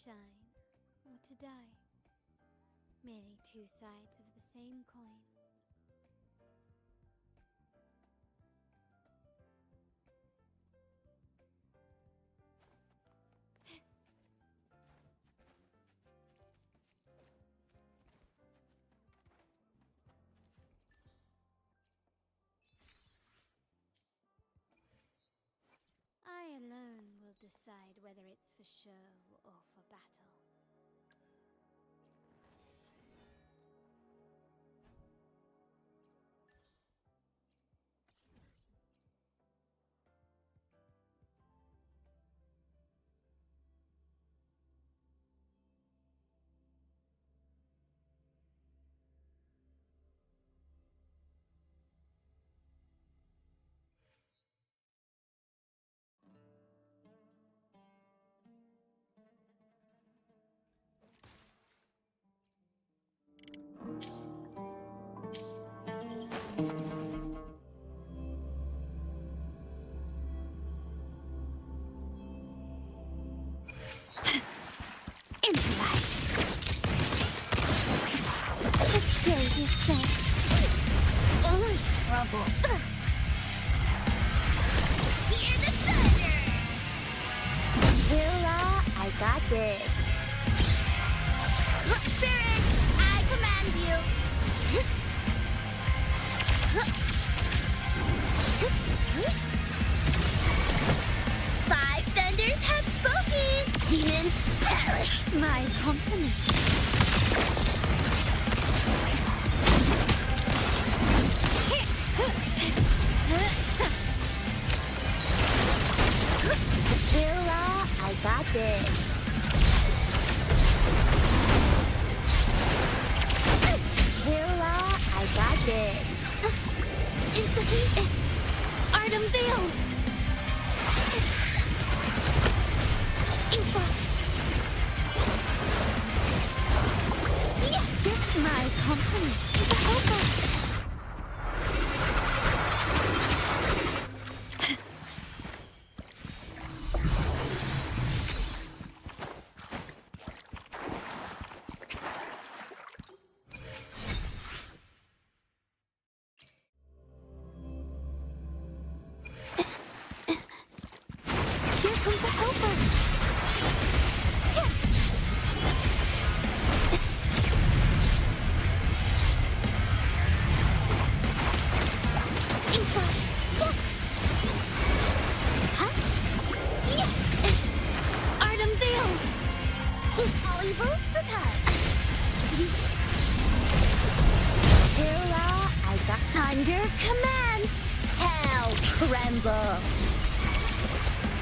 shine or to die. Merely two sides of the same coin. I alone will decide whether it's for show or for battle. Stage is set. Oh, trouble. Hear the thunder! Hurrah, I got this. Spirit, I command you. Five thunders have spoken. Demons perish. My company. Hurrah, I got this. Hurrah, I got this. Instantly, art unveiled. Info. Yeah, my company is a helper.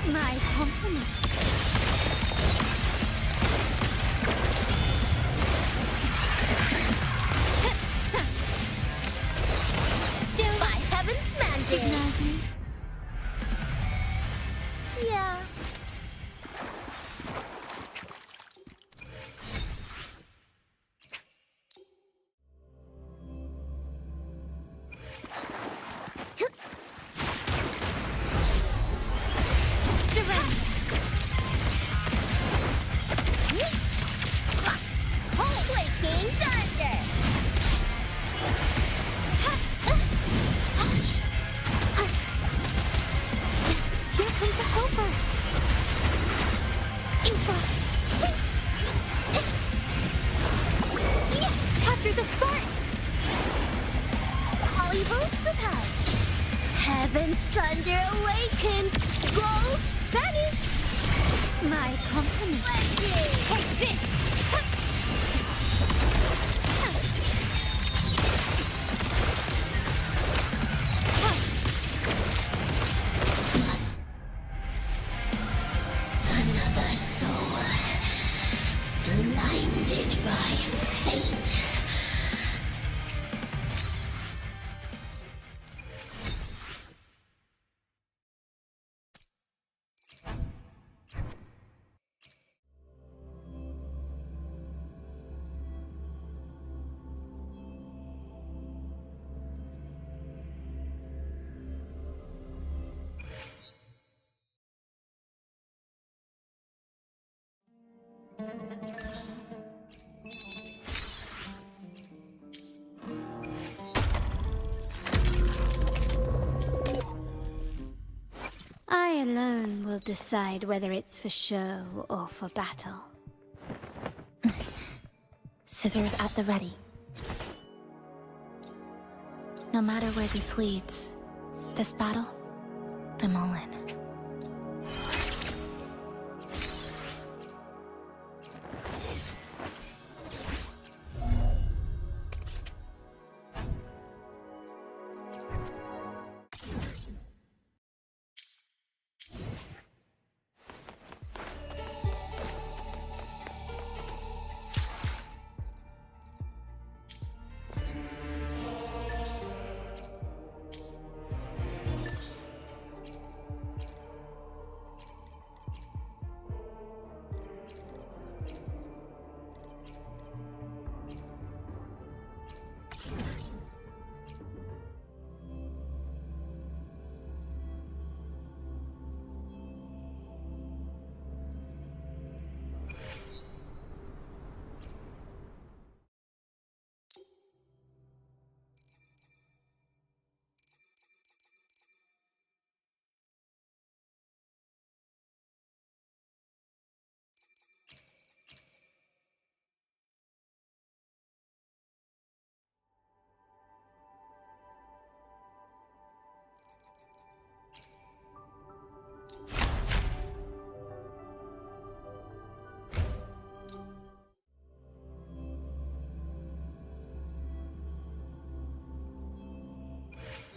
My company. Still by heaven's mandate. Yeah. Heaven's thunder awakens. Ghosts vanish. My company. Take this. Another soul blinded by fate. alone will decide whether it's for show or for battle. Scissors at the ready. No matter where this leads, this battle, I'm all in.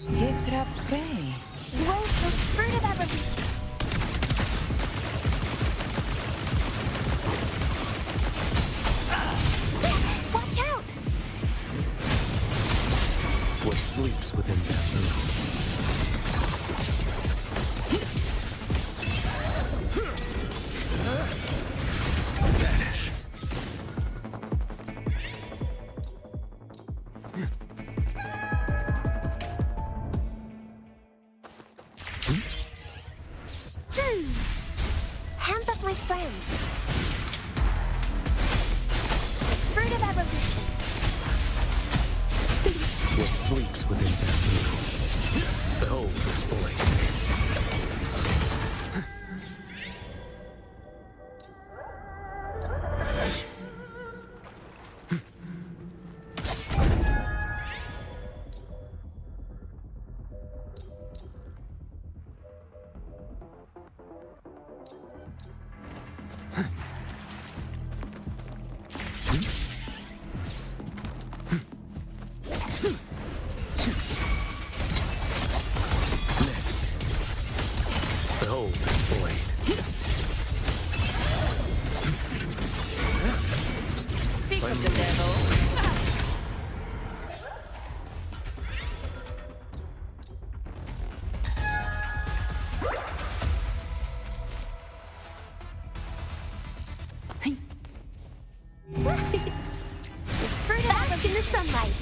Giftrap K. Whoa, the fruit of evolution! Watch out! What sleeps within that moon? Vanish. Hands off my friend. Fruit of evolution. What sleeps within that moon? Behold display. Behold displayed. Speak of the devil. Bask in the sunlight.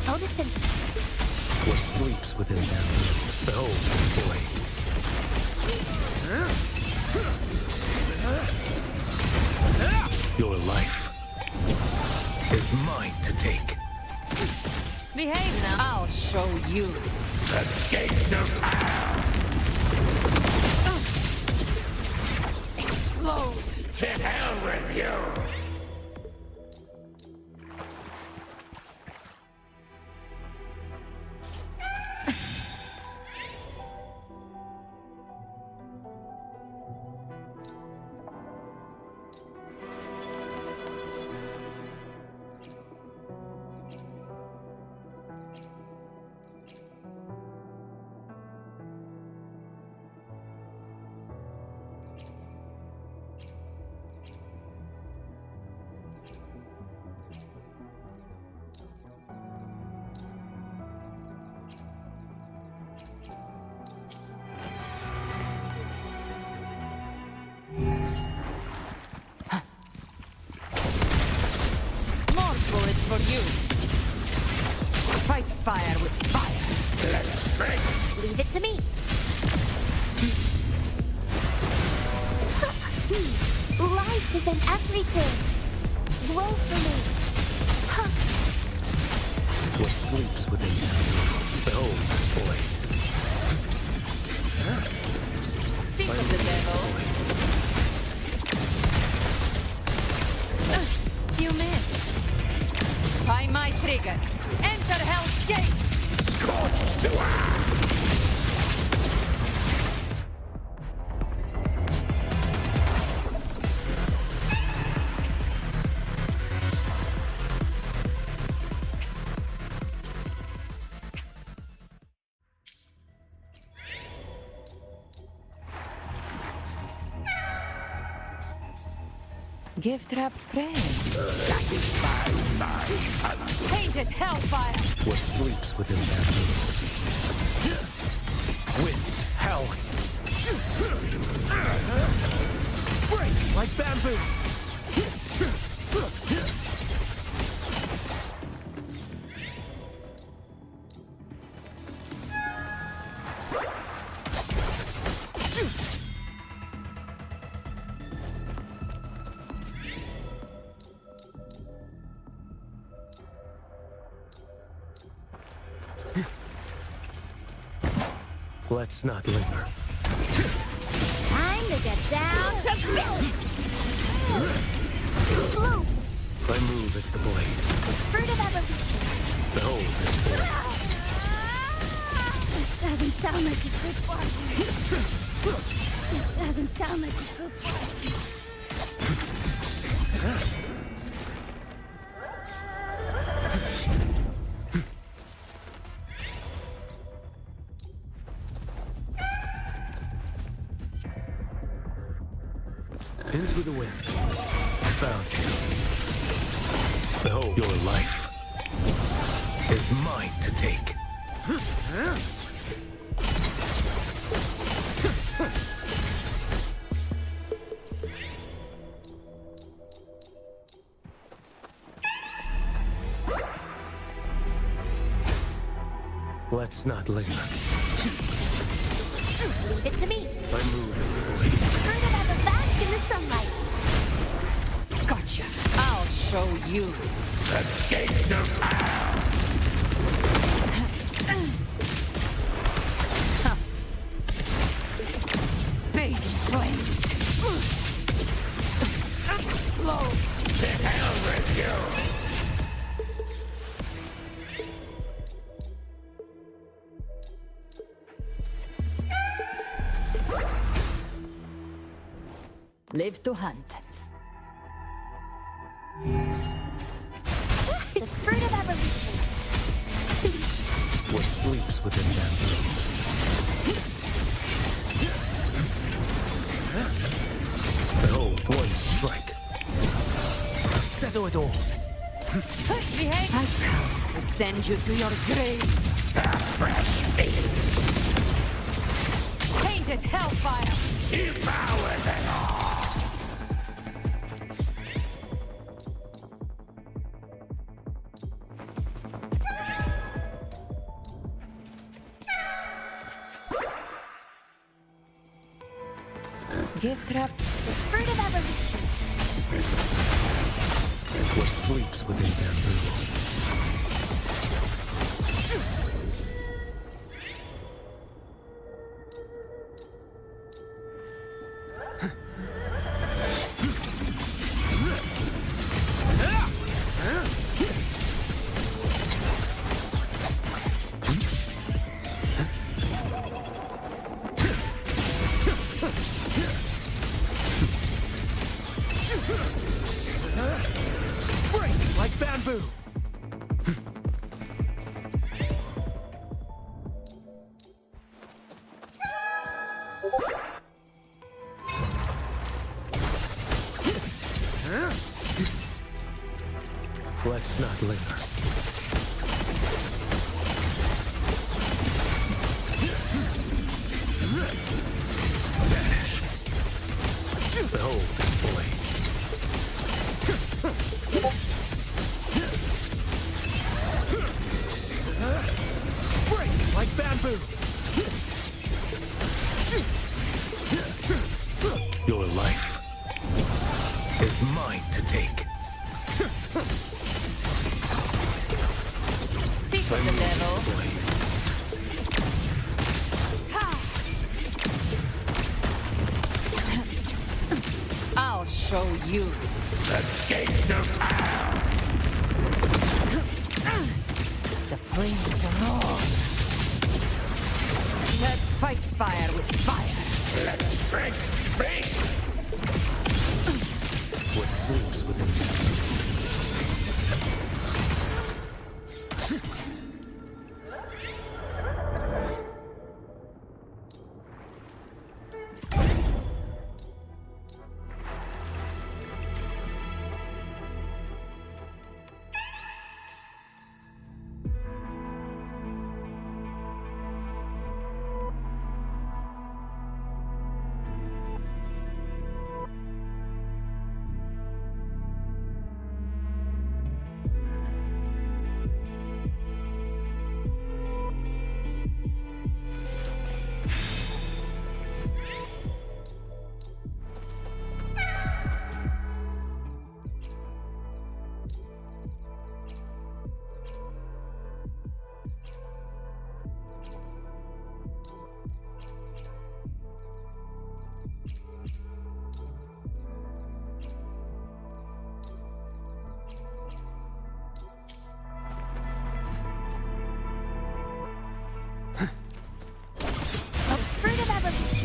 Photosynthesis. What sleeps within that moon? Behold displayed. Your life is mine to take. Behave now. I'll show you. The gates of hell! Explode. To hell with you! For you. Fight fire with fire. Let's break! Leave it to me. Life is in everything. Grow for me. What sleeps within you? Behold displayed. Speak of the devil. You missed. By my trigger. Enter Hell's Gate. Scorched to Gift wrap prayer. satisfy my hunger. Painted hellfire. What sleeps within that room? Winds howling. Break like bamboo. Let's not linger. Time to get down to business! Blue! My move is the blade. Fruit of evolution! Behold this blade. This doesn't sound like a good bargain. This doesn't sound like a good bargain. Into the wind. Found you. Behold, your life is mine to take. Let's not linger. Leave it to me. My move is the blade. Fruit of ever bask in the sunlight. Gotcha. I'll show you. The gates of hell! Fading flames. Explode. To hell with you! Live to hunt. The fruit of evolution. What sleeps within that room? Behold, one strike. To settle it all. Behave. I've come to send you to your grave. A fresh feast. Painted hellfire. Devour them all. Gift wrap. The fruit of evolution. What sleeps within that room? Break like bamboo. Let's not linger. Vanish. Behold this blade. Break like bamboo. Your life is mine to take. Speak of the devil. Blade. Ha! show you. The gates of hell! The flames are on. Let's fight fire with fire. Let's strike me! What sleeps within me?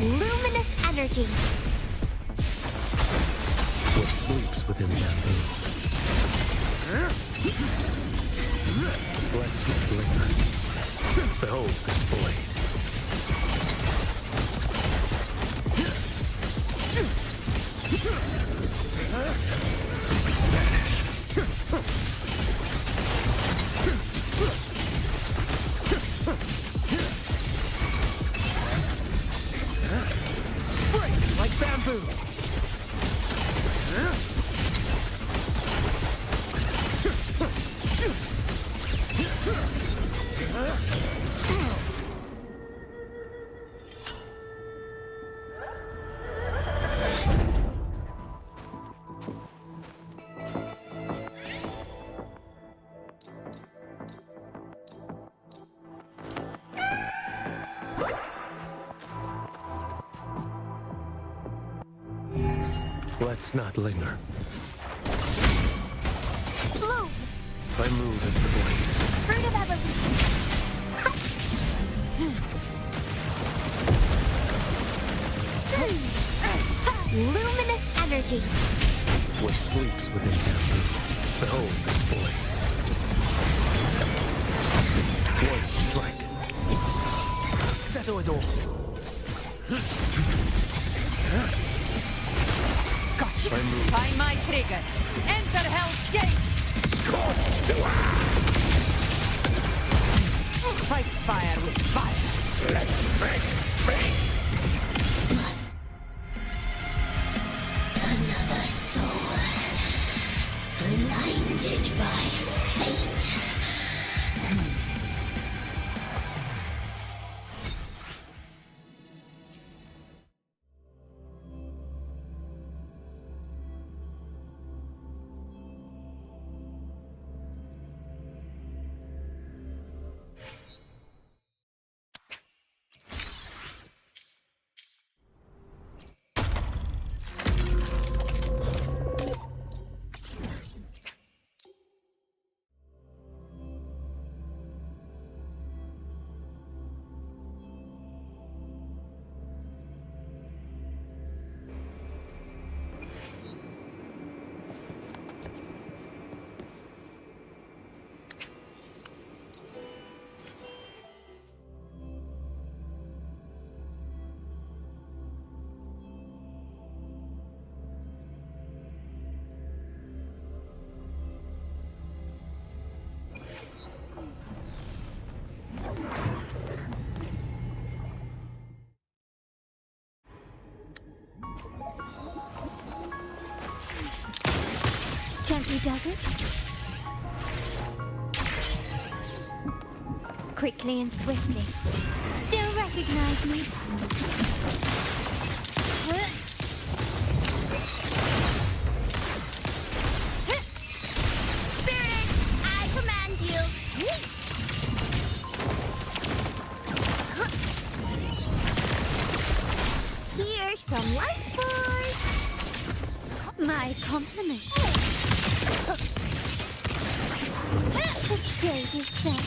Luminous energy. What sleeps within me? Let's not linger. Behold this blade. Break like bamboo. Let's not linger. Bloom. I move as the blade. Fruit of evolution. Luminous energy. What sleeps within bamboo. Behold this blade. One strike. To settle it all. Gotcha. I move. Find my trigger. Enter Hell's Gate. Scorched to Fight fire with fire. Let's break me! Another soul. Blinded by fate. Gently does it. Quickly and swiftly. Still recognize me? Spirit, I command you. Here's some life force. My compliments. The stage is set.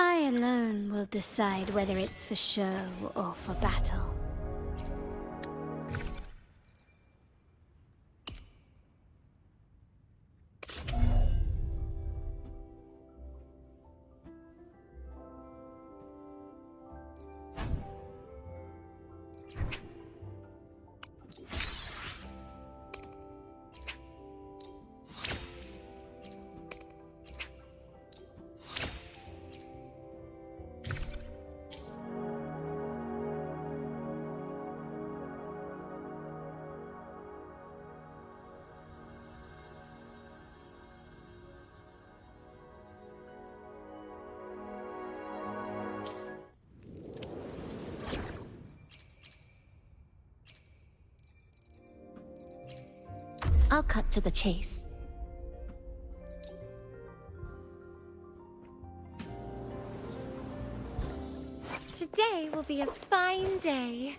I alone will decide whether it's for show or for battle. I'll cut to the chase. Today will be a fine day.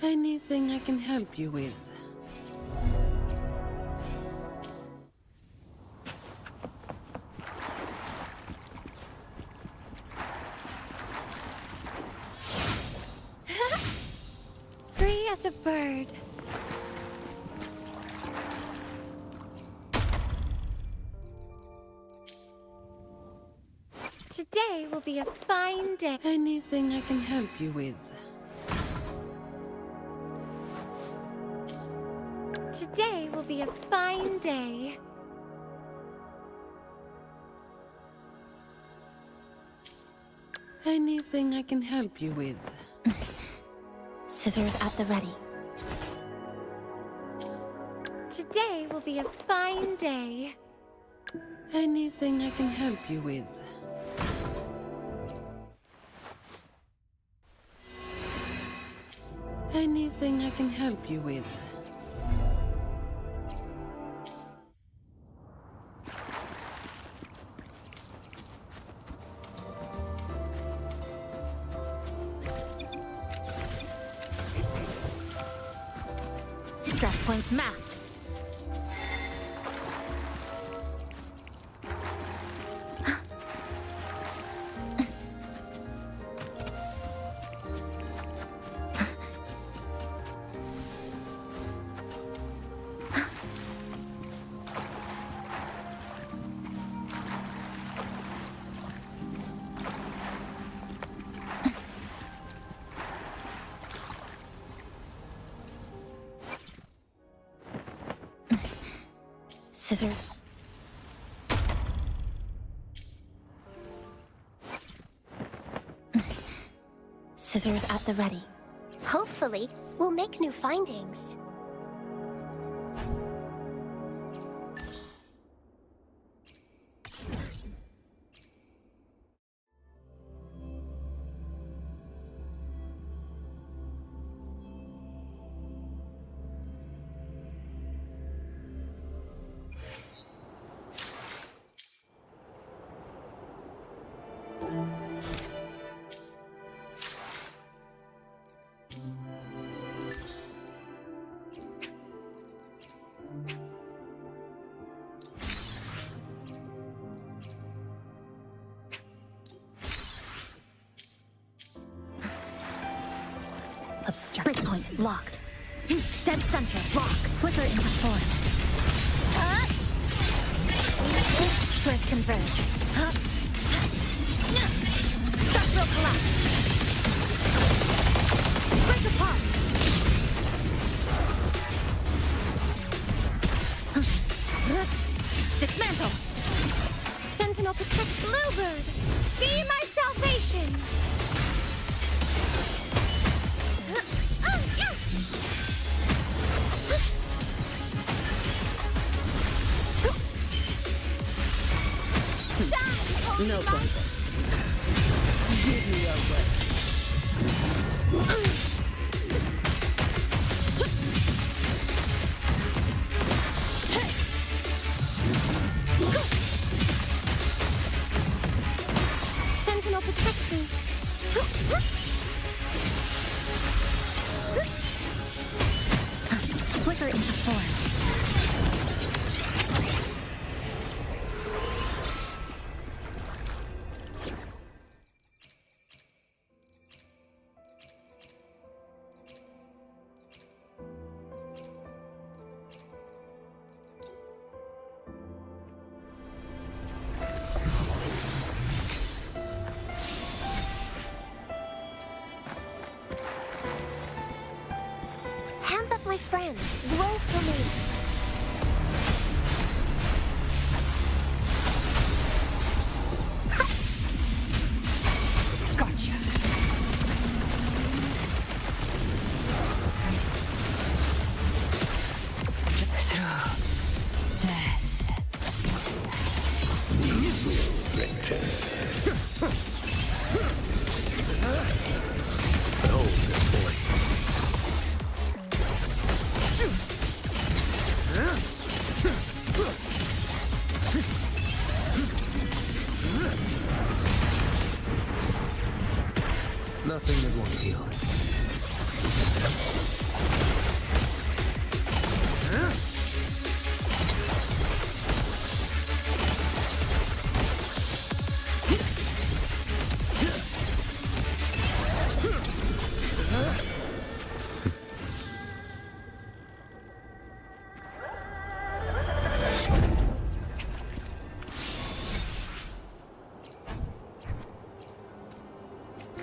Anything I can help you with? Free as a bird. Today will be a fine day. Anything I can help you with? Today will be a fine day. Anything I can help you with? Scissors at the ready. Today will be a fine day. Anything I can help you with? Anything I can help you with? Stress points mapped. Scissors. Scissors at the ready. Hopefully, we'll make new findings. obstruct. Breakpoint locked. Dead center locked. Flicker into form. Strength converge. Structural collapse. Break apart. Dismantle. Sentinel protect Bluebird. Be my salvation. No contest. Give me your worst. Sentinel protect me. Flicker into form. Hands off my friends. Roll for me. Gotcha. Through death. Oh, this boy. Nothing that won't heal.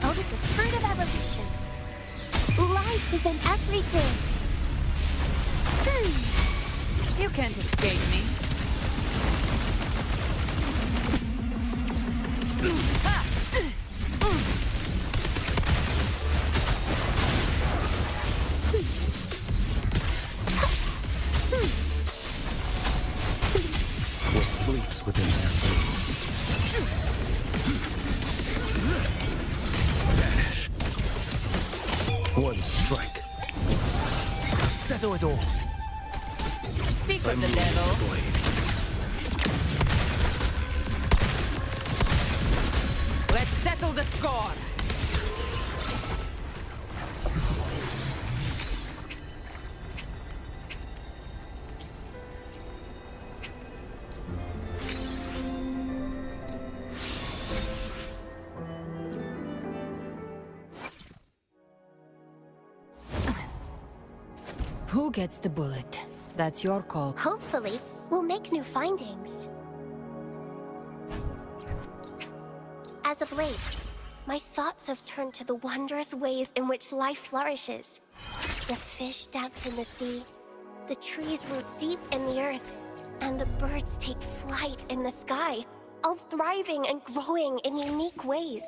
Oh, this is fruit of evolution. Life is in everything. You can't escape me. What sleeps within their veins. Dash. One strike. To settle it all. Speak I of the move devil. the blade. Let's settle the score. Who gets the bullet? That's your call. Hopefully, we'll make new findings. As of late, my thoughts have turned to the wondrous ways in which life flourishes. The fish dance in the sea, the trees root deep in the earth, and the birds take flight in the sky, all thriving and growing in unique ways.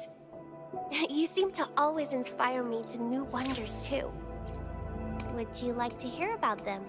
You seem to always inspire me to new wonders, too. Would you like to hear about them?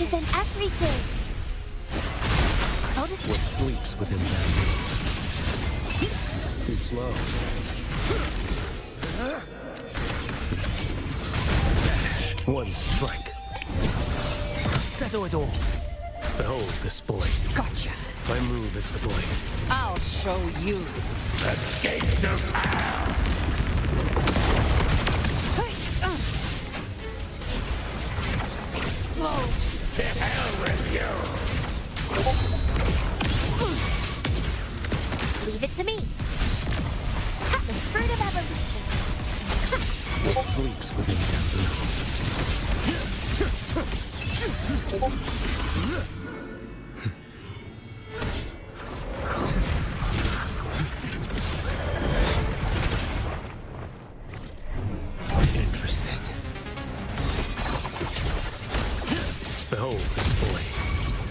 is in everything. I'll just What sleeps within them? Too slow. Dash. One strike. To settle it all. Behold this blade. Gotcha. My move is the blade. I'll show you. The gates of hell. Explode. To hell with you. leave it to me. The fruit of evolution. What sleeps within bamboo? Interesting. Behold this blade.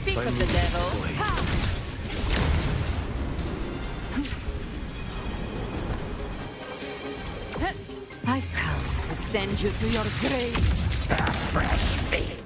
Speak My of the move is devil. blade. Ha! I've come to send you to your grave. Fresh feet.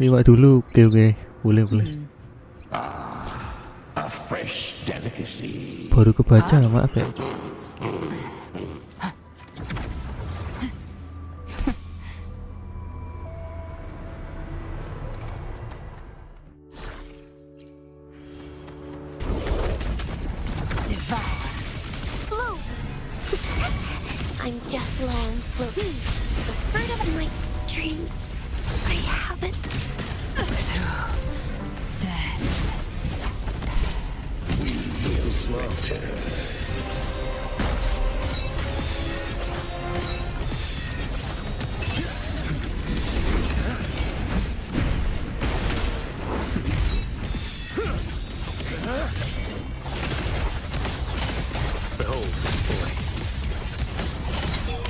Minta dulu, oke, boleh. A fresh delicacy. Baru kebaca, maaf ya. Blue. I'm just low on fruit. The fruit of my dreams. I have it. Behold this blade.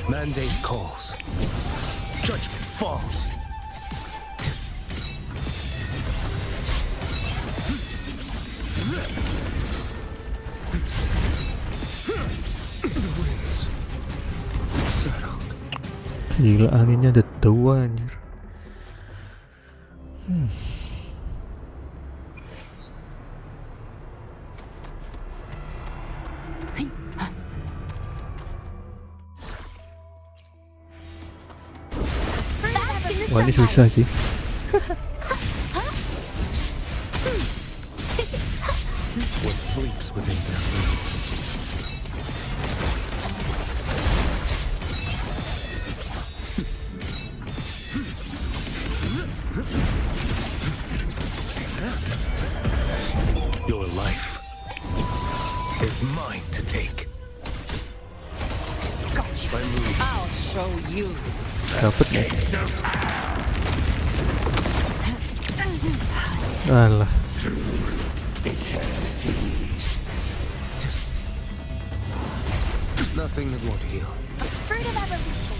Mandate calls. Judgment falls. The winds settled. Gila, anginnya ada dua anjir. Wah, ini susah sih. What sleeps within them? Your life is mine to take. Gotcha. My move. I'll show you. Dapet nih. Alah. Eternity. Nothing that won't heal. The fruit of evolution.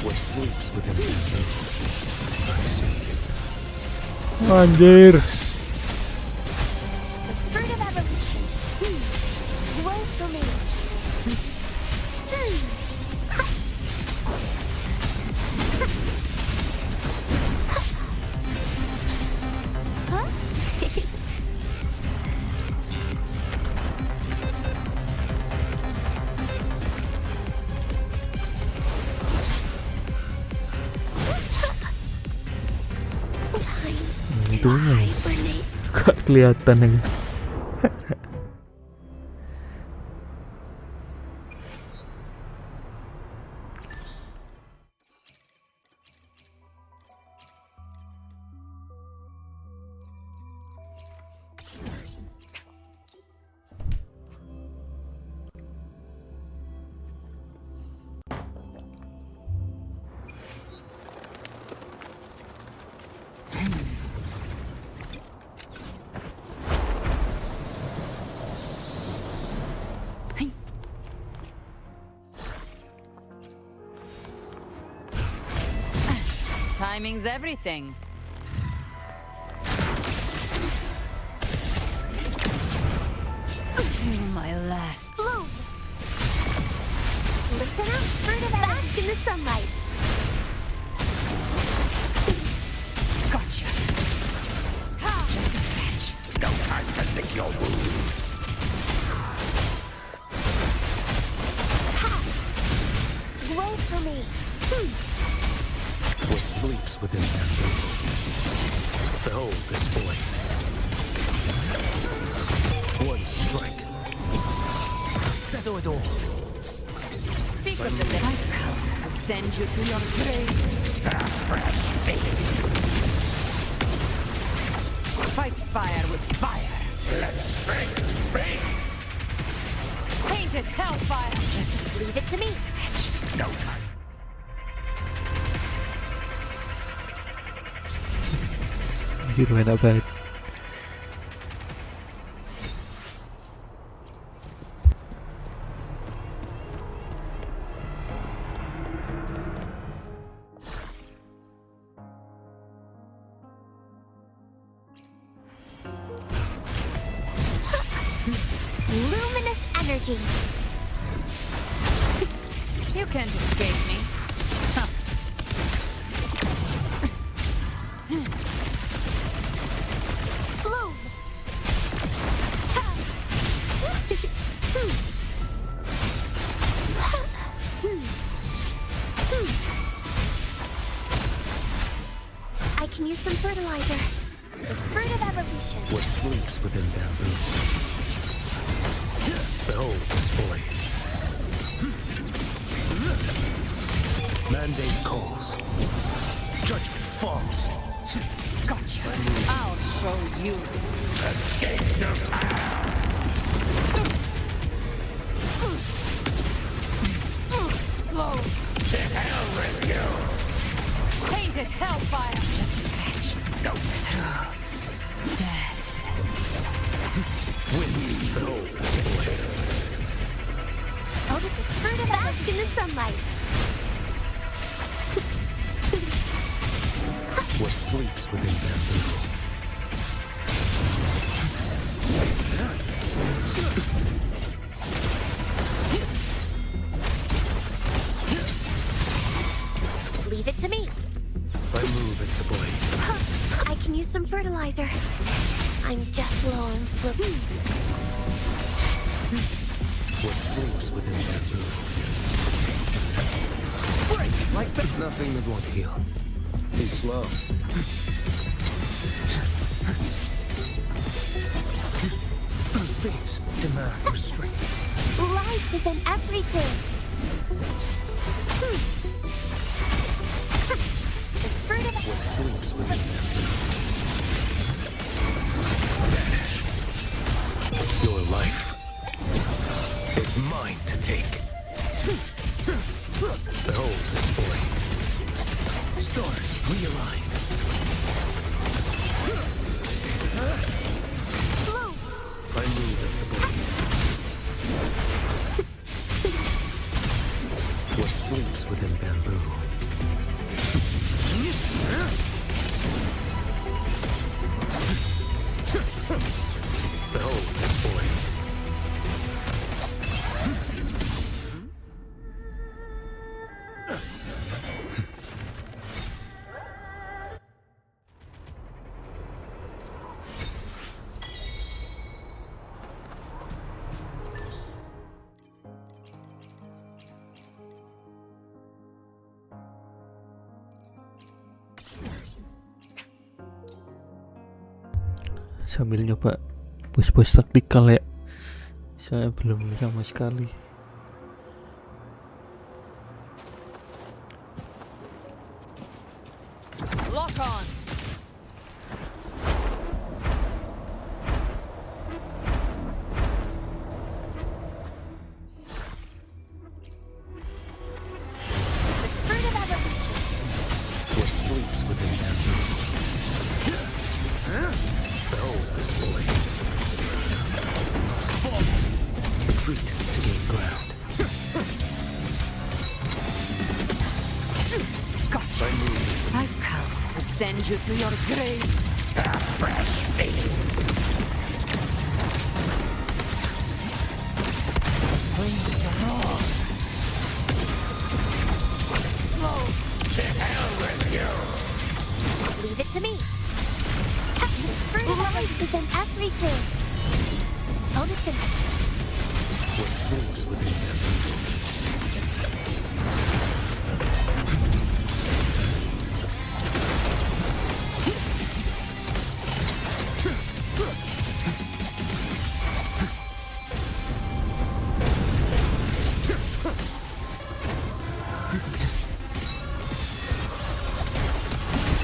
What sleeps within them? I see. Anjir. The fruit of evolution. itunya. hibernate. Gak kelihatan lagi. Timing's everything. Till my last. Bloom! Listen up, fruit of bask in the sunlight. Gotcha. Just a scratch. No time to lick your wounds. Glow for me. What sleeps within them? Behold this boy. One strike. Settle it all. Speak of the dead. I've come to send you to your grave. Fresh face. Fight fire with fire. Let strength speak. Painted hellfire. Just Leave it to me. No time. Anjir, main apa? Luminous energy. you can't escape me. Huh. Bloom. I can use some fertilizer. The fruit of evolution. What sleeps within bamboo? Behold this boy. Mandate calls. Judgment falls. Gotcha. I'll show you. Explode. To hell with you. Painted hellfire. Just a scratch. No. Through death. Winds. Behold this boy. Oh, this is fruit of bask in the sunlight. What sleeps within bamboo? Leave it to me. My move is the boy. I can use some fertilizer. I'm just low on food. What sleeps within bamboo? Break like that. Nothing that won't heal. Too slow. Fates demand restraint. Life is in everything. The fruit of What sleeps within bamboo? Vanish. Your life is mine to take. Behold this boy. Stars realign. bloom. My move is the boy. What sleeps within bamboo? sambil nyoba bos-bos taktikal ya. Saya belum sama sekali. Lock on. What sleeps within them? Behold this boy. Retreat to gain ground. Gotcha. I move. I've come to send you to your grave. A fresh face. Flames are on. Explode. To hell with you. Leave it to me. The fruit of life is in everything. Oh, listen. What sleeps within them?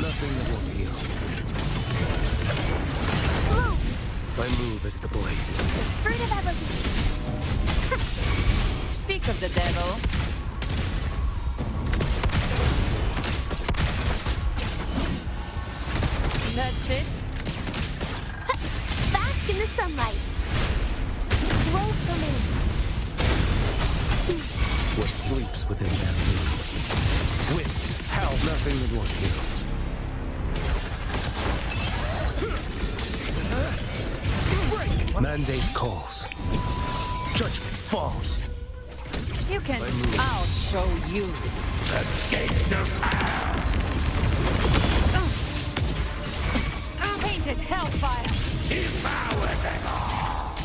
Nothing that won't heal. Blue, My move is the blade. fruit of evolution. Speak of the devil. That's it. Bask in the sunlight. Grow for me. What sleeps within them? Winds, howl, nothing that won't heal. Mandate calls. Judgment falls. You can. I'll show you. The gates of hell. Painted hellfire. Devour them all.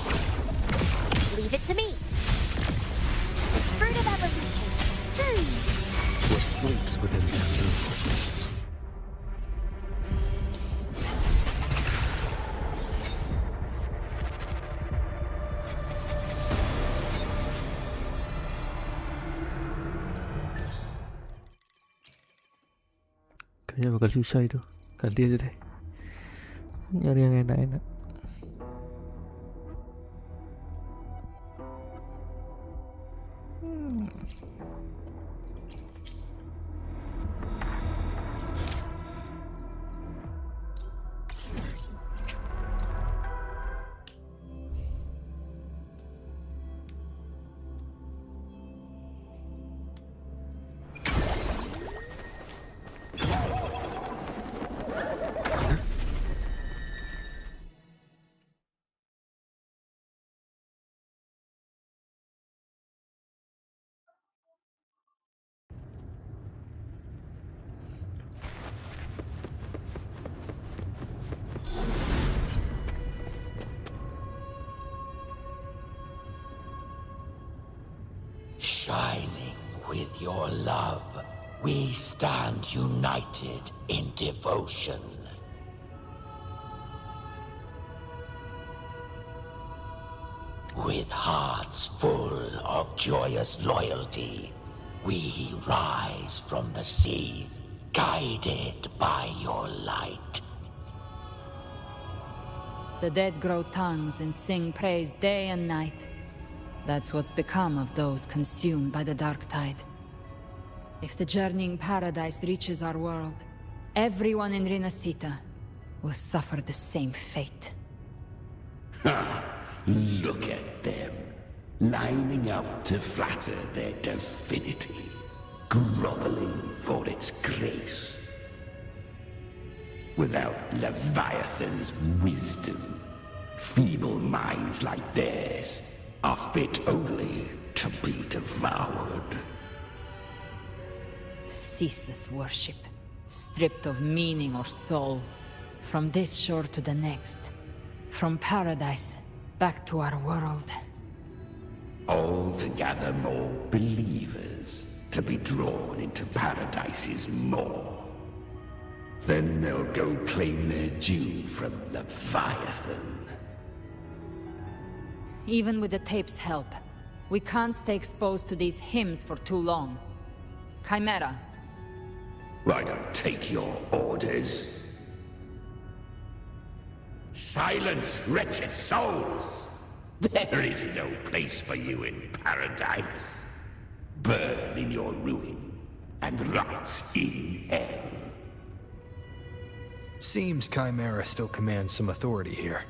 Leave it to me. Fruit of evolution. What sleeps within them? Kayaknya bakal susah itu. Ganti aja deh. Nyari yang enak-enak. Shining with your love, we stand united in devotion. With hearts full of joyous loyalty, we rise from the sea, guided by your light. The dead grow tongues and sing praise day and night. That's what's become of those consumed by the dark tide. If the journeying paradise reaches our world, everyone in Rinasita will suffer the same fate. Look at them, lining up to flatter their divinity, groveling for its grace. Without Leviathan's wisdom, feeble minds like theirs are fit only to be devoured. Ceaseless worship, stripped of meaning or soul, from this shore to the next, from paradise back to our world. All to gather more believers to be drawn into Paradise's maw. Then they'll go claim their due from Leviathan. Even with the tape's help, we can't stay exposed to these hymns for too long. Chimera. I don't take your orders. Silence, wretched souls! There is no place for you in paradise. Burn in your ruin, and rot in hell. Seems Chimera still commands some authority here.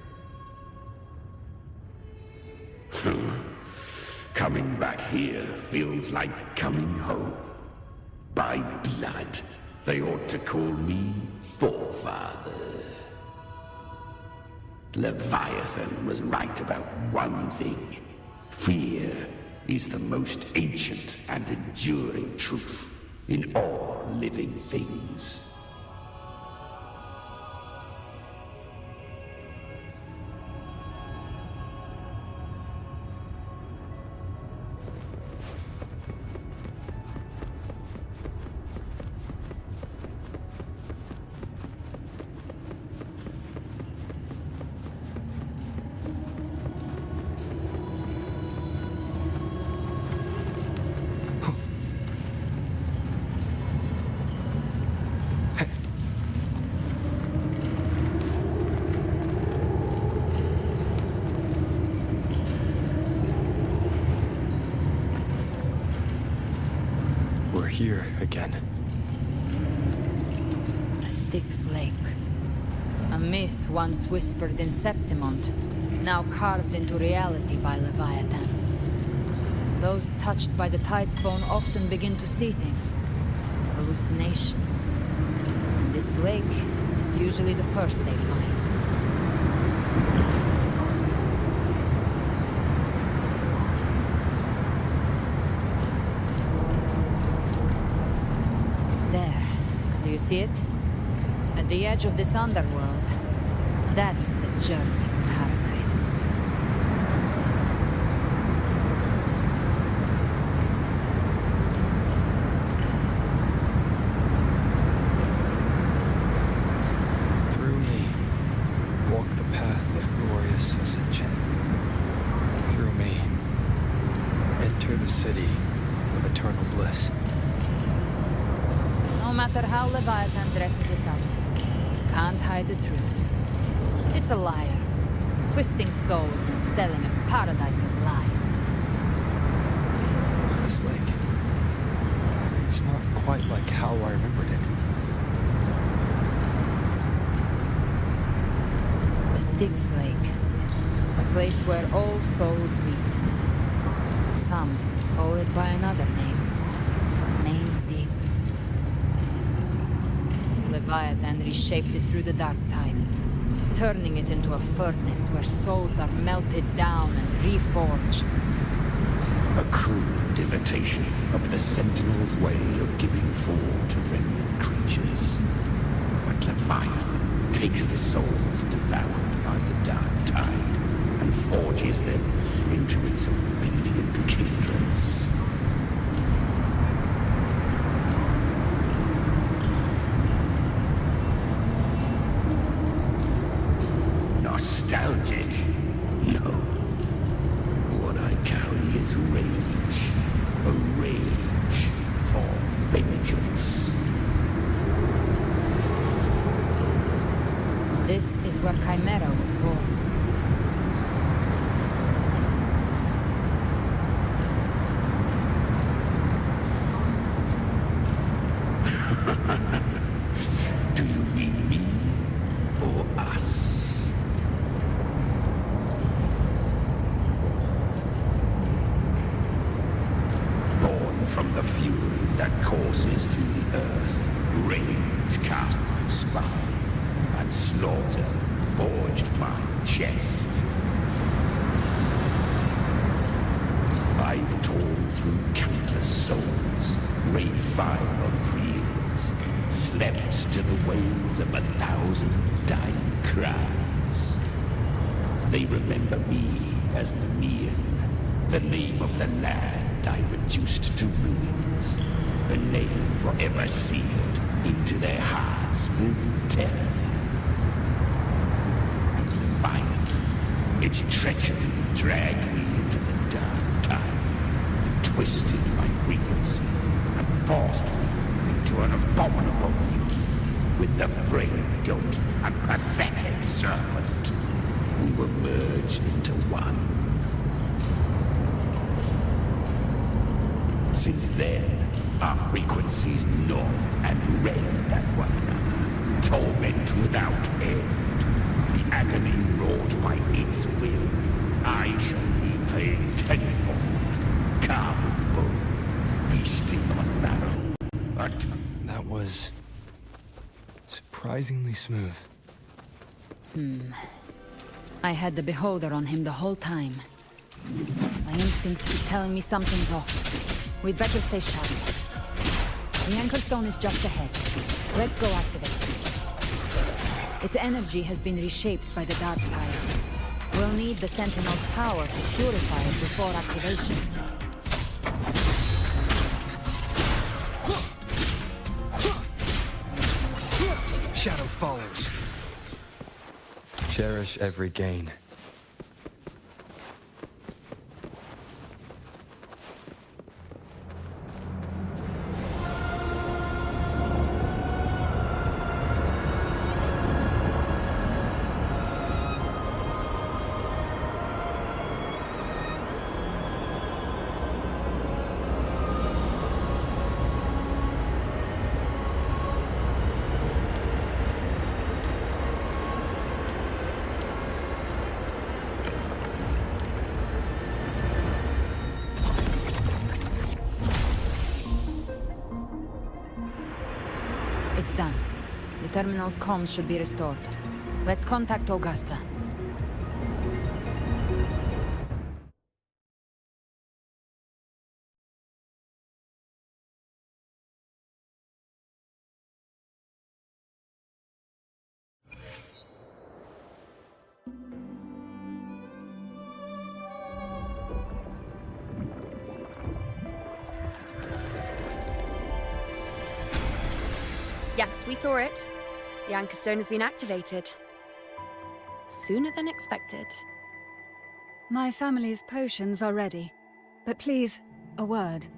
Coming back here feels like coming home. By blood, they ought to call me Forefather. Leviathan was right about one thing. Fear is the most ancient and enduring truth in all living things. Here again. The Styx Lake. A myth once whispered in Septimont, now carved into reality by Leviathan. Those touched by the tide spawn often begin to see things. Hallucinations. This lake is usually the first they find. See it? At the edge of this underworld, that's the journey paradise. Through me, walk the path of glorious ascension. Through me, enter the city of eternal bliss. No matter how Leviathan dresses it up, it can't hide the truth. It's a liar, twisting souls and selling a paradise of lies. This lake, it's not quite like how I remembered it. The Styx Lake, a place where all souls meet. Some call it by another name, Main's Deep. Leviathan reshaped it through the dark tide, turning it into a furnace where souls are melted down and reforged. A crude imitation of the Sentinel's way of giving form to remnant creatures. But Leviathan takes the souls devoured by the dark tide and forges them into its obedient kindreds. Nostalgic? No. What I carry is rage. A rage for vengeance. This is where Chimera was born. Do you mean me or us? From the fury that courses through the earth, rage cast my spine, and slaughter forged my chest. I've torn through countless souls, rained fire on fields, slept to the wails of 1,000 dying cries. They remember me as Nemean, the name of the land I reduced to ruins, a name forever seared into their hearts with terror. Leviathan, its treachery dragged me into the dark tide, and twisted my frequency, and forced me into an abominable union with the frail goat and pathetic serpent. We were merged into one. Since then, our frequencies gnaw and rend at one another, torment without end. The agony wrought by its will, I shall be paid tenfold, carving bone, feasting on marrow. That was surprisingly smooth. I had the beholder on him the whole time. My instincts keep telling me something's off. We'd better stay sharp. The anchor stone is just ahead. Let's go activate it. Its energy has been reshaped by the dark tide. We'll need the Sentinel's power to purify it before activation. Shadow follows. Cherish every gain. It's done. The terminal's comms should be restored. Let's contact Augusta. Yes, we saw it. The anchor stone has been activated. Sooner than expected. My family's potions are ready. But please, a word.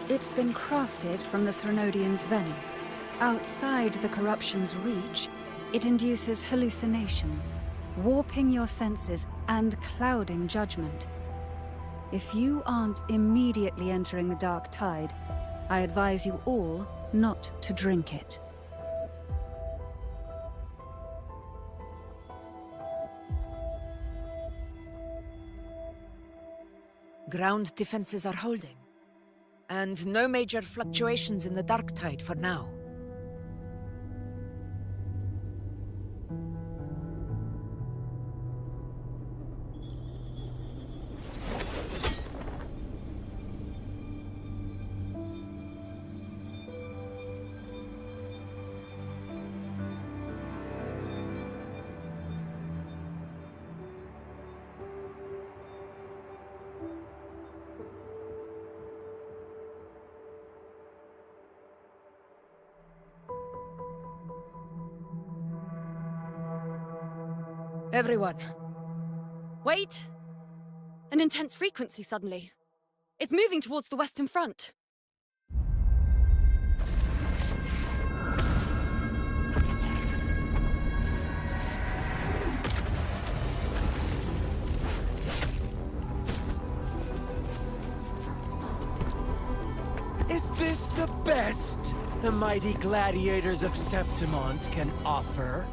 It's been crafted from the Threnodian's venom. Outside the corruption's reach, it induces hallucinations, warping your senses and clouding judgment. If you aren't immediately entering the dark tide, I advise you all not to drink it. Ground defenses are holding. And no major fluctuations in the dark tide for now. Everyone. Wait! An intense frequency suddenly. It's moving towards the Western Front. Is this the best the mighty gladiators of Septimont can offer?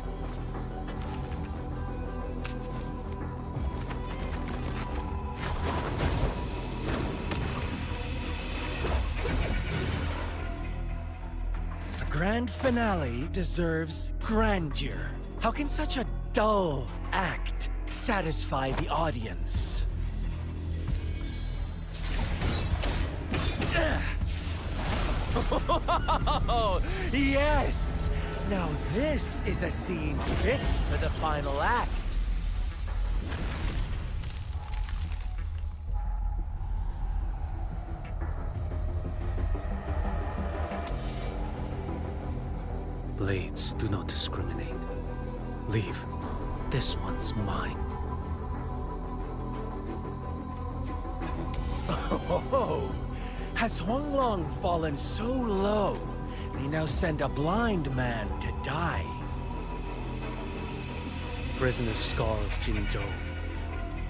The grand finale deserves grandeur. How can such a dull act satisfy the audience? Oh, yes! Now this is a scene fit for the final act. blades do not discriminate. Leave. This one's mine. Oh, has Huanglong fallen so low, they now send a blind man to die? Prisoner Scar of Jinzhou.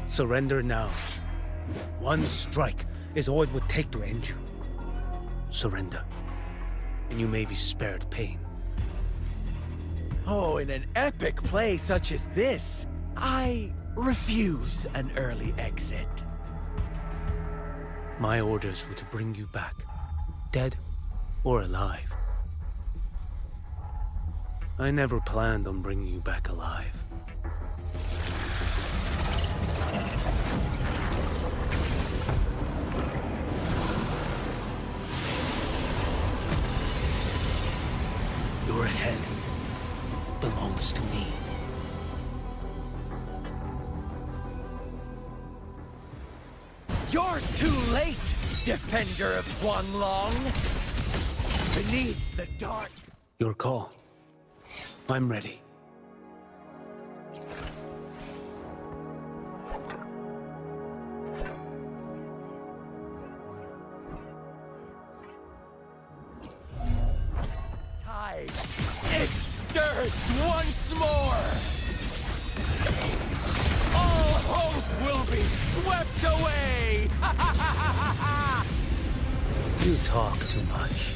Surrender now. One strike is all it would take to end you. Surrender, and you may be spared pain. Oh, in an epic play such as this, I refuse an early exit. My orders were to bring you back, dead or alive. I never planned on bringing you back alive. Your head belongs to me. You're too late, defender of Huanglong! Beneath the dark... Your call. I'm ready. Tide, it stirs once more! All hope will be swept away! You talk too much.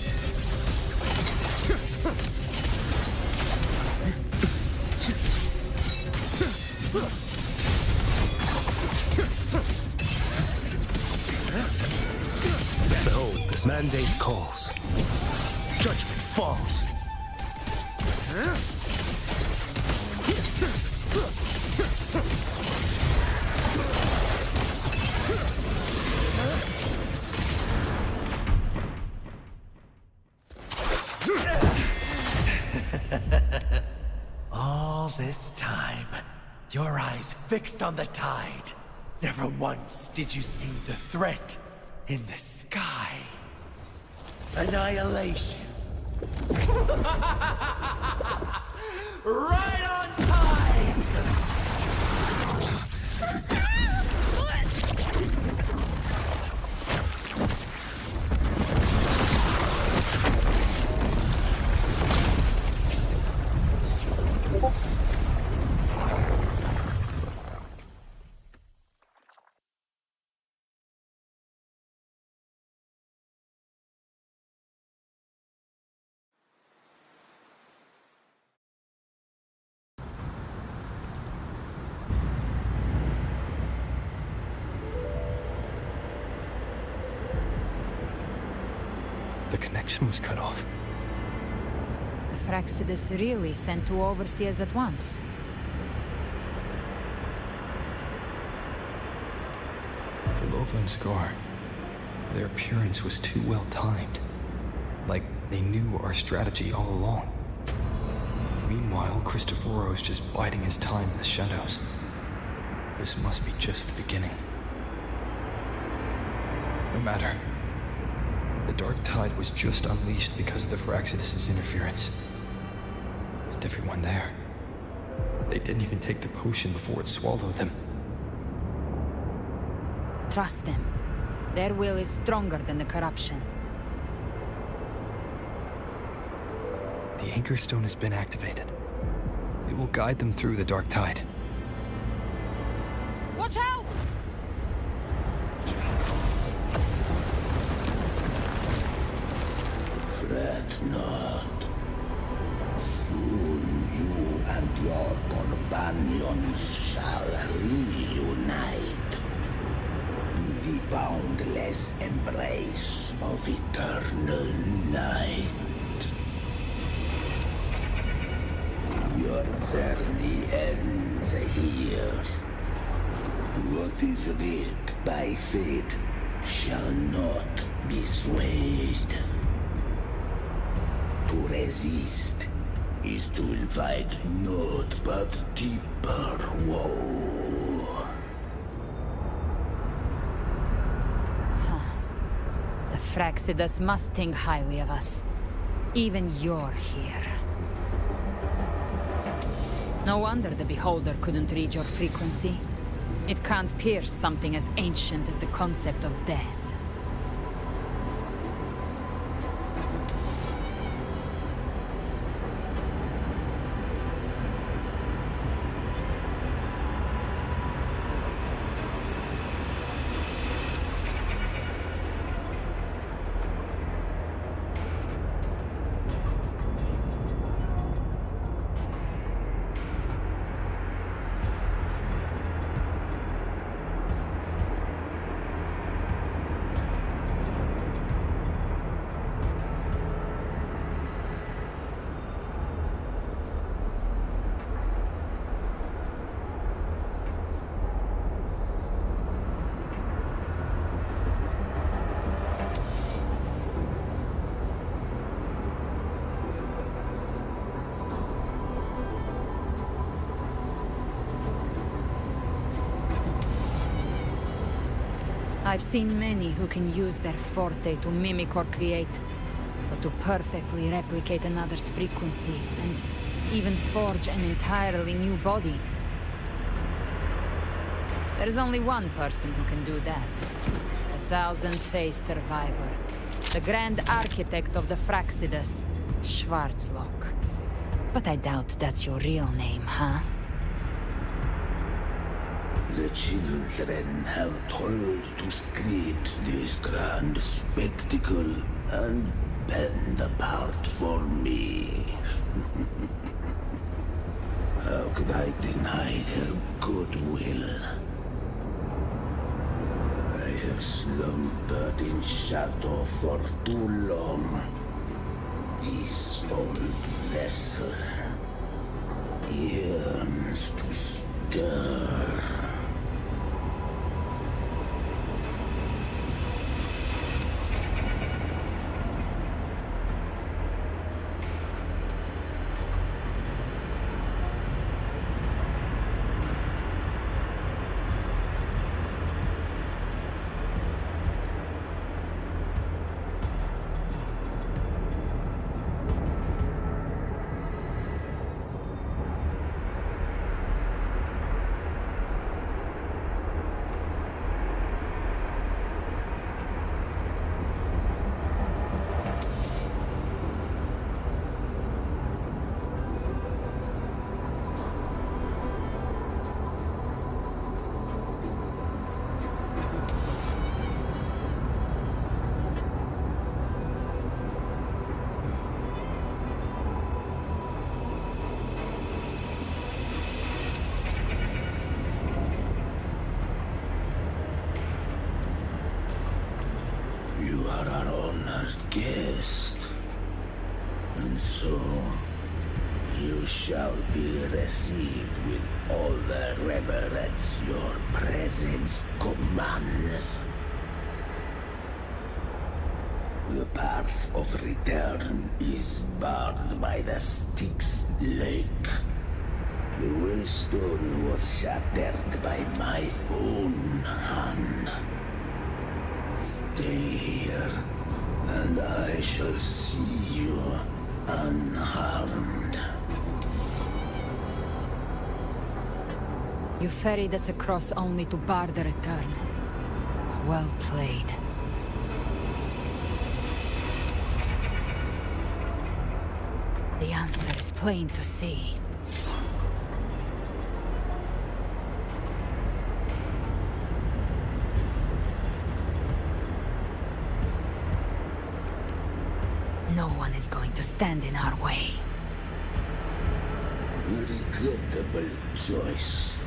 Behold, this mandate calls. Judgment falls. All this time, your eyes fixed on the tide. Never once did you see the threat in the sky. Annihilation. Right on time! The connection was cut off. The Fraxidus really sent two overseers at once. For Lova and Scar, their appearance was too well timed. Like they knew our strategy all along. Meanwhile, Cristoforo's just biding his time in the shadows. This must be just the beginning. No matter. The dark tide was just unleashed because of the Fraxidus' interference. And everyone there, they didn't even take the potion before it swallowed them. Trust them. Their will is stronger than the corruption. The Anchor Stone has been activated. It will guide them through the dark tide. Watch out! Fret not. Soon you and your companions shall reunite in the boundless embrace of eternal night. Your journey ends here. What is writ by fate shall not be swayed. To resist is to invite naught but deeper woe. The Fraxidus must think highly of us. Even you're here. No wonder the beholder couldn't read your frequency. It can't pierce something as ancient as the concept of death. I've seen many who can use their forte to mimic or create, but to perfectly replicate another's frequency, and even forge an entirely new body. There's only one person who can do that. The thousand-faced survivor. The grand architect of the Fraxidus, Schwarzlock. But I doubt that's your real name, huh? The children have toiled to script this grand spectacle and bend apart for me. How could I deny their goodwill? I have slumbered in shadow for too long. This old vessel yearns to stir. You are our honored guest, and so you shall be received with all the reverence your presence commands. The path of return is barred by the Styx Lake. The waystone was shattered by my own hand. Stay here, and I shall see you unharmed. You ferried us across only to bar the return. Well played. The answer is plain to see. No one is going to stand in our way. Regrettable choice.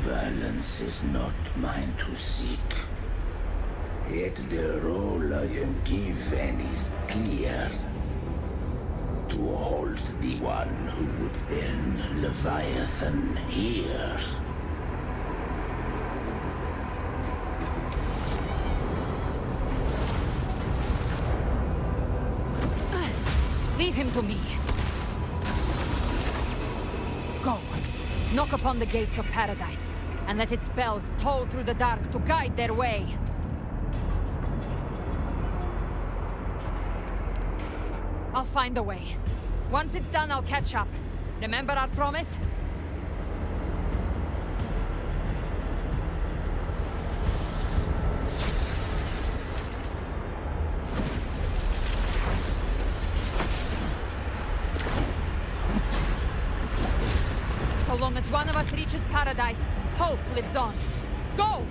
Violence is not mine to seek. Yet the role I am given is clear. To hold the one who would end Leviathan here. Leave him to me. Go. Knock upon the gates of paradise, and let its bells toll through the dark to guide their way. I'll find a way. Once it's done, I'll catch up. Remember our promise? So long as one of us reaches paradise, hope lives on. Go!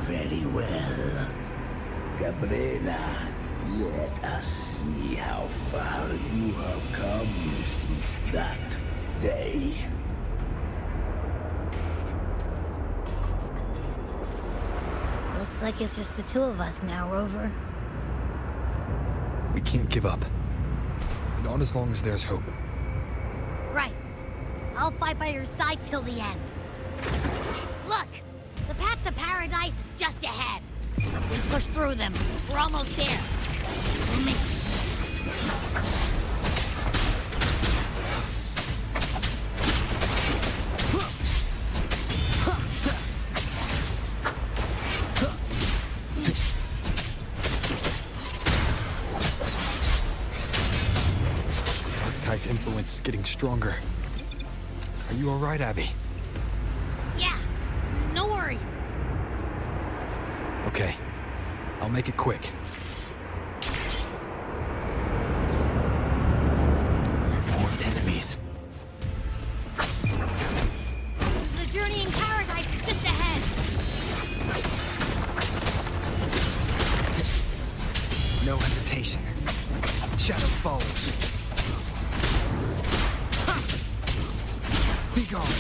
Very well. Gabriela, let us see how far you have come since that day. Looks like it's just the two of us now, Rover. We can't give up. Not as long as there's hope. Right. I'll fight by your side till the end. Look! The path to paradise is just ahead. We push through them. We're almost there. Me. Darktide's influence is getting stronger. Are you all right, Abby? Yeah. No worries. Okay. I'll make it quick. More enemies. The journey in paradise is just ahead. No hesitation. Shadow follows. Be gone.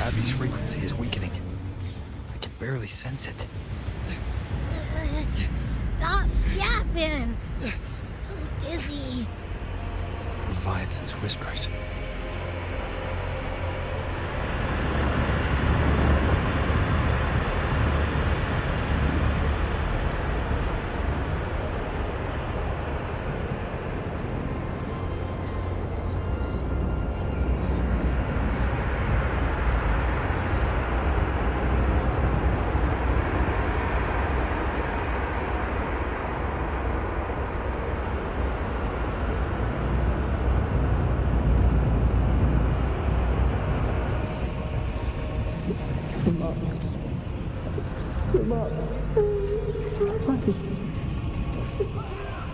Abby's frequency is weakening. I can barely sense it. Stop yapping. It's so dizzy. Leviathan's whispers.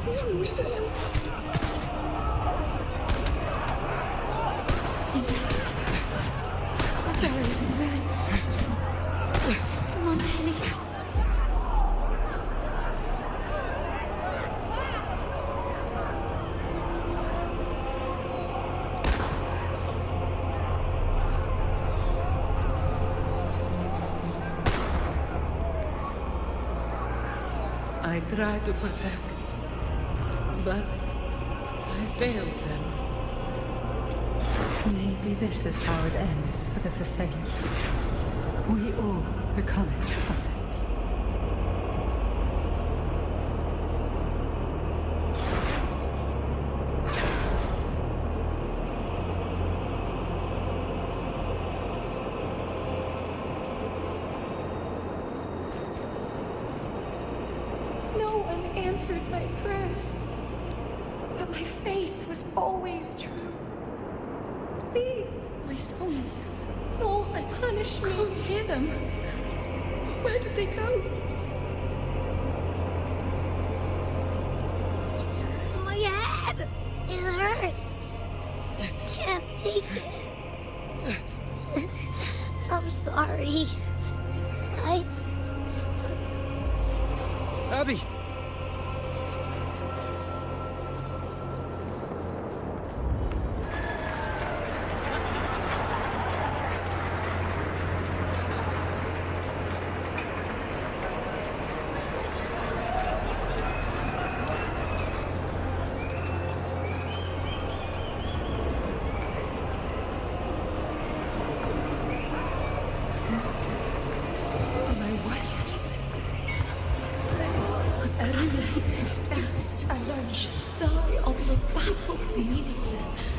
These voices. Buried in ruins. Montaigne. I tried to protect, but I failed them. Maybe this is how it ends for the Forsaken. We all become its puppets. No one answered my prayers, but my faith was always true. Please, my souls, don't punish me. Go hear them. Where did they go? My head! It hurts. I can't take it. I'm sorry. Abby! My warriors. Everyone who stands alone should die on the battle's meaningless.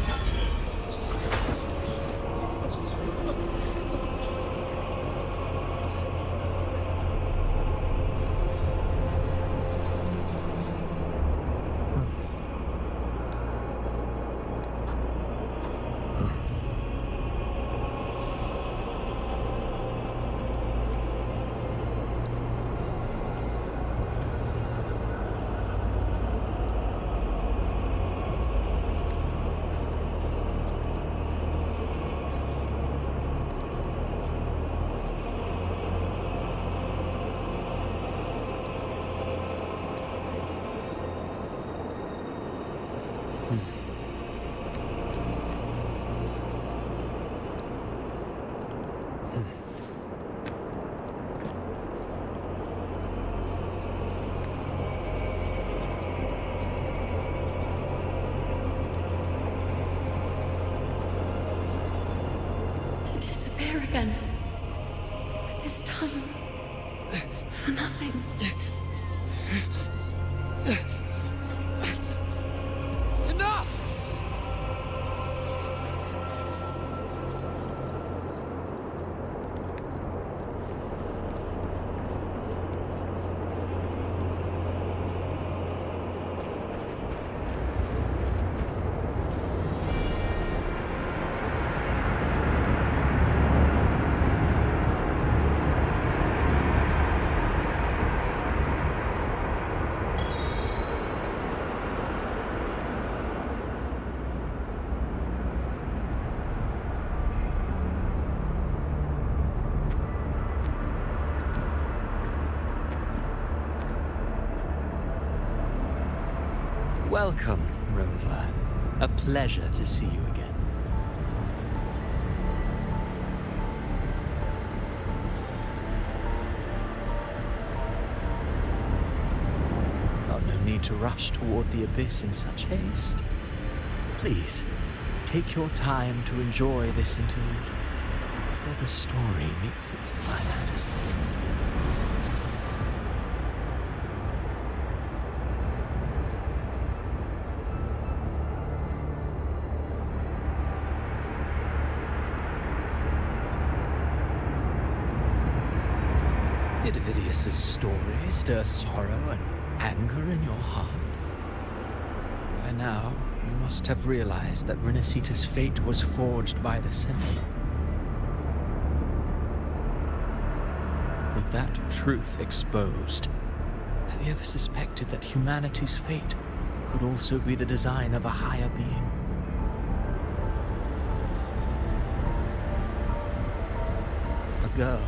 To disappear again. This time, for nothing. Enough! Welcome, Rover. A pleasure to see you again. Oh, no need to rush toward the abyss in such haste. Please, take your time to enjoy this interlude before the story meets its climax. Did Avidius's story stir sorrow and anger in your heart? By now, you must have realized that Renacita's fate was forged by the Sentinel. With that truth exposed, have you ever suspected that humanity's fate could also be the design of a higher being? A girl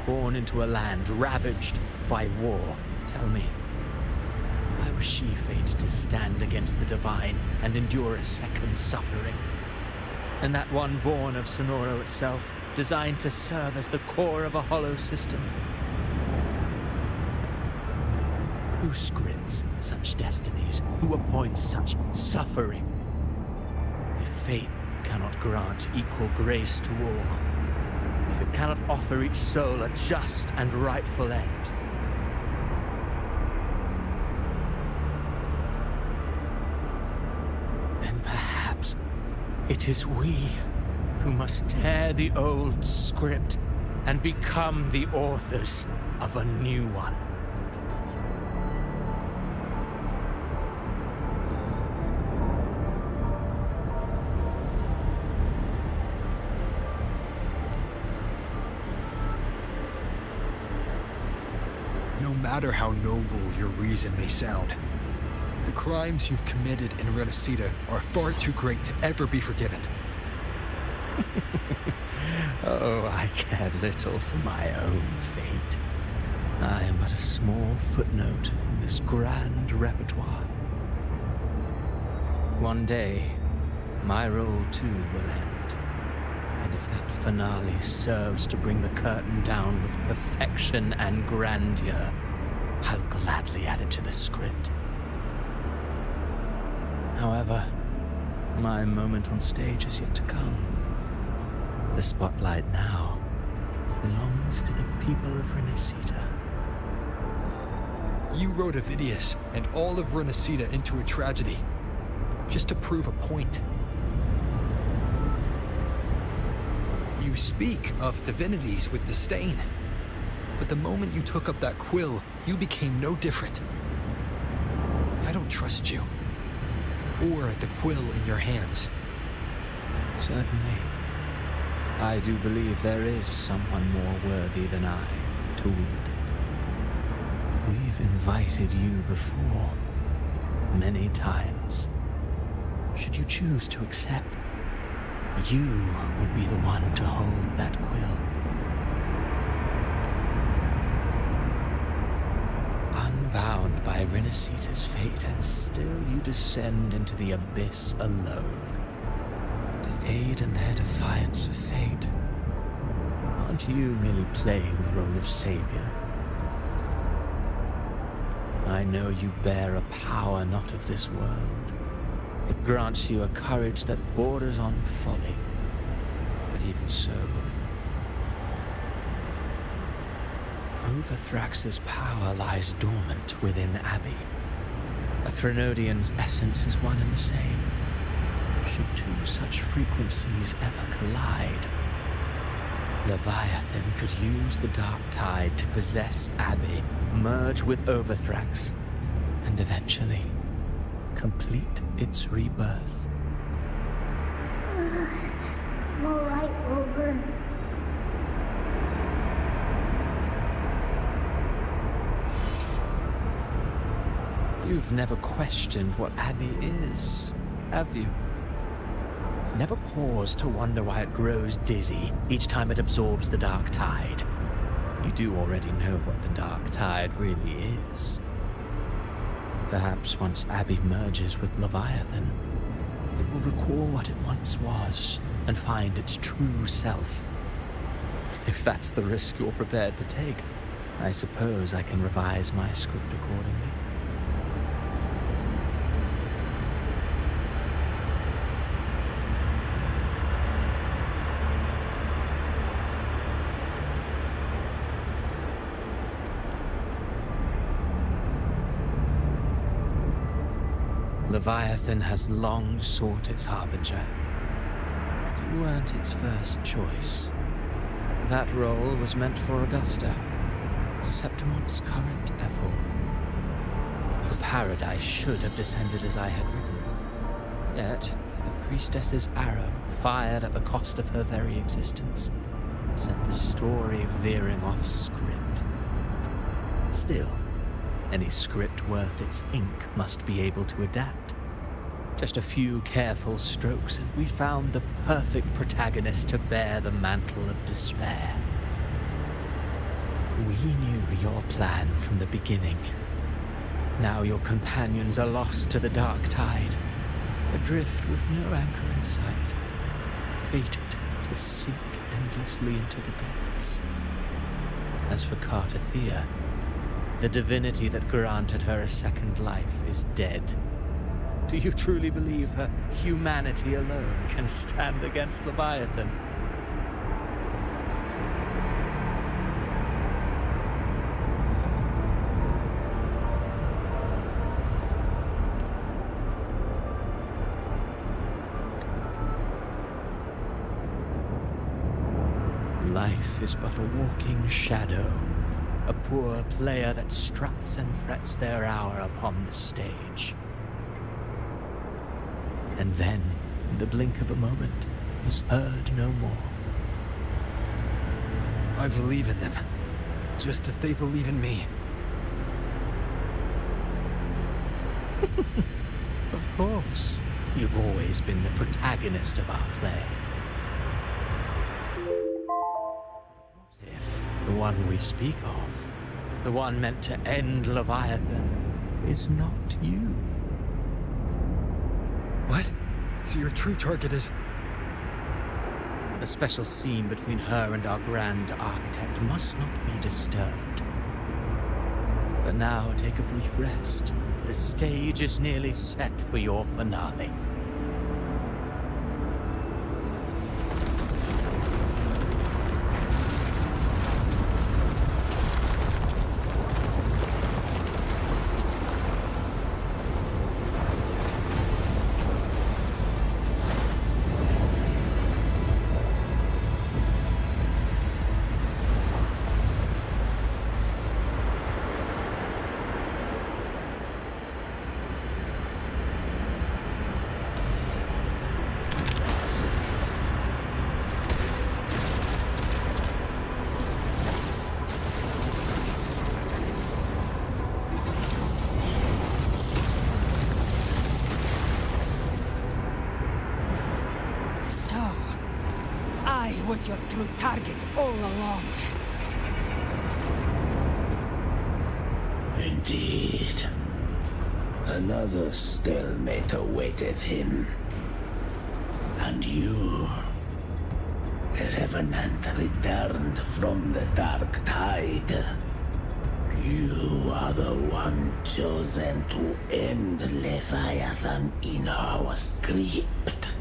born into a land ravaged by war. Tell me, why was she fated to stand against the divine and endure a second suffering? And that one born of Sonoro itself, designed to serve as the core of a hollow system? Who scripts such destinies? Who appoints such suffering? If fate cannot grant equal grace to all, if it cannot offer each soul a just and rightful end, then perhaps it is we who must tear the old script and become the authors of a new one. No matter how noble your reason may sound, the crimes you've committed in Renacita are far too great to ever be forgiven. Oh, I care little for my own fate. I am but a small footnote in this grand repertoire. One day, my role too will end. And if that finale serves to bring the curtain down with perfection and grandeur, I'll gladly add it to the script. However, my moment on stage is yet to come. The spotlight now belongs to the people of Renacita. You wrote Avidius and all of Renacita into a tragedy, just to prove a point. You speak of divinities with disdain, but the moment you took up that quill, you became no different. I don't trust you, or the quill in your hands. Certainly. I do believe there is someone more worthy than I to wield it. We've invited you before, many times. Should you choose to accept, you would be the one to hold that quill. Unbound by Renacita's fate, and still you descend into the abyss alone, to aid in their defiance of fate. you merely playing the role of savior. I know you bear a power not of this world. It grants you a courage that borders on folly. But even so, Overthrax's power lies dormant within Abby. A Threnodian's essence is one and the same. Should two such frequencies ever collide, Leviathan could use the dark tide to possess Abby, merge with Overthrax, and eventually complete its rebirth. I'm alright, Rover. You've never questioned what Abby is, have you? Never paused to wonder why it grows dizzy each time it absorbs the dark tide. You do already know what the dark tide really is. Perhaps once Abby merges with Leviathan, it will recall what it once was and find its true self. If that's the risk you're prepared to take, I suppose I can revise my script accordingly. Leviathan has long sought its harbinger, but you weren't its first choice. That role was meant for Augusta, Septimon's current ephor. The paradise should have descended as I had written. Yet, the priestess's arrow, fired at the cost of her very existence, sent the story veering off script. Still, any script worth its ink must be able to adapt. Just a few careful strokes and we found the perfect protagonist to bear the mantle of despair. We knew your plan from the beginning. Now your companions are lost to the dark tide, adrift with no anchor in sight, fated to sink endlessly into the depths. As for Cartathea, the divinity that granted her a second life is dead. Do you truly believe her humanity alone can stand against Leviathan? Life is but a walking shadow. A poor player that struts and frets their hour upon the stage. And then, in the blink of a moment, is heard no more. I believe in them, just as they believe in me. Of course, you've always been the protagonist of our play. The one we speak of, the one meant to end Leviathan, is not you. What? So your true target is... The special scene between her and our grand architect must not be disturbed. But now take a brief rest. The stage is nearly set for your finale. Was your true target all along. Indeed. Another stalemate awaited him. And you will have revenant returned from the dark tide. You are the one chosen to end Leviathan in our script.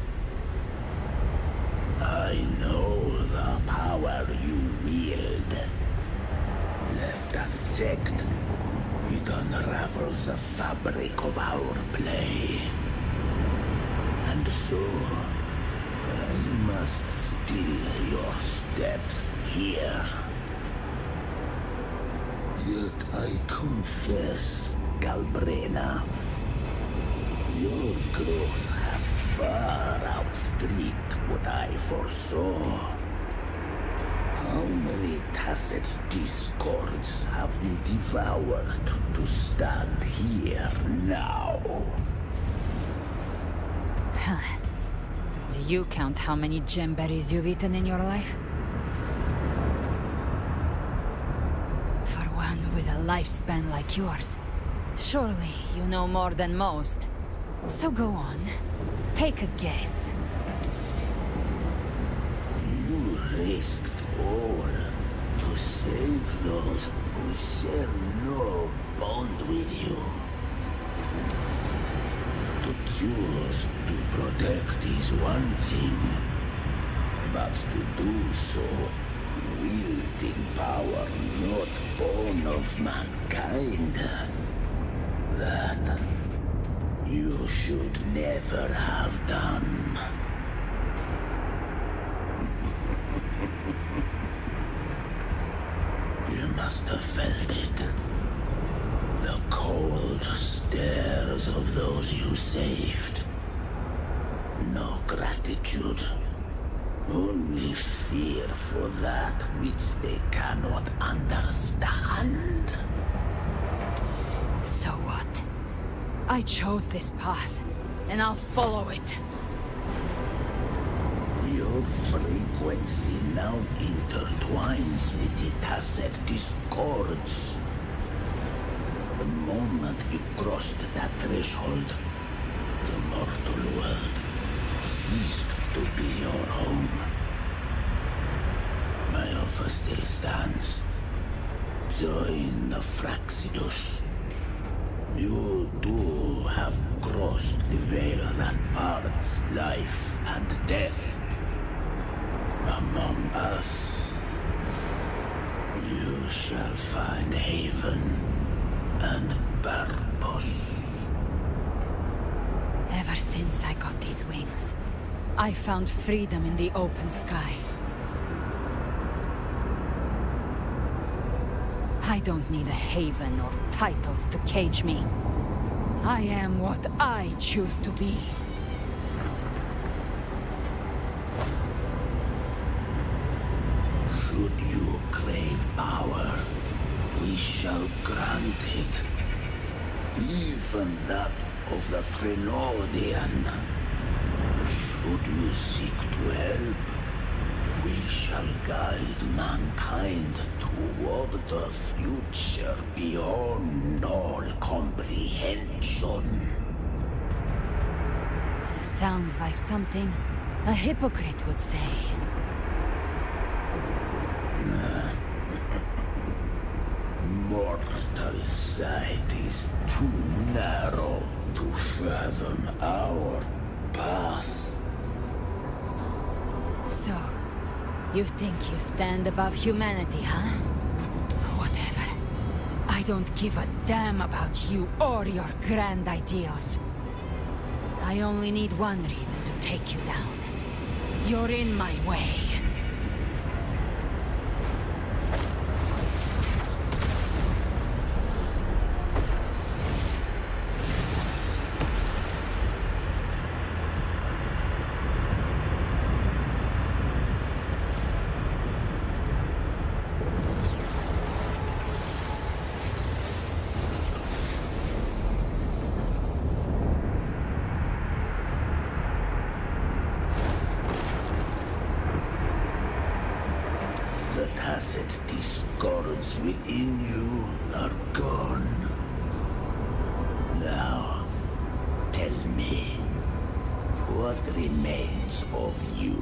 I know the power you wield. Left unchecked, it unravels the fabric of our play. And so, I must still your steps here. Yet I confess, Galbrena, your growth has far outstripped what I foresaw. How many tacit discords have you devoured to stand here now? Do you count how many gemberries you've eaten in your life? For one with a lifespan like yours, surely you know more than most. So go on, take a guess. You risked all to save those who share no bond with you. To choose to protect is one thing, but to do so wielding power not born of mankind, that you should never have done. You must have felt it. The cold stares of those you saved. No gratitude. Only fear for that which they cannot understand. So what? I chose this path, and I'll follow it. Your frequency now intertwines with the tacit discords. The moment you crossed that threshold, the mortal world ceased to be your home. My offer still stands. Join the Fraxidus. You too have crossed the veil that parts life and death. Among us, you shall find haven and purpose. Ever since I got these wings, I found freedom in the open sky. I don't need a haven or titles to cage me. I am what I choose to be. Should you crave power, we shall grant it. Even that of the Threnodian. Should you seek to help, we shall guide mankind toward the future beyond all comprehension. Sounds like something a hypocrite would say. Mortal sight is too narrow to fathom our path. So, you think you stand above humanity, huh? Whatever. I don't give a damn about you or your grand ideals. I only need one reason to take you down. You're in my way. Tacit discords within you are gone. Now, tell me, what remains of you?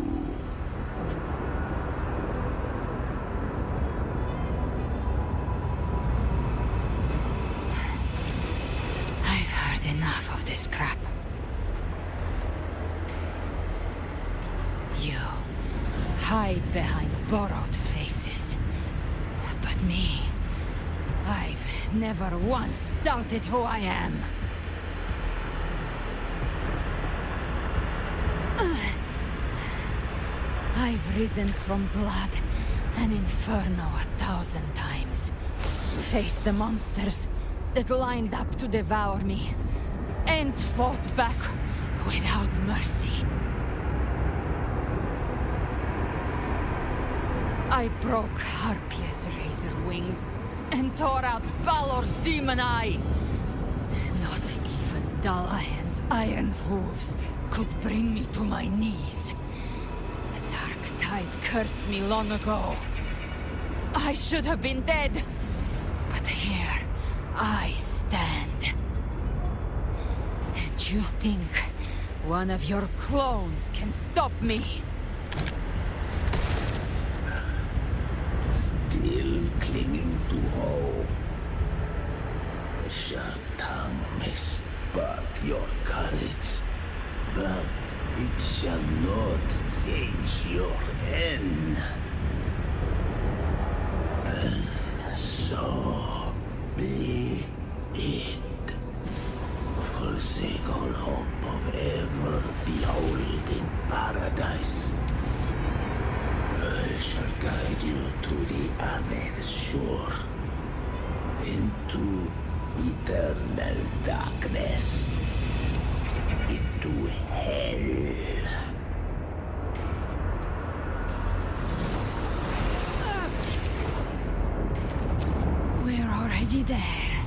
this crap. You hide behind borrowed faces. But me, I've never once doubted who I am. I've risen from blood and inferno 1,000 times. Faced the monsters that lined up to devour me, and fought back without mercy. I broke Harpia's razor wings and tore out Balor's demon eye. Not even Dalahan's iron hooves could bring me to my knees. The dark tide cursed me long ago. I should have been dead, but here I stand. And you think one of your clones can stop me? Still clinging to hope. Shall tongue may spark your courage, but it shall not change your end. And so be it. Forsake all hope of ever beholding paradise. I shall guide you to the Amen shore, into eternal darkness, into hell. We're already there,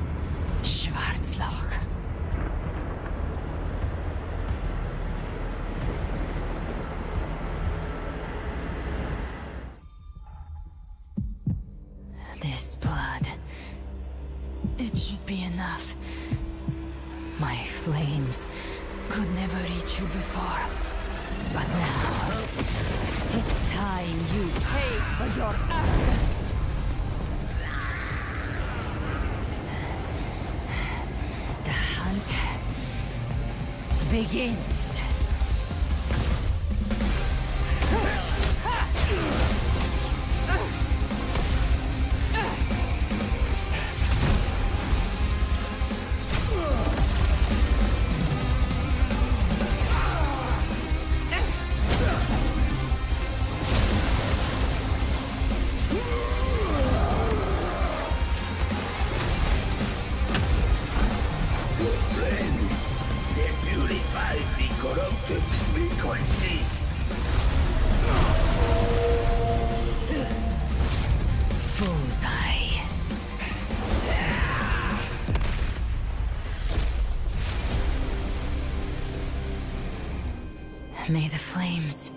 Schwarzloch. This blood, it should be enough. My flames could never reach you before, but now it's time you pay for your actions. The hunt begins. May the flames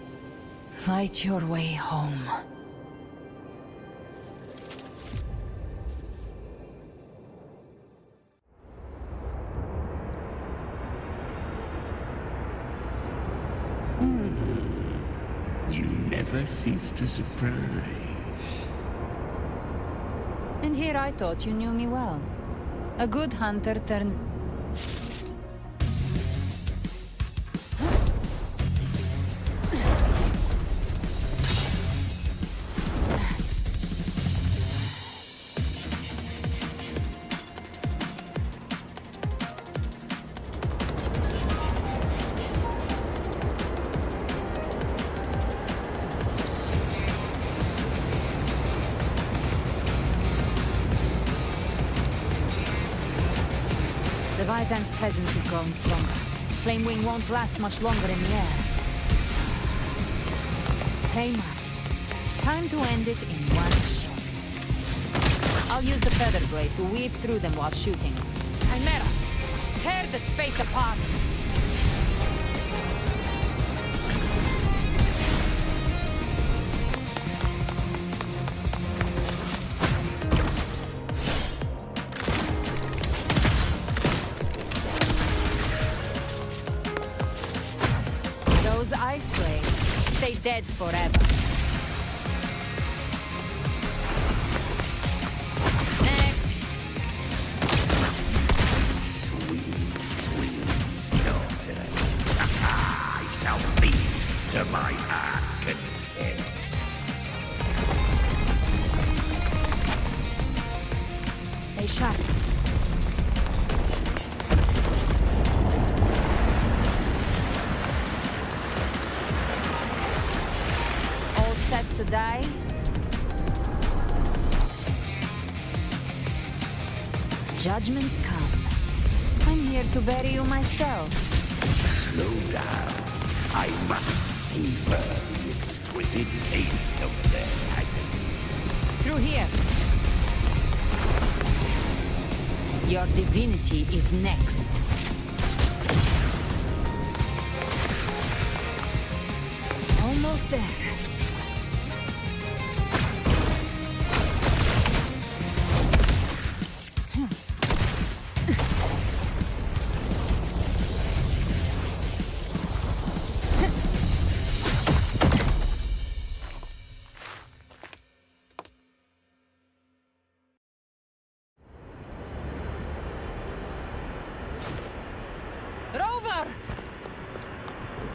light your way home. You never cease to surprise. And here I thought you knew me well. A good hunter turns... Leviathan's presence is growing stronger. Flamewing won't last much longer in the air. Prey marked. Time to end it in one shot. I'll use the feather blade to weave through them while shooting. Chimera, tear the space apart! Stay dead forever. Next. Sweet, sweet Stay sharp. All set to die? Judgments come. I'm here to bury you myself. Slow down. I must savor the exquisite taste of their agony. Through here. Your divinity is next. Almost there.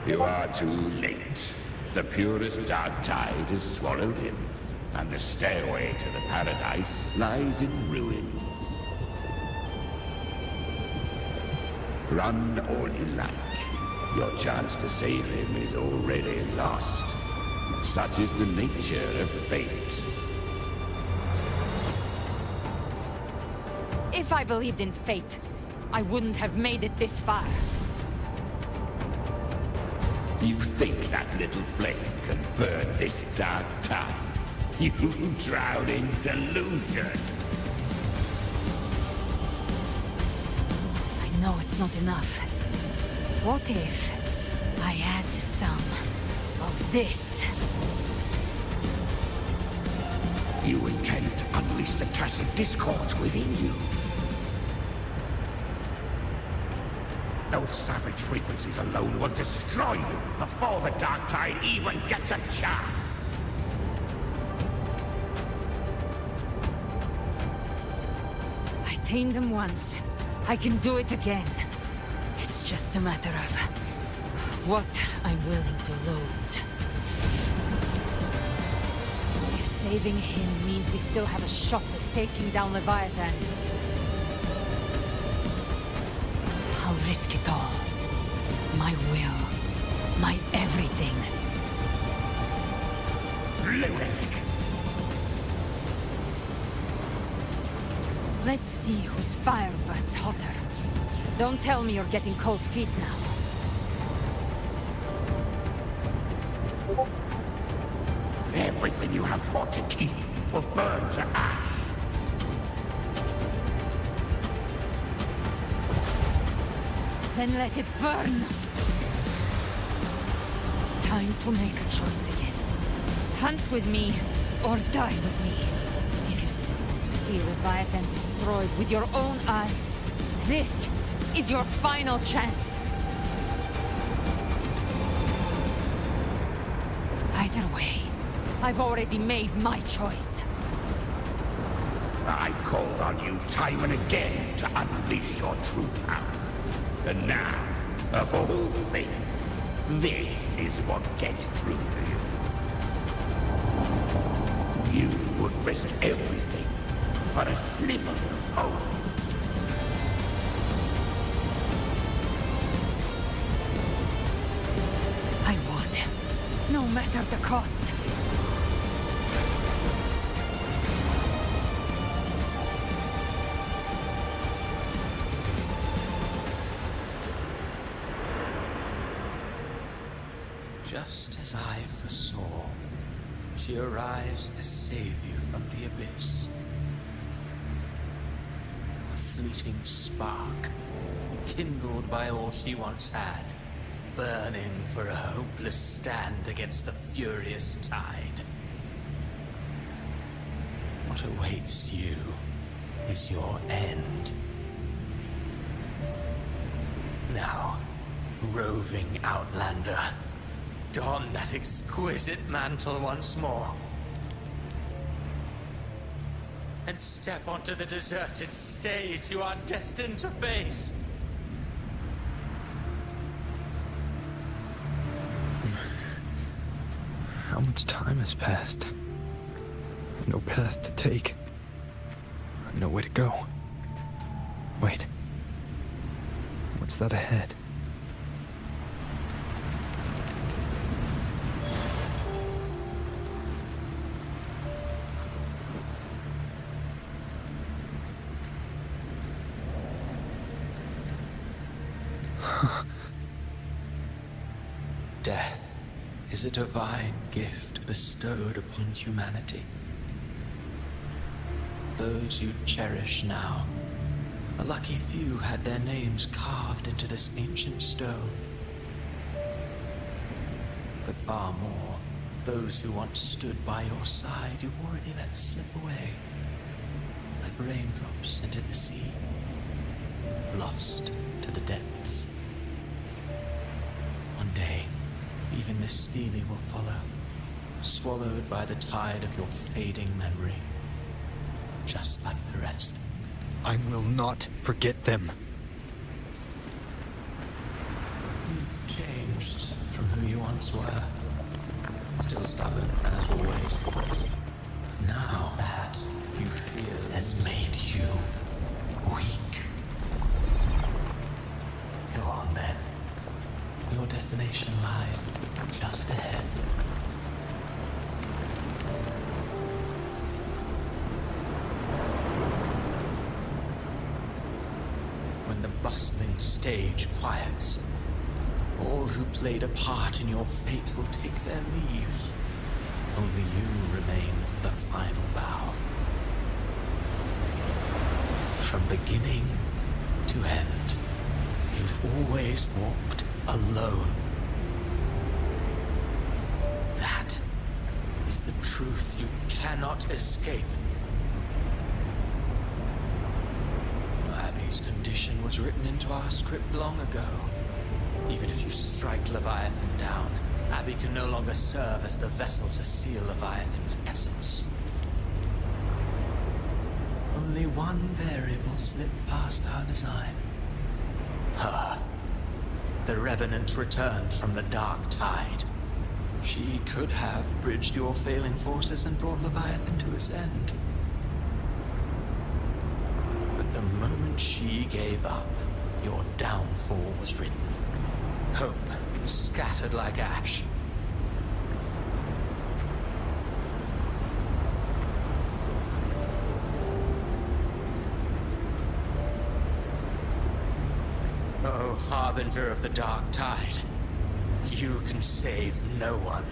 You are too late. The purest dark tide has swallowed him, and the stairway to the paradise lies in ruins. Run all you like. Your chance to save him is already lost. Such is the nature of fate. If I believed in fate, I wouldn't have made it this far. You think that little flame can burn this dark tide? You drown in delusion. I know it's not enough. What if I add some of this? You intend to unleash the tacit discord within you. Those savage frequencies alone will destroy you before the dark tide even gets a chance. I tamed them once. I can do it again. It's just a matter of what I'm willing to lose. If saving him means we still have a shot at taking down Leviathan, I'll risk it all. My will. My everything. Lunatic! Let's see whose fire burns hotter. Don't tell me you're getting cold feet now. Everything you have fought to keep will burn to ash. Then let it burn! Time to make a choice again. Hunt with me, or die with me. If you still want to see Leviathan destroyed with your own eyes, this is your final chance. Either way, I've already made my choice. I called on you time and again to unleash your true power. And now, of all things, this is what gets through to you. You would risk everything for a sliver of hope. I would, no matter the cost. Just as I foresaw, she arrives to save you from the abyss. A fleeting spark, kindled by all she once had, burning for a hopeless stand against the furious tide. What awaits you is your end. Now, roving outlander, don that exquisite mantle once more. And step onto the deserted stage you are destined to face. How much time has passed? No path to take. Nowhere to go. Wait. What's that ahead? Death is a divine gift bestowed upon humanity. Those you cherish now, a lucky few had their names carved into this ancient stone. But far more, those who once stood by your side you've already let slip away, like raindrops into the sea, lost to the depths. One day, even this stele will follow, swallowed by the tide of your fading memory, just like the rest. I will not forget them. You've changed from who you once were. Still stubborn, as always. But now that you feel has made you weak. Go on then. Your destination lies just ahead. When the bustling stage quiets, all who played a part in your fate will take their leave. Only you remain for the final bow. From beginning to end, you've always walked alone. That is the truth you cannot escape. Abby's condition was written into our script long ago. Even if you strike Leviathan down, Abby can no longer serve as the vessel to seal Leviathan's essence. Only one variable slipped past our design. Her. The Revenant returned from the dark tide. She could have bridged your failing forces and brought Leviathan to its end. But the moment she gave up, your downfall was written. Hope scattered like ash. Oh, harbinger of the dark tide, you can save no one.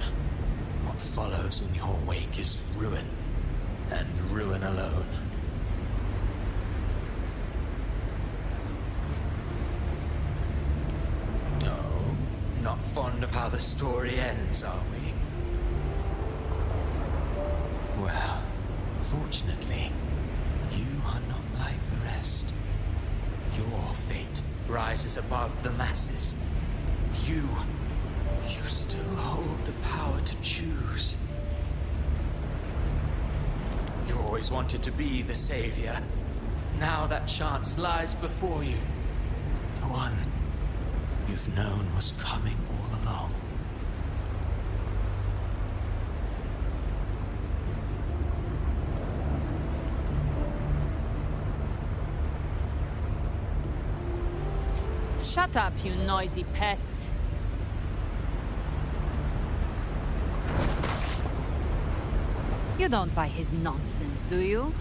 What follows in your wake is ruin, and ruin alone. Not fond of how the story ends, are we? Well, fortunately, you are not like the rest. Your fate rises above the masses. You still hold the power to choose. You always wanted to be the savior. Now that chance lies before you. The one you've known was coming all along. Shut up, you noisy pest. You don't buy his nonsense, do you?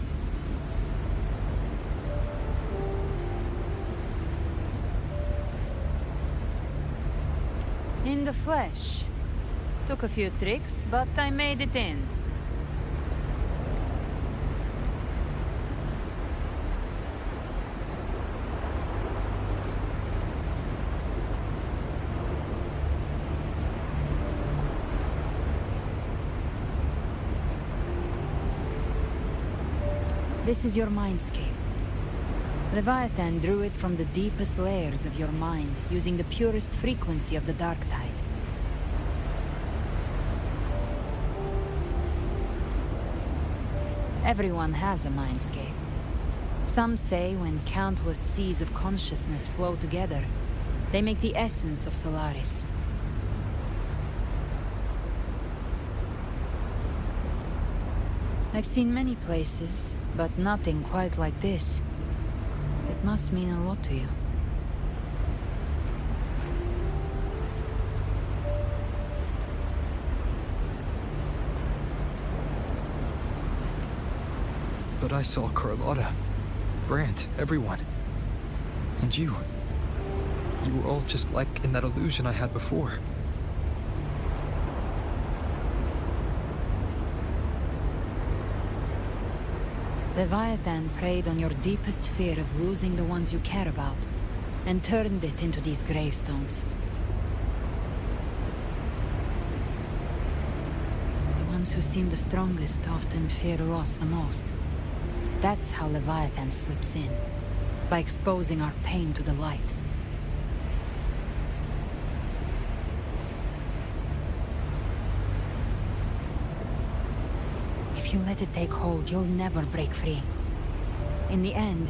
In the flesh. Took a few tricks, but I made it in. This is your mindscape. Leviathan drew it from the deepest layers of your mind, using the purest frequency of the dark tide. Everyone has a mindscape. Some say when countless seas of consciousness flow together, they make the essence of Solaris. I've seen many places, but nothing quite like this. It must mean a lot to you. But I saw Carlotta, Brant, everyone. And you. You were all just like in that illusion I had before. Leviathan preyed on your deepest fear of losing the ones you care about, and turned it into these gravestones. The ones who seem the strongest often fear loss the most. That's how Leviathan slips in, by exposing our pain to the light. If you let it take hold, you'll never break free. In the end,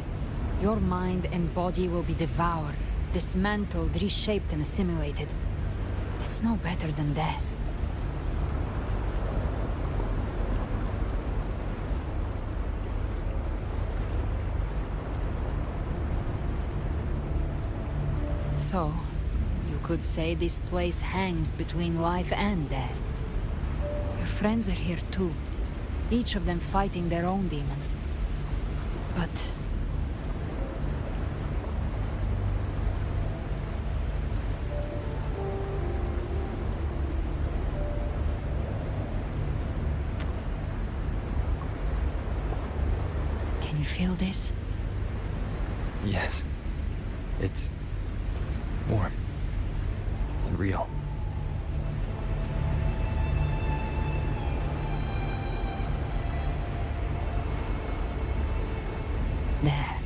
your mind and body will be devoured, dismantled, reshaped, and assimilated. It's no better than death. So, you could say this place hangs between life and death. Your friends are here too, each of them fighting their own demons. But... can you feel this? Yes. It's warm and real. There.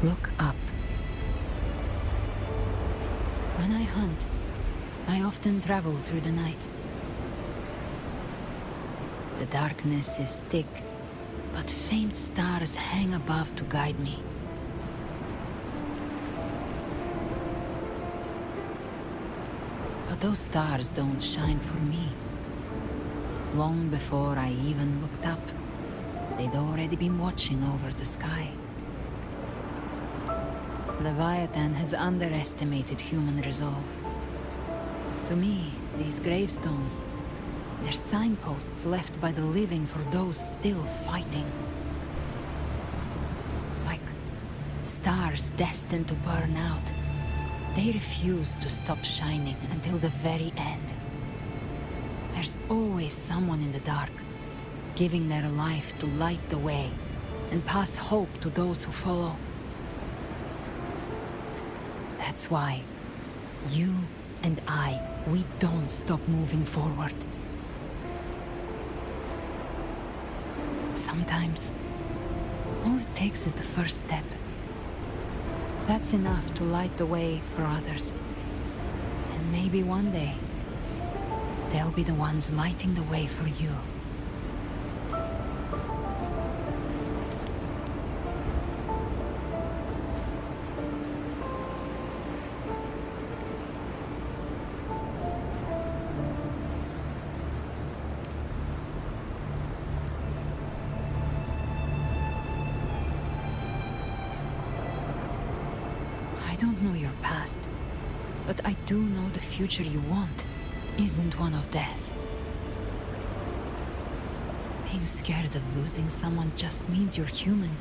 Look up. When I hunt, I often travel through the night. The darkness is thick, but faint stars hang above to guide me. But those stars don't shine for me. Long before I even looked up, they'd already been watching over the sky. Leviathan has underestimated human resolve. To me, these gravestones, they're signposts left by the living for those still fighting. Like stars destined to burn out. They refuse to stop shining until the very end. There's always someone in the dark, giving their life to light the way and pass hope to those who follow. That's why you and I, we don't stop moving forward. Sometimes, all it takes is the first step. That's enough to light the way for others. And maybe one day, they'll be the ones lighting the way for you. I don't know your past, but I do know the future you want isn't one of death. Being scared of losing someone just means you're human.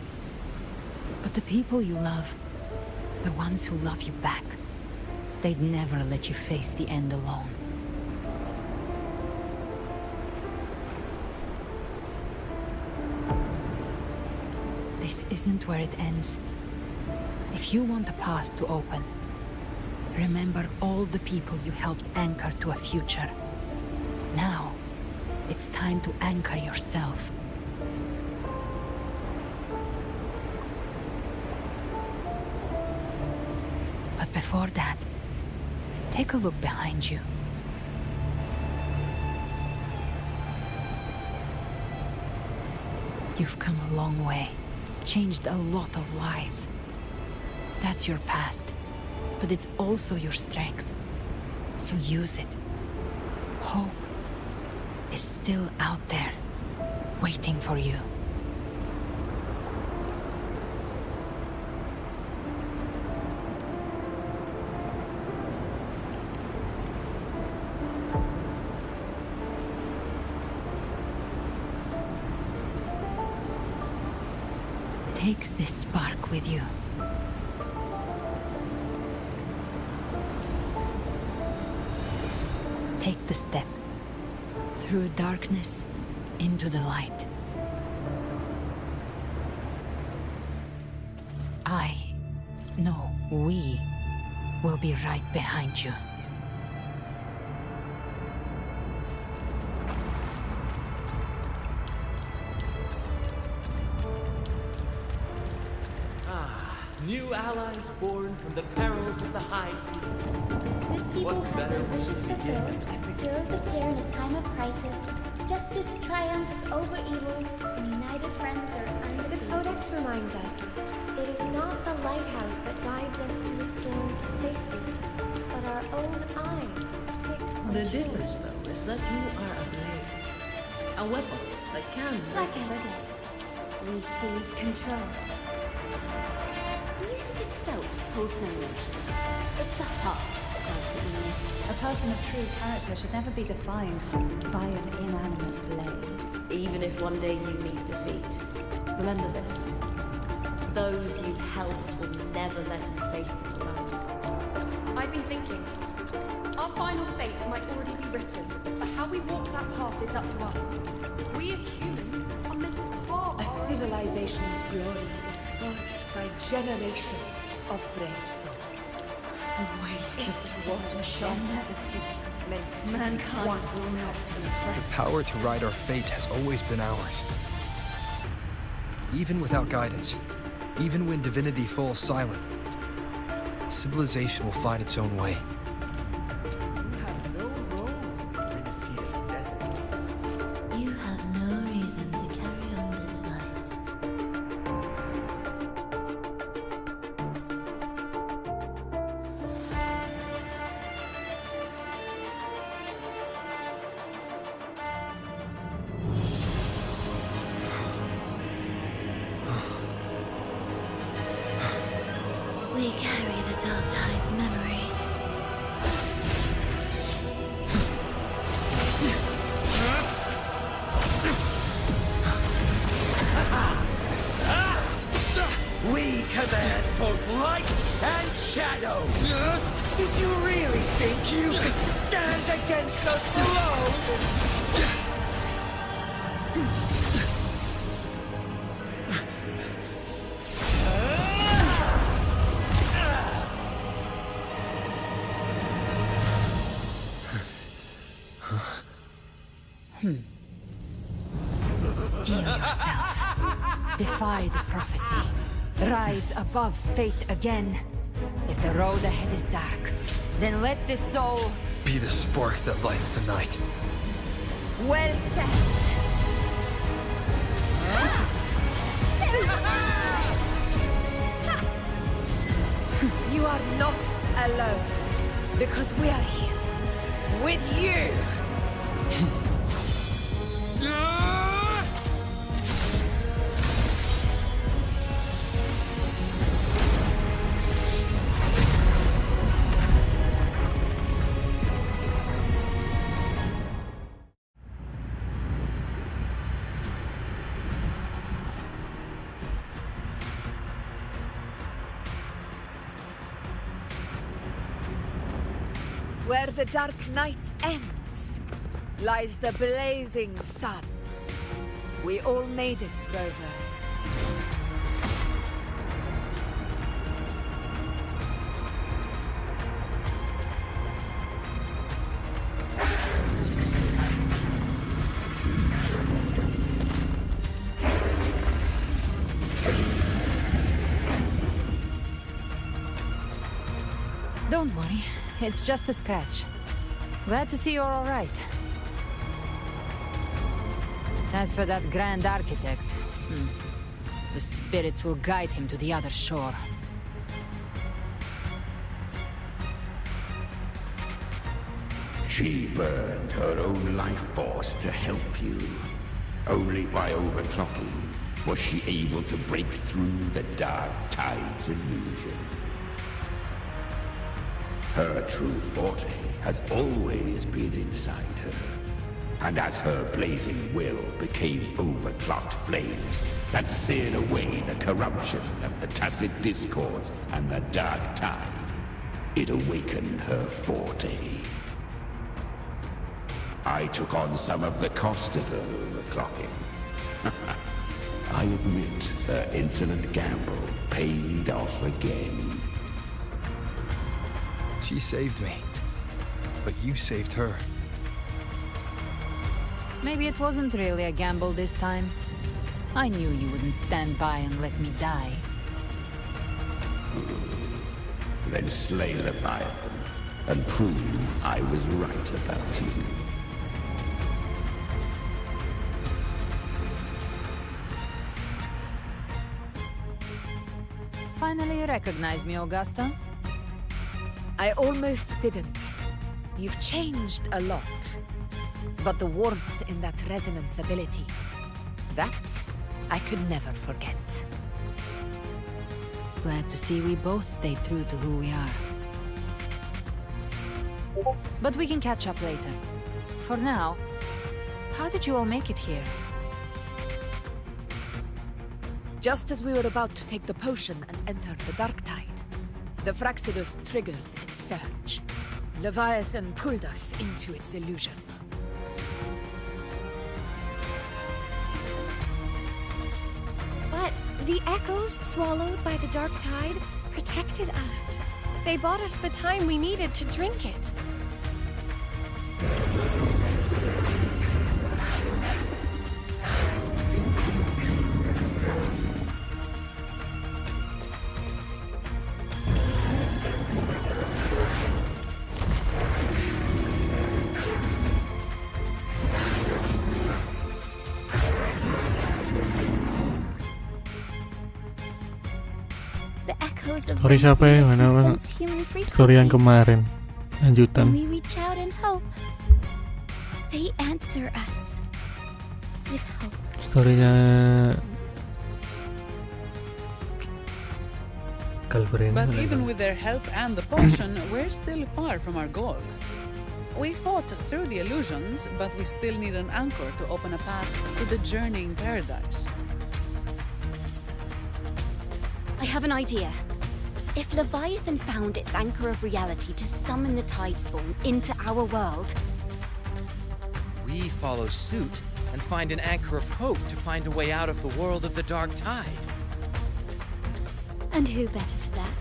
But the people you love, the ones who love you back, they'd never let you face the end alone. This isn't where it ends. If you want the path to open, remember all the people you helped anchor to a future. Now, it's time to anchor yourself. But before that, take a look behind you. You've come a long way, changed a lot of lives. That's your past, but it's also your strength. So use it. Hope is still out there, waiting for you. Take this spark with you. Take the step. Through darkness, into the light. No, we will be right behind you. New allies born from the perils of the high seas. Good people have their wishes fulfilled. Heroes appear in a time of crisis. Justice triumphs over evil, and united friends are undefeated. The Codex reminds us, it is not the lighthouse that guides us through the storm to safety, but our own eye. The difference, though, is that you are a blade. A weapon that can Like I said, we seize control. Music itself holds no emotion. It's the heart that grants it meaning. A person of true character should never be defined by an inanimate blade. Even if one day you meet defeat, remember this. Those you've helped will never let you face it alone. I've been thinking. Our final fate might already be written, but how we walk that path is up to us. We as humans are meant to carve A civilization's glory is forged by generations of brave souls. The waves of resistance shall never cease. Mankind will not be The oppressed. power to ride our fate has always been ours. Even without guidance, even when divinity falls silent, civilization will find its own way. You have no reason to carry on this fight. We carry the Dark Tide's memories. We command both light and shadow! Did you really think you could stand against us alone? Steel yourself. Defy the prophecy. Rise above fate again. If the road ahead is dark, then let this soul Be the spark that lights the night. well set. You are not alone, because we are here with you. Where the dark night ends, lies the blazing sun. We all made it, Rover. Don't worry, it's just a scratch. Glad to see you're all right. As for that Grand Architect, the spirits will guide him to the other shore. She burned her own life force to help you. Only by overclocking was she able to break through the Dark Tide's illusion. Her true forte has always been inside her. And as her blazing will became overclocked flames that seared away the corruption of the tacit discords and the dark tide, it awakened her forte. I took on some of the cost of her overclocking. I admit her insolent gamble paid off again. She saved me, but you saved her. Maybe it wasn't really a gamble this time. I knew you wouldn't stand by and let me die. Then slay Leviathan and prove I was right about you. Finally recognize me, Augusta? I almost didn't. You've changed a lot. But the warmth in that resonance ability, that I could never forget. Glad to see we both stayed true to who we are. But we can catch up later. For now, how did you all make it here? Just as we were about to take the potion and enter the dark tide, the Fraxidus triggered its surge. Leviathan pulled us into its illusion. But the echoes swallowed by the dark tide protected us. They bought us the time we needed to drink it. Story siapa ya? Mana story yang kemarin lanjutan. When we reach out and hope, they answer us with hope. Storynya Kalbrina. But even with their help and the potion, we're still far from our goal. We fought through the illusions, but we still need an anchor to open a path to the journeying paradise. I have an idea. If Leviathan found its anchor of reality to summon the Tidespawn into our world, We follow suit and find an anchor of hope to find a way out of the world of the dark tide. And who better for that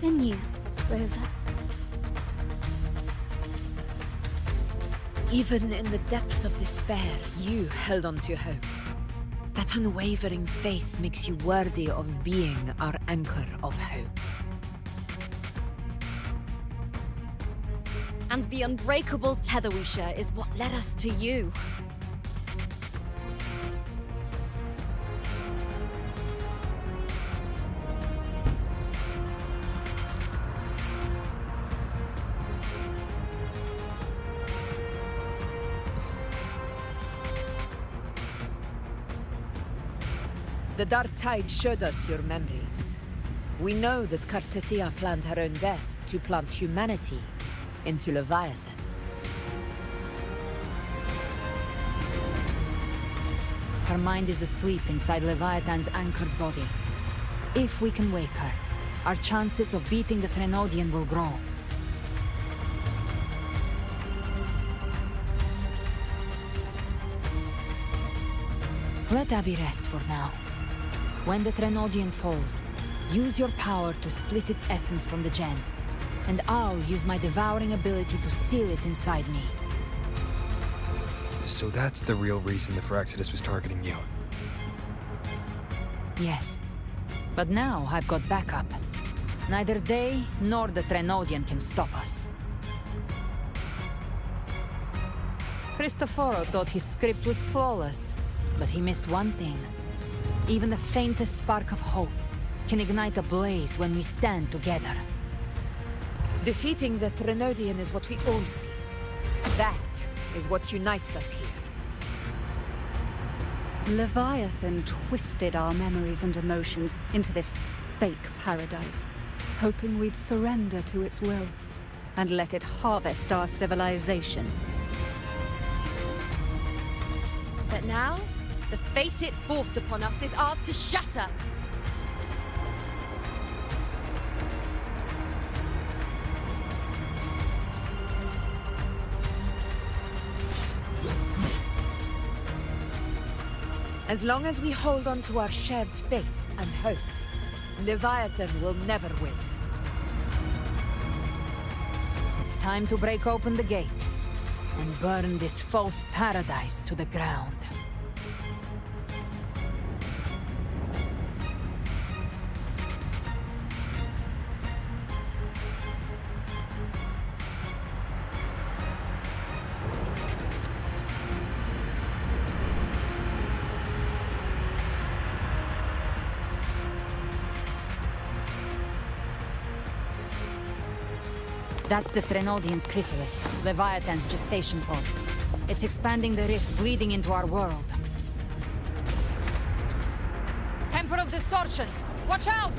than you, Rover? Even in the depths of despair, you held on to hope. That unwavering faith makes you worthy of being our anchor of hope. and the unbreakable tether we share is what led us to you. The dark tide showed us your memories. We know that Kartithia planned her own death to plant humanity into Leviathan. Her mind is asleep inside Leviathan's anchored body. If we can wake her, our chances of beating the Threnodian will grow. Let Abby rest for now. When the Threnodian falls, use your power to split its essence from the gem, and I'll use my devouring ability to seal it inside me. So that's the real reason the Fraxidus was targeting you. Yes, but now I've got backup. Neither they nor the Threnodian can stop us. Cristoforo thought his script was flawless, but he missed one thing. Even the faintest spark of hope can ignite a blaze when we stand together. Defeating the Threnodian is what we all seek. That is what unites us here. Leviathan twisted our memories and emotions into this fake paradise, hoping we'd surrender to its will and let it harvest our civilization. But now, the fate it's forced upon us is ours to shatter. As long as we hold on to our shared faith and hope, Leviathan will never win. It's time to break open the gate and burn this false paradise to the ground. That's the Threnodian's chrysalis, Leviathan's gestation pod. It's expanding the rift, bleeding into our world. Temporal distortions! Watch out!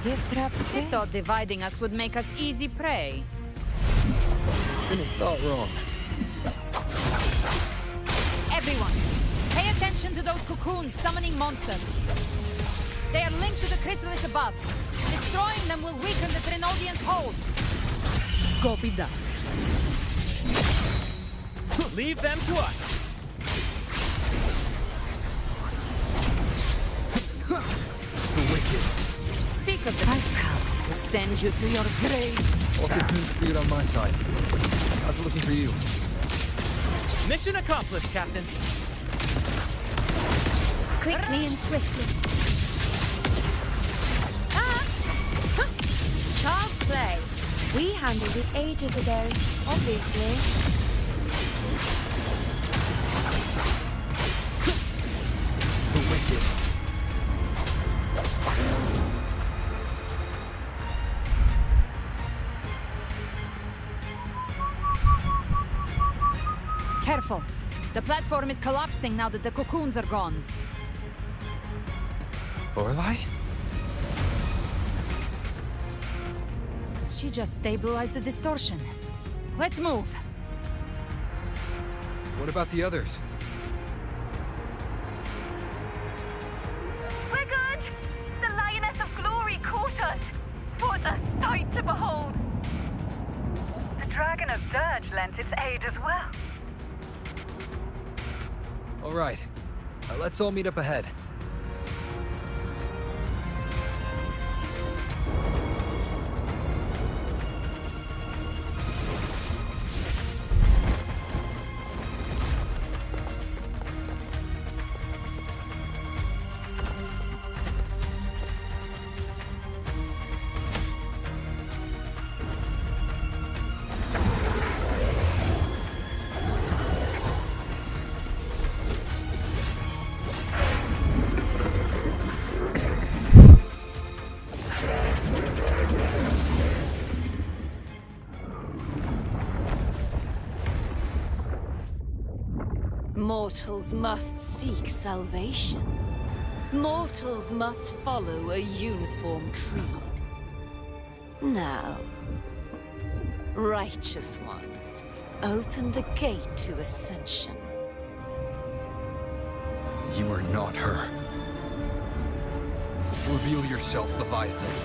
Gift trap. They thought dividing us would make us easy prey. Been a thought wrong. Everyone, pay attention to those cocoons summoning monsters. They are linked to the chrysalis above. Destroying them will weaken the Threnodian's hold. Copy that. Leave them to us. The wicked. Speak of the... I've come to send you to your grave. All things cleared on my side. How's it looking for you? Mission accomplished, Captain. Quickly and swiftly. Child's play. We handled it ages ago, obviously. The wicked. Careful. The platform is collapsing now that the cocoons are gone. Lorelei? She just stabilized the distortion. Let's move. What about the others? We're good! The Lioness of Glory caught us! What a sight to behold! The Dragon of Dirge lent its aid as well. All right. Let's all meet up ahead. Mortals must seek salvation. Mortals must follow a uniform creed. Now, Righteous One, open the gate to ascension. You are not her. Reveal yourself, Leviathan.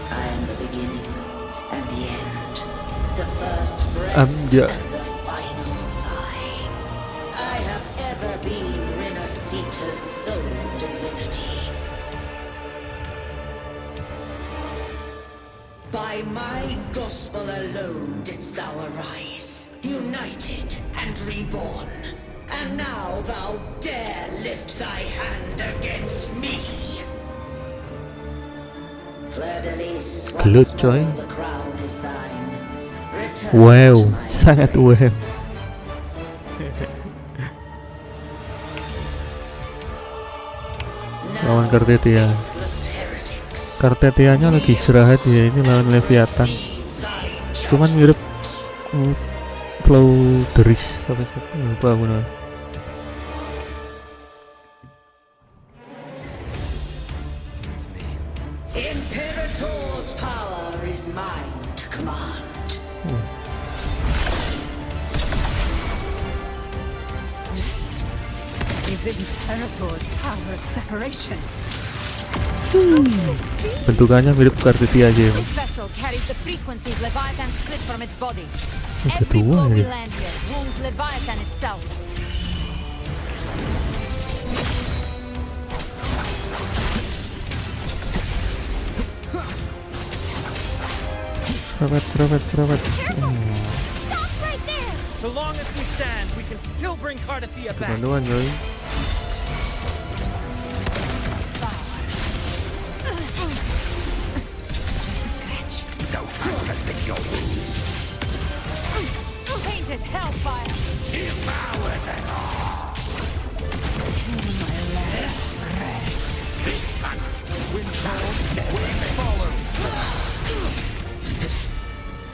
I am the beginning and the end, the first breath Yeah. and the final sigh. I have ever been Renacita's sole divinity. By my gospel alone didst thou arise, united and reborn. And now thou dare lift thy hand against me. Gelut coy. Wow, sangat wow. Lawan Kartetia. Kartetianya lagi istirahat ya, ini lawan Leviathan. Cuman mirip flow deris apa sih? Lupa aku namanya. Imperator's power is mine to command. Is Imperator's power of separation? Bentukannya mirip Kartetia aja ya. This vessel carries the frequencies Leviathan split from its body. Udah Every tua blow we ya. land here wounds Leviathan itself. Cerewet. So long as we stand, we can still bring Cardathia back. Bantuan coy. No time to lick your wounds. Painted hellfire. Devour them all. This hunt Wind child, waves follow.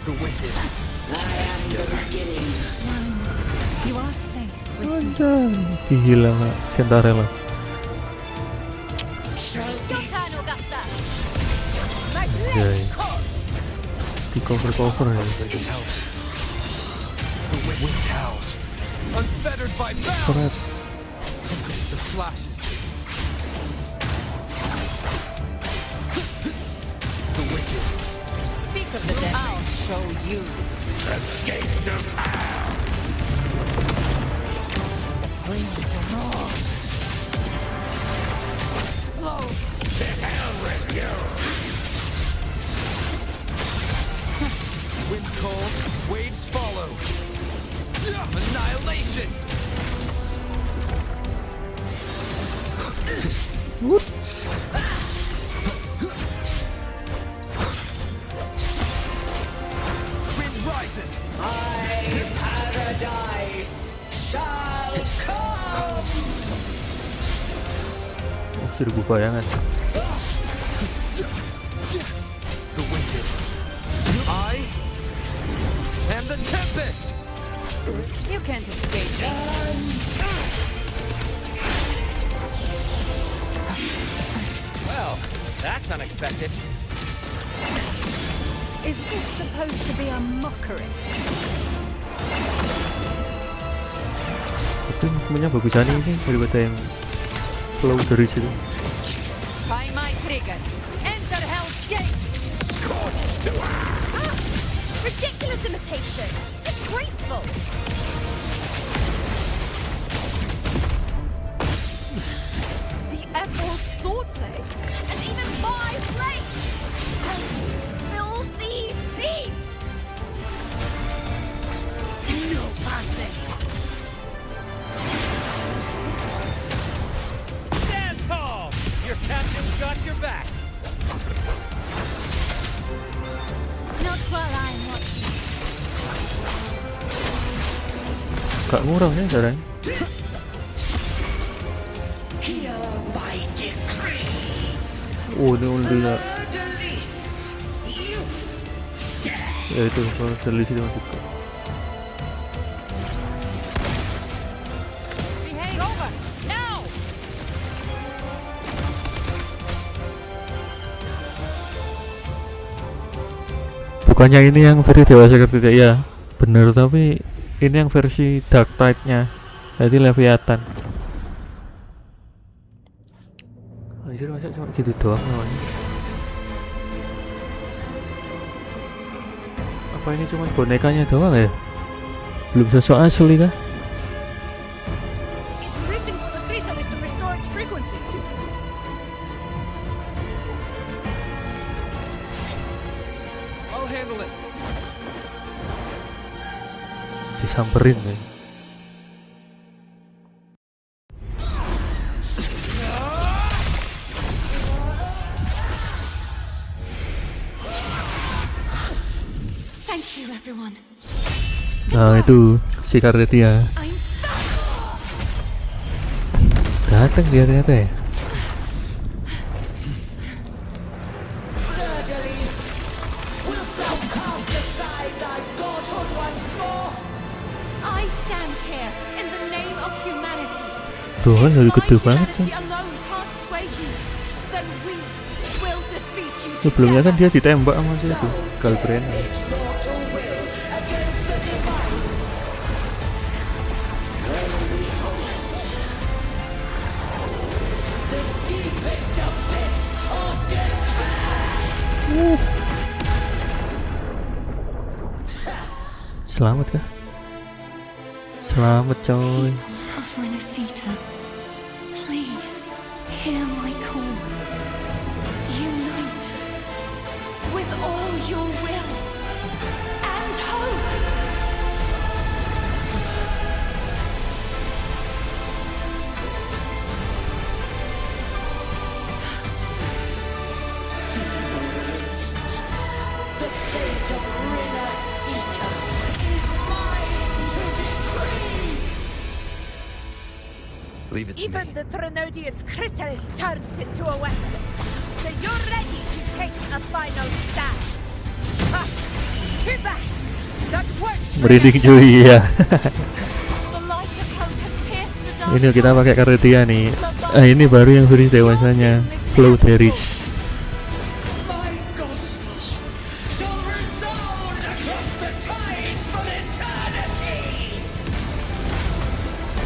The wicked. I am the beginning. You are safe with me. Anjay, gila nggak? Cinderella. Your turn, Augusta. Anjay. Di cover ya. The wind howls. Unfettered by bounds. Keren. Tinkles to flashes. The wicked. Speak of the dead. I'll show you. The gates of hell. The flames roar. Explode. To hell with you. Wind cold, waves follow. Annihilation. Wind rises. My paradise shall come. Oh, 1000 bayangan. The wicked. I am the tempest. You can't escape me. Well, that's unexpected. Is this supposed to be a mockery? Tapi semuanya bagusan ini daripada yang flow dari situ. Try my trigger. Enter Hell's Gate. Scorched to earth. Ridiculous imitation. Disgraceful. The Emerald swordplay, and even my blade. Filthy thief. No passing. Stand tall! Your captain's got your back. Not while I'm watching. Gak ngurang ya sekarang. Hear my decree. Oh, ini udah Release. Youth. ya itu kalau terlis itu maksudku. Behave over. Now. Bukannya ini yang versi dewasa ketiga ya, bener, tapi ini yang versi Dark Tide-nya, jadi Leviathan. Anjir, masa cuma gitu doang namanya? Apa ini cuma bonekanya doang ya? Belum sosok asli kah? It's written for the chrysalis to restore its frequencies. I'll handle it. Disamperin ya. Thank you, everyone. Nah itu si Kardetia. Datang dia ternyata ya. I stand here in the name of humanity. Tuhan lebih gede banget kan. Alone can't sway you. Then we will defeat you. Sebelumnya kan dia ditembak sama si itu Galbraith. Selamat kah? Selamat coy. Please hear my call. Unite with all your will and hope. The fate of Renasita is mine to decree. Leave it to Even me. the Trinodian's chrysalis turned into a weapon. So you're ready to take a final stand. Ha! Too bad. That works. Merinding cuy ya. The light of hope has pierced the dark. Ini kita pakai Kardetia nih. Ini baru yang versi dewasanya. Flow Teris.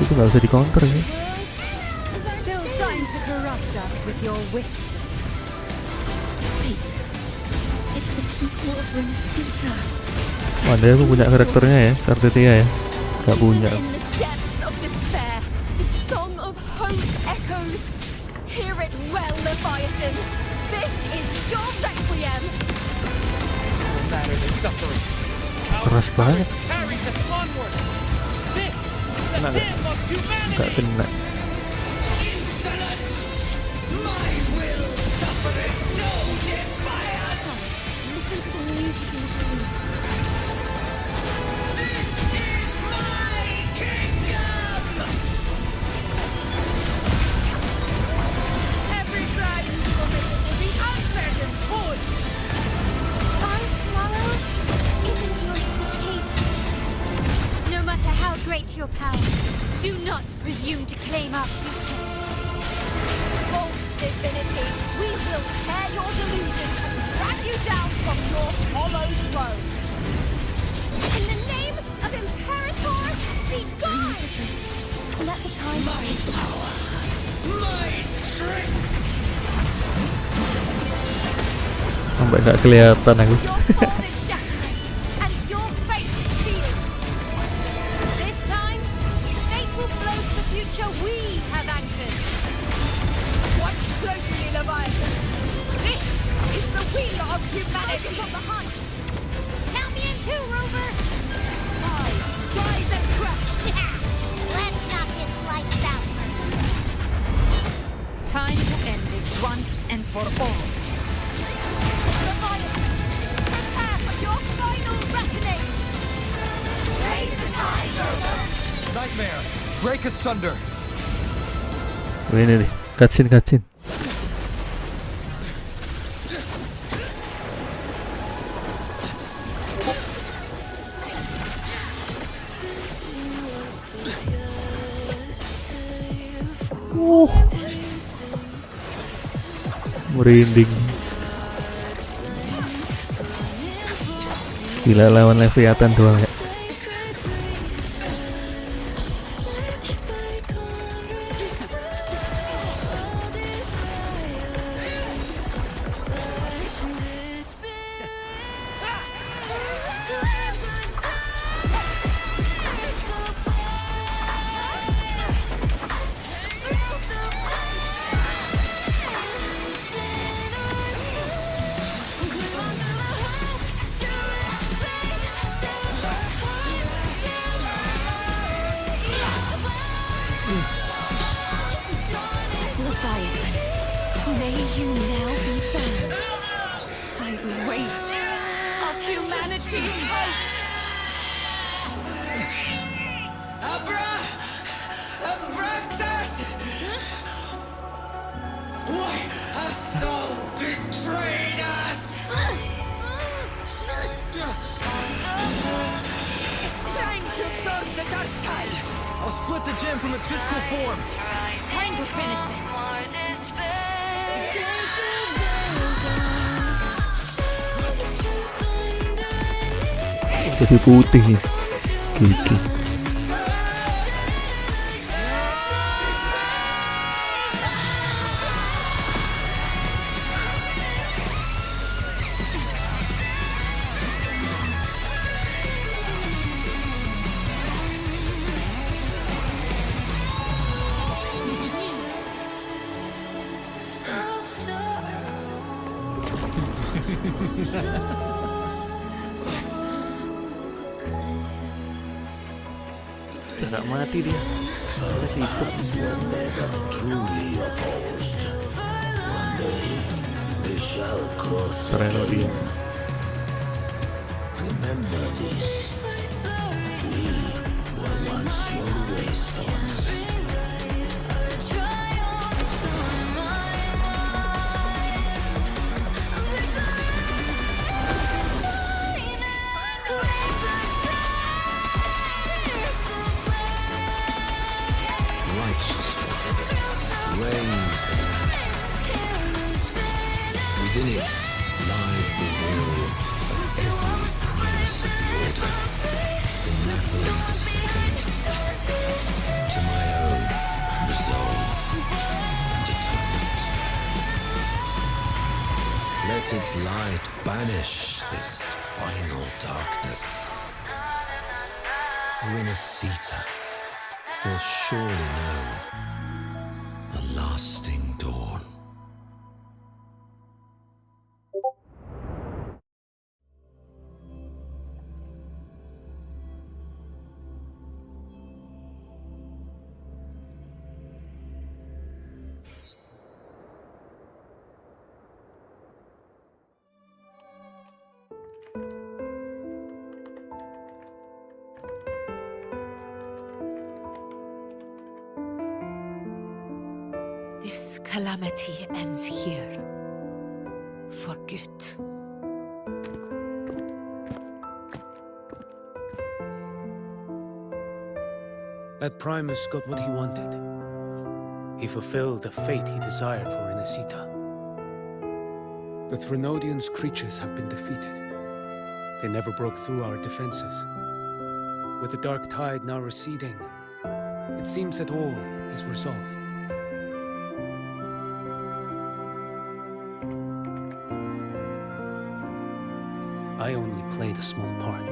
Itu nggak usah di counter sih. Still trying to corrupt us with your whispers. Wait, it's the people of Renasita. Wah, dia aku punya karakternya ya, Kardetia ya. Gak punya. In the depths of despair, the song of hope echoes. Hear it well, Leviathan. This is your requiem. No matter the suffering, Keras banget. carries us onward. This is the Nggak. hymn of humanity. Gak kena. My will suffereth no defiance. Listen to the music in the room. This is my kingdom. Every cry you commit will be answered in full. Our tomorrow isn't yours to shape. No matter how great your power, do not presume to claim our future. Oh, divinity, we will tear your delusions and drag you down from your hollow throne. In the name of Imperator, be gone! Let the time take Power. My strength. Sampai gak kelihatan aku. Dawn is shattering, and your fate is sealed. This time, fate will flow to the future we have anchored. Watch closely, Leviathan. This is the wheel of humanity. On the hunt. Count me in too, Rover. Rise and crush. Let's knock his lights out first. Time to end this once and for all. Leviathan, prepare for your final reckoning. Raise the tide, Rover. Nightmare, break asunder. Ini nih, cutscene. Merinding. Gila, lawan Leviathan doang ya. Leviathan, may you now be bound by the weight of humanity's hopes. Abraxas! Why has Saul betrayed us? It's trying to absorb the dark tide. I'll split the gem from its physical form. Time to finish this. Jadi putih ya. Gigi. Udah gak mati dia. Masih hidup. Keren loh dia. Remember this. We were once your race force. Reigns the land. Within it lies the will of every primus of the order, from Napoli II to my own resolve and atonement. Let its light banish this final darkness. Renacita will surely know a lasting dawn. This calamity ends here. For good. That Primus got what he wanted. He fulfilled the fate he desired for Renacita. The Threnodians' creatures have been defeated. They never broke through our defenses. With the dark tide now receding, it seems that all is resolved. I only played a small part.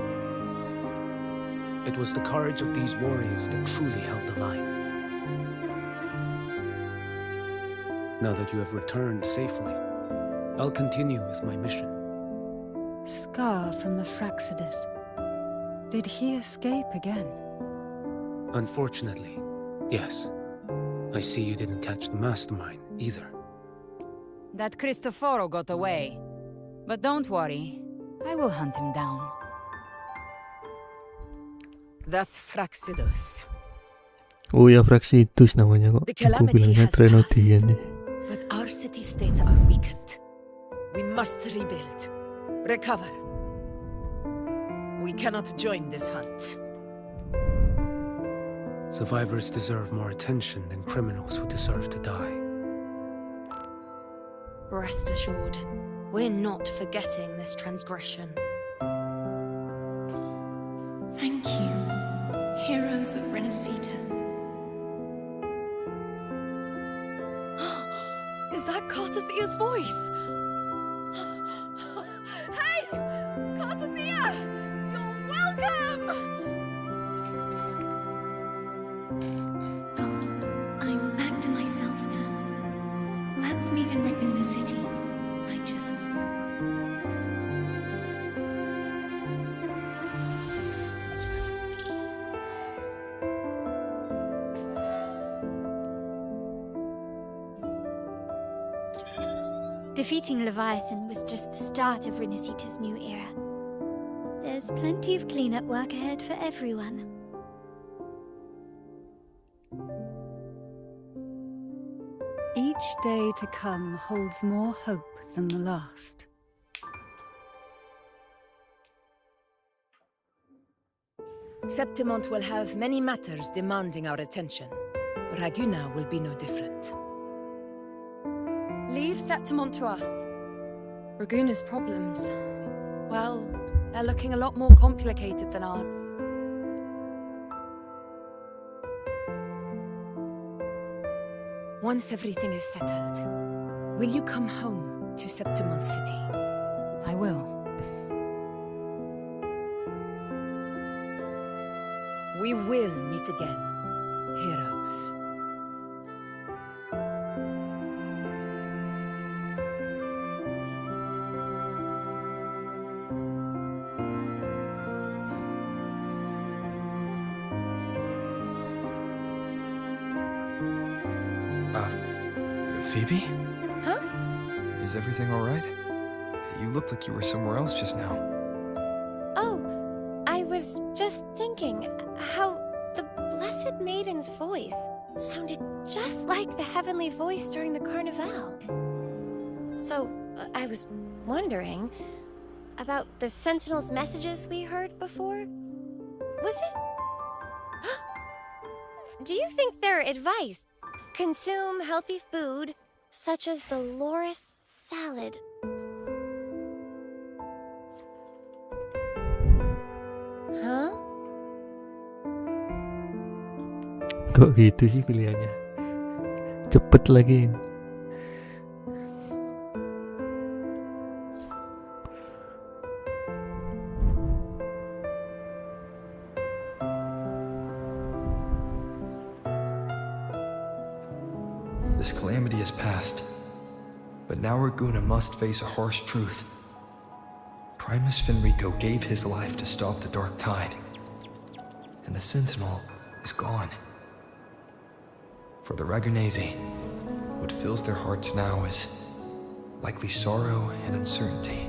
It was the courage of these warriors that truly held the line. Now that you have returned safely, I'll continue with my mission. Scar from the Fraxidus. Did he escape again? Unfortunately, yes. I see you didn't catch the mastermind either. That Cristoforo got away. But don't worry, I will hunt him down. That Fraxidus. Oh ya, Fraxidus namanya kok. The Aku calamity bilangnya has Threnodian nih. But our city-states are weakened. We must rebuild. Recover. We cannot join this hunt. Survivors deserve more attention than criminals who deserve to die. Rest assured, we're not forgetting this transgression. Thank you, heroes of Renacita. Is that Cartathia's voice? Hey! Cartathia! You're welcome! I'm back to myself now. Let's meet in Raguna City, righteous one. Defeating Leviathan was just the start of Renacita's new era. There's plenty of cleanup work ahead for everyone. Each day to come holds more hope than the last. Septimont will have many matters demanding our attention. Raguna will be no different. Leave Septimont to us. Raguna's problems, well, they're looking a lot more complicated than ours. Once everything is settled, will you come home to Septimont City? I will. We will meet again, heroes. Phoebe? Huh? Is everything all right? You looked like you were somewhere else just now. Oh, I was just thinking how the Blessed Maiden's voice sounded just like the heavenly voice during the Carnival. So, I was wondering about the Sentinel's messages we heard before. Was it? Do you think their advice? Consume healthy food, such as the loris salad. Huh? Kok gitu sih pilihannya? Cepet lagi. This calamity has passed, but now Raguna must face a harsh truth. Primus Finrico gave his life to stop the Dark Tide, and the Sentinel is gone. For the Ragunesi, what fills their hearts now is likely sorrow and uncertainty.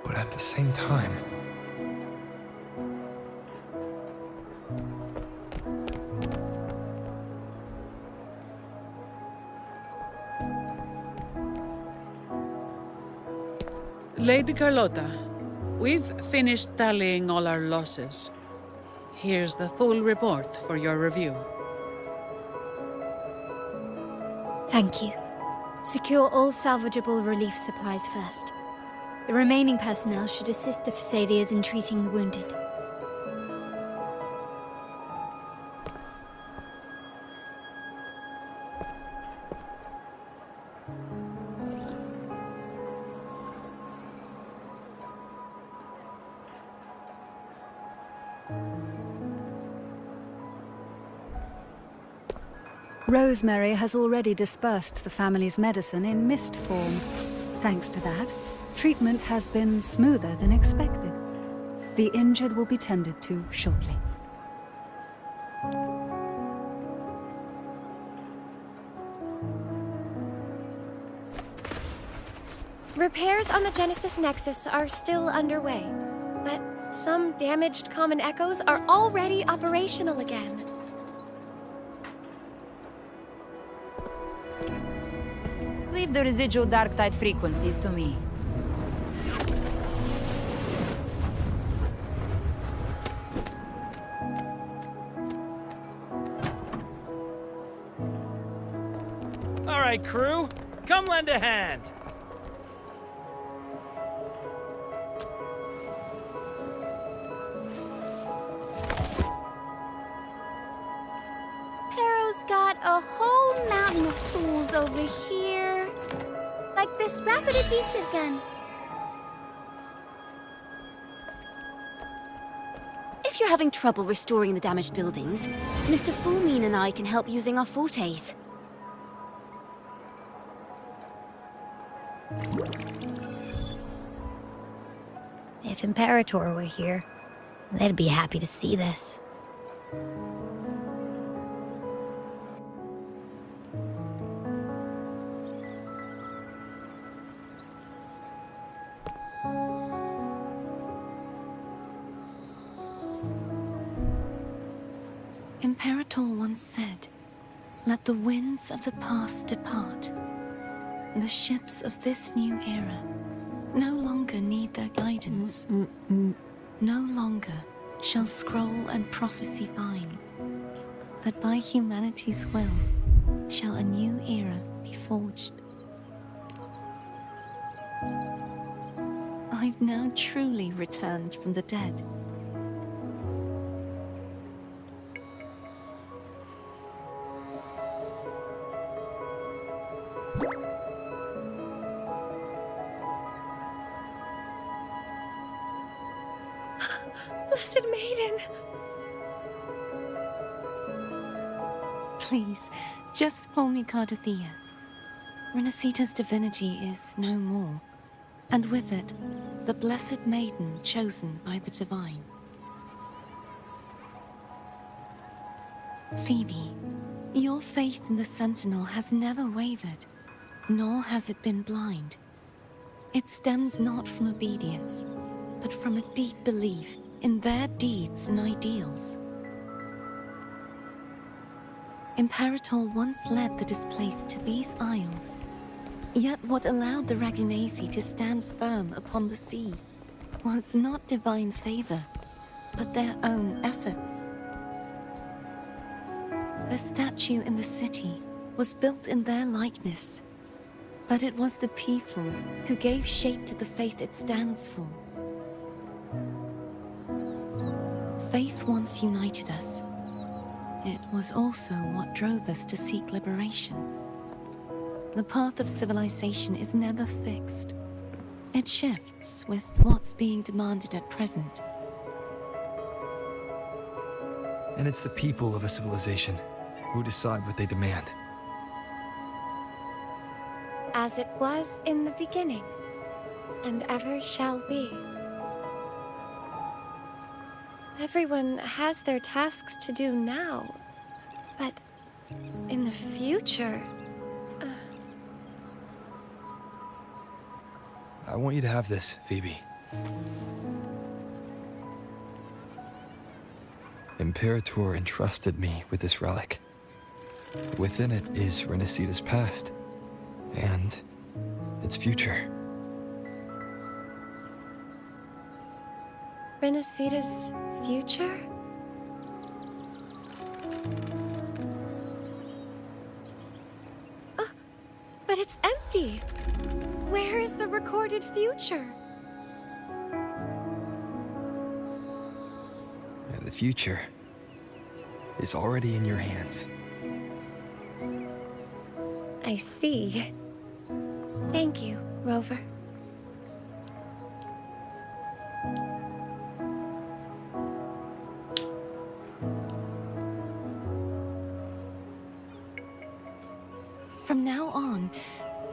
But at the same time, Lady Carlotta, we've finished tallying all our losses. Here's the full report for your review. Thank you. Secure all salvageable relief supplies first. The remaining personnel should assist the Fasadias in treating the wounded. Rosemary has already dispersed the family's medicine in mist form. Thanks to that, treatment has been smoother than expected. The injured will be tended to shortly. Repairs on the Genesis Nexus are still underway, but some damaged common echoes are already operational again. Leave the residual dark tide frequencies to me. All right, crew, come lend a hand. Pero's got a whole mountain of tools over here. Like this rapid adhesive gun. If you're having trouble restoring the damaged buildings, Mr. Fulmine and I can help using our fortes. If Imperator were here, they'd be happy to see this. Imperator once said, "Let the winds of the past depart. The ships of this new era no longer need their guidance. No longer shall scroll and prophecy bind, that by humanity's will shall a new era be forged." I've now truly returned from the dead. Blessed Maiden! Please, just call me Cardothea. Renacita's divinity is no more, and with it, the Blessed Maiden chosen by the Divine. Phoebe, your faith in the Sentinel has never wavered, nor has it been blind. It stems not from obedience, but from a deep belief in their deeds and ideals. Imperator once led the displaced to these isles, yet what allowed the Ragunasi to stand firm upon the sea was not divine favor, but their own efforts. The statue in the city was built in their likeness, but it was the people who gave shape to the faith it stands for. Faith once united us. It was also what drove us to seek liberation. The path of civilization is never fixed. It shifts with what's being demanded at present. And it's the people of a civilization who decide what they demand. As it was in the beginning, and ever shall be. Everyone has their tasks to do now, but in the future... I want you to have this, Phoebe. Imperator entrusted me with this relic. Within it is Renacita's past, and its future. Renacita's future? Oh, but it's empty! Where is the recorded future? The future is already in your hands. I see. Thank you, Rover. From now on,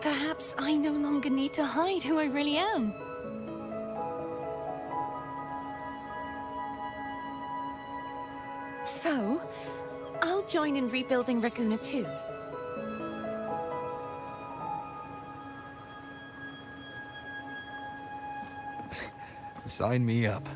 perhaps I no longer need to hide who I really am. So, I'll join in rebuilding Raguna too. Sign me up.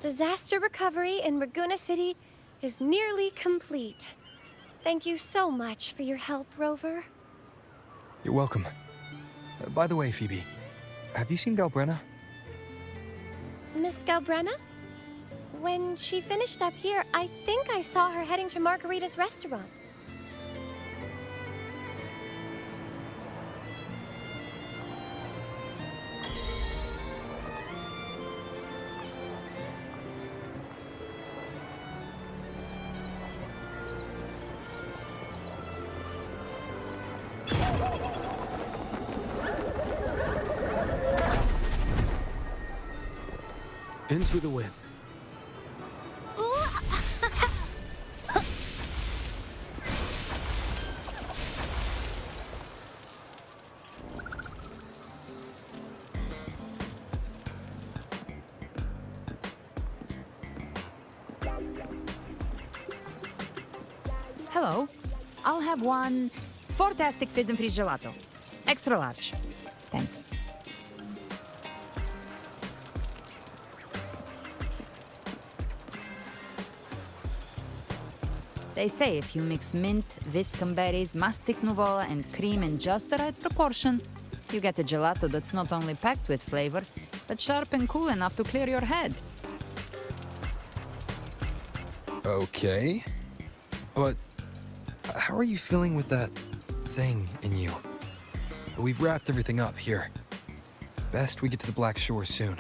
Disaster recovery in Raguna City is nearly complete. Thank you so much for your help, Rover. You're welcome. By the way, Phoebe, have you seen Galbrenna? Miss Galbrenna? When she finished up here, I think I saw her heading to Margarita's restaurant. Into the wind. Hello. I'll have one fantastic fizz and freeze gelato. Extra large. Thanks. They say if you mix mint, viscum berries, mastic nuvola, and cream in just the right proportion, you get a gelato that's not only packed with flavor, but sharp and cool enough to clear your head. Okay. But how are you feeling with that thing in you? We've wrapped everything up here. Best we get to the Black Shore soon.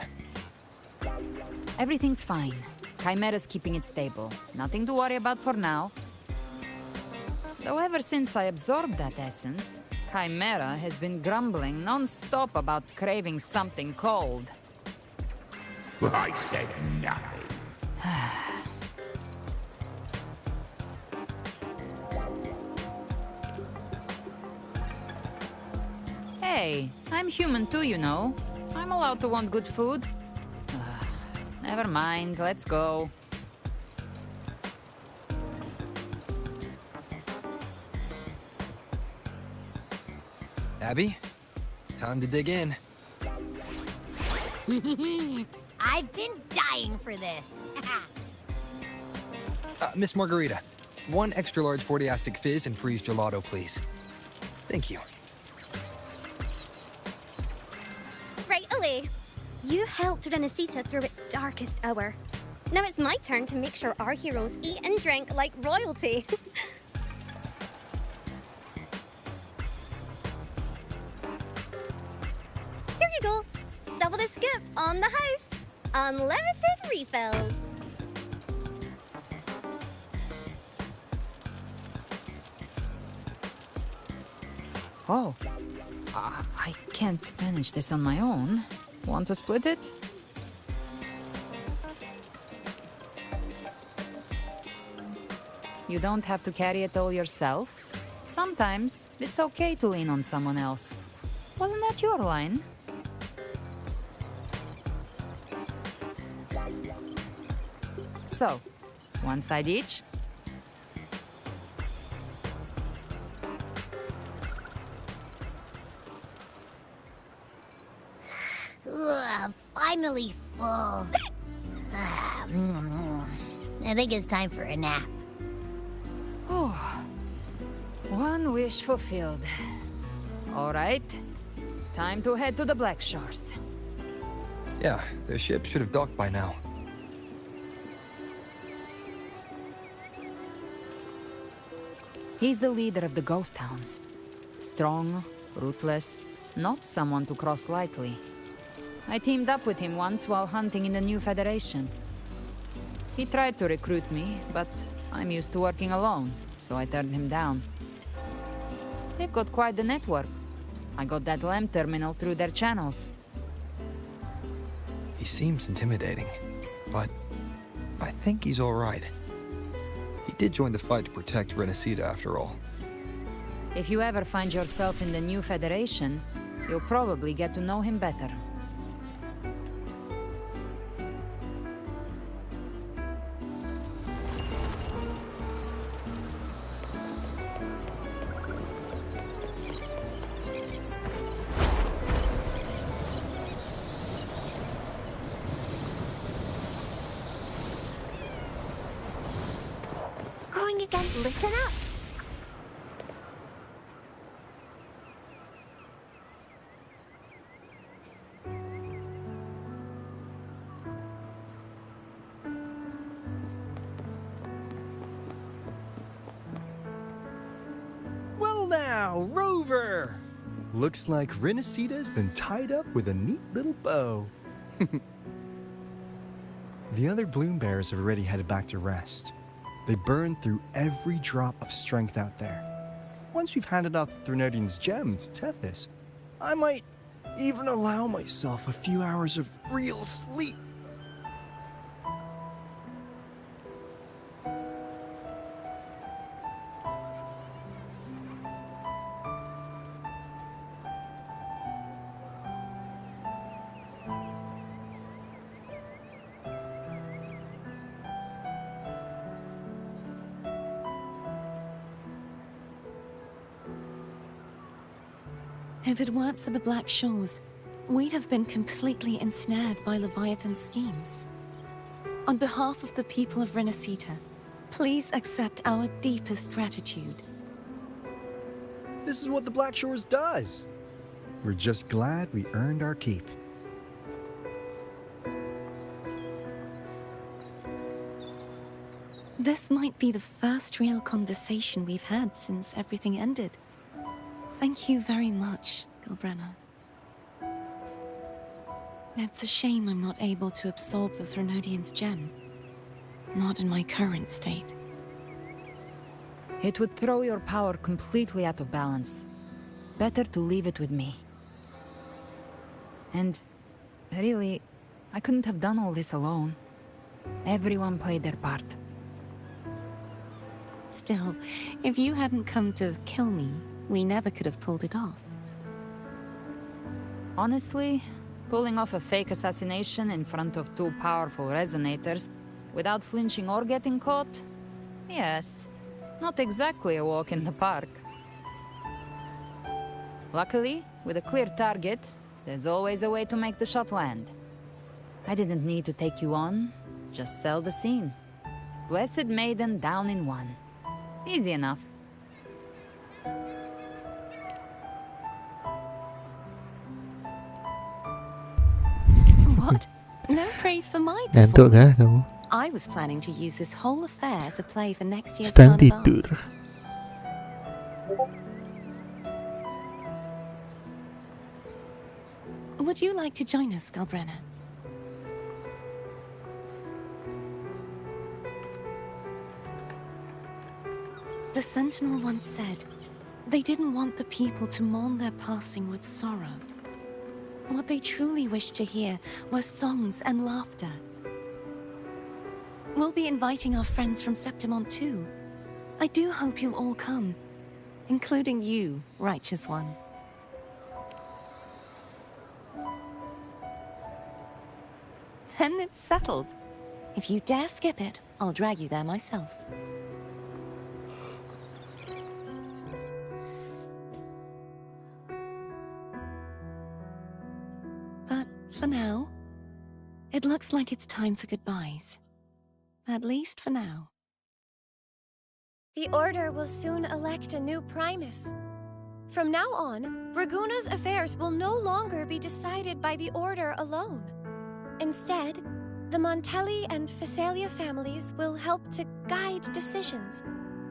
Everything's fine. Chimera's keeping it stable. Nothing to worry about for now. Though ever since I absorbed that essence, Chimera has been grumbling non-stop about craving something cold. I said nothing. Hey, I'm human too, you know. I'm allowed to want good food. Never mind, let's go. Abby, time to dig in. I've been dying for this. Miss Margarita, one extra large 40-astic fizz and freeze gelato, please. Thank you. Right away. You helped Renesita through its darkest hour. Now it's my turn to make sure our heroes eat and drink like royalty. Here you go. Double the scoop on the house. Unlimited refills. Oh, I can't manage this on my own. Want to split it? You don't have to carry it all yourself. Sometimes it's okay to lean on someone else. Wasn't that your line? So, one side each? Ugh, finally full. I think it's time for a nap. Oh, one wish fulfilled. All right, time to head to the Black Shores. Yeah, the ship should have docked by now. He's the leader of the ghost towns. Strong, ruthless, not someone to cross lightly. I teamed up with him once while hunting in the new Federation. He tried to recruit me, but I'm used to working alone, so I turned him down. They've got quite the network. I got that LEM terminal through their channels. He seems intimidating, but I think he's all right. He did join the fight to protect Renesita after all. If you ever find yourself in the new Federation, you'll probably get to know him better. again, listen up. Well now, Rover! Looks like Renacita's been tied up with a neat little bow. The other bloom bearers have already headed back to rest. They burned through every drop of strength out there. Once we've handed out the Threnodian's gem to Tethys, I might even allow myself a few hours of real sleep. If it weren't for the Black Shores, we'd have been completely ensnared by Leviathan's schemes. On behalf of the people of Renacita, please accept our deepest gratitude. This is what the Black Shores does. We're just glad we earned our keep. This might be the first real conversation we've had since everything ended. Thank you very much, Gilbrenna. It's a shame I'm not able to absorb the Threnodian's gem. Not in my current state. It would throw your power completely out of balance. Better to leave it with me. And really, I couldn't have done all this alone. Everyone played their part. Still, if you hadn't come to kill me, we never could have pulled it off. Honestly, pulling off a fake assassination in front of two powerful resonators without flinching or getting caught? Yes, not exactly a walk in the park. Luckily, with a clear target, there's always a way to make the shot land. I didn't need to take you on, just sell the scene. Blessed Maiden down in one. Easy enough. What? No praise for my Ngantuk kah performance. kamu? I was planning to use this whole affair as a play for next year's Sedang carnival. tidur. Would you like to join us, Galbrenna? The Sentinel once said, they didn't want the people to mourn their passing with sorrow. What they truly wished to hear were songs and laughter. We'll be inviting our friends from Septimont too. I do hope you'll all come, including you, Righteous One. Then it's settled. If you dare skip it, I'll drag you there myself. But for now, it looks like it's time for goodbyes. At least for now. The Order will soon elect a new Primus. From now on, Raguna's affairs will no longer be decided by the Order alone. Instead, the Montelli and Phasalia families will help to guide decisions,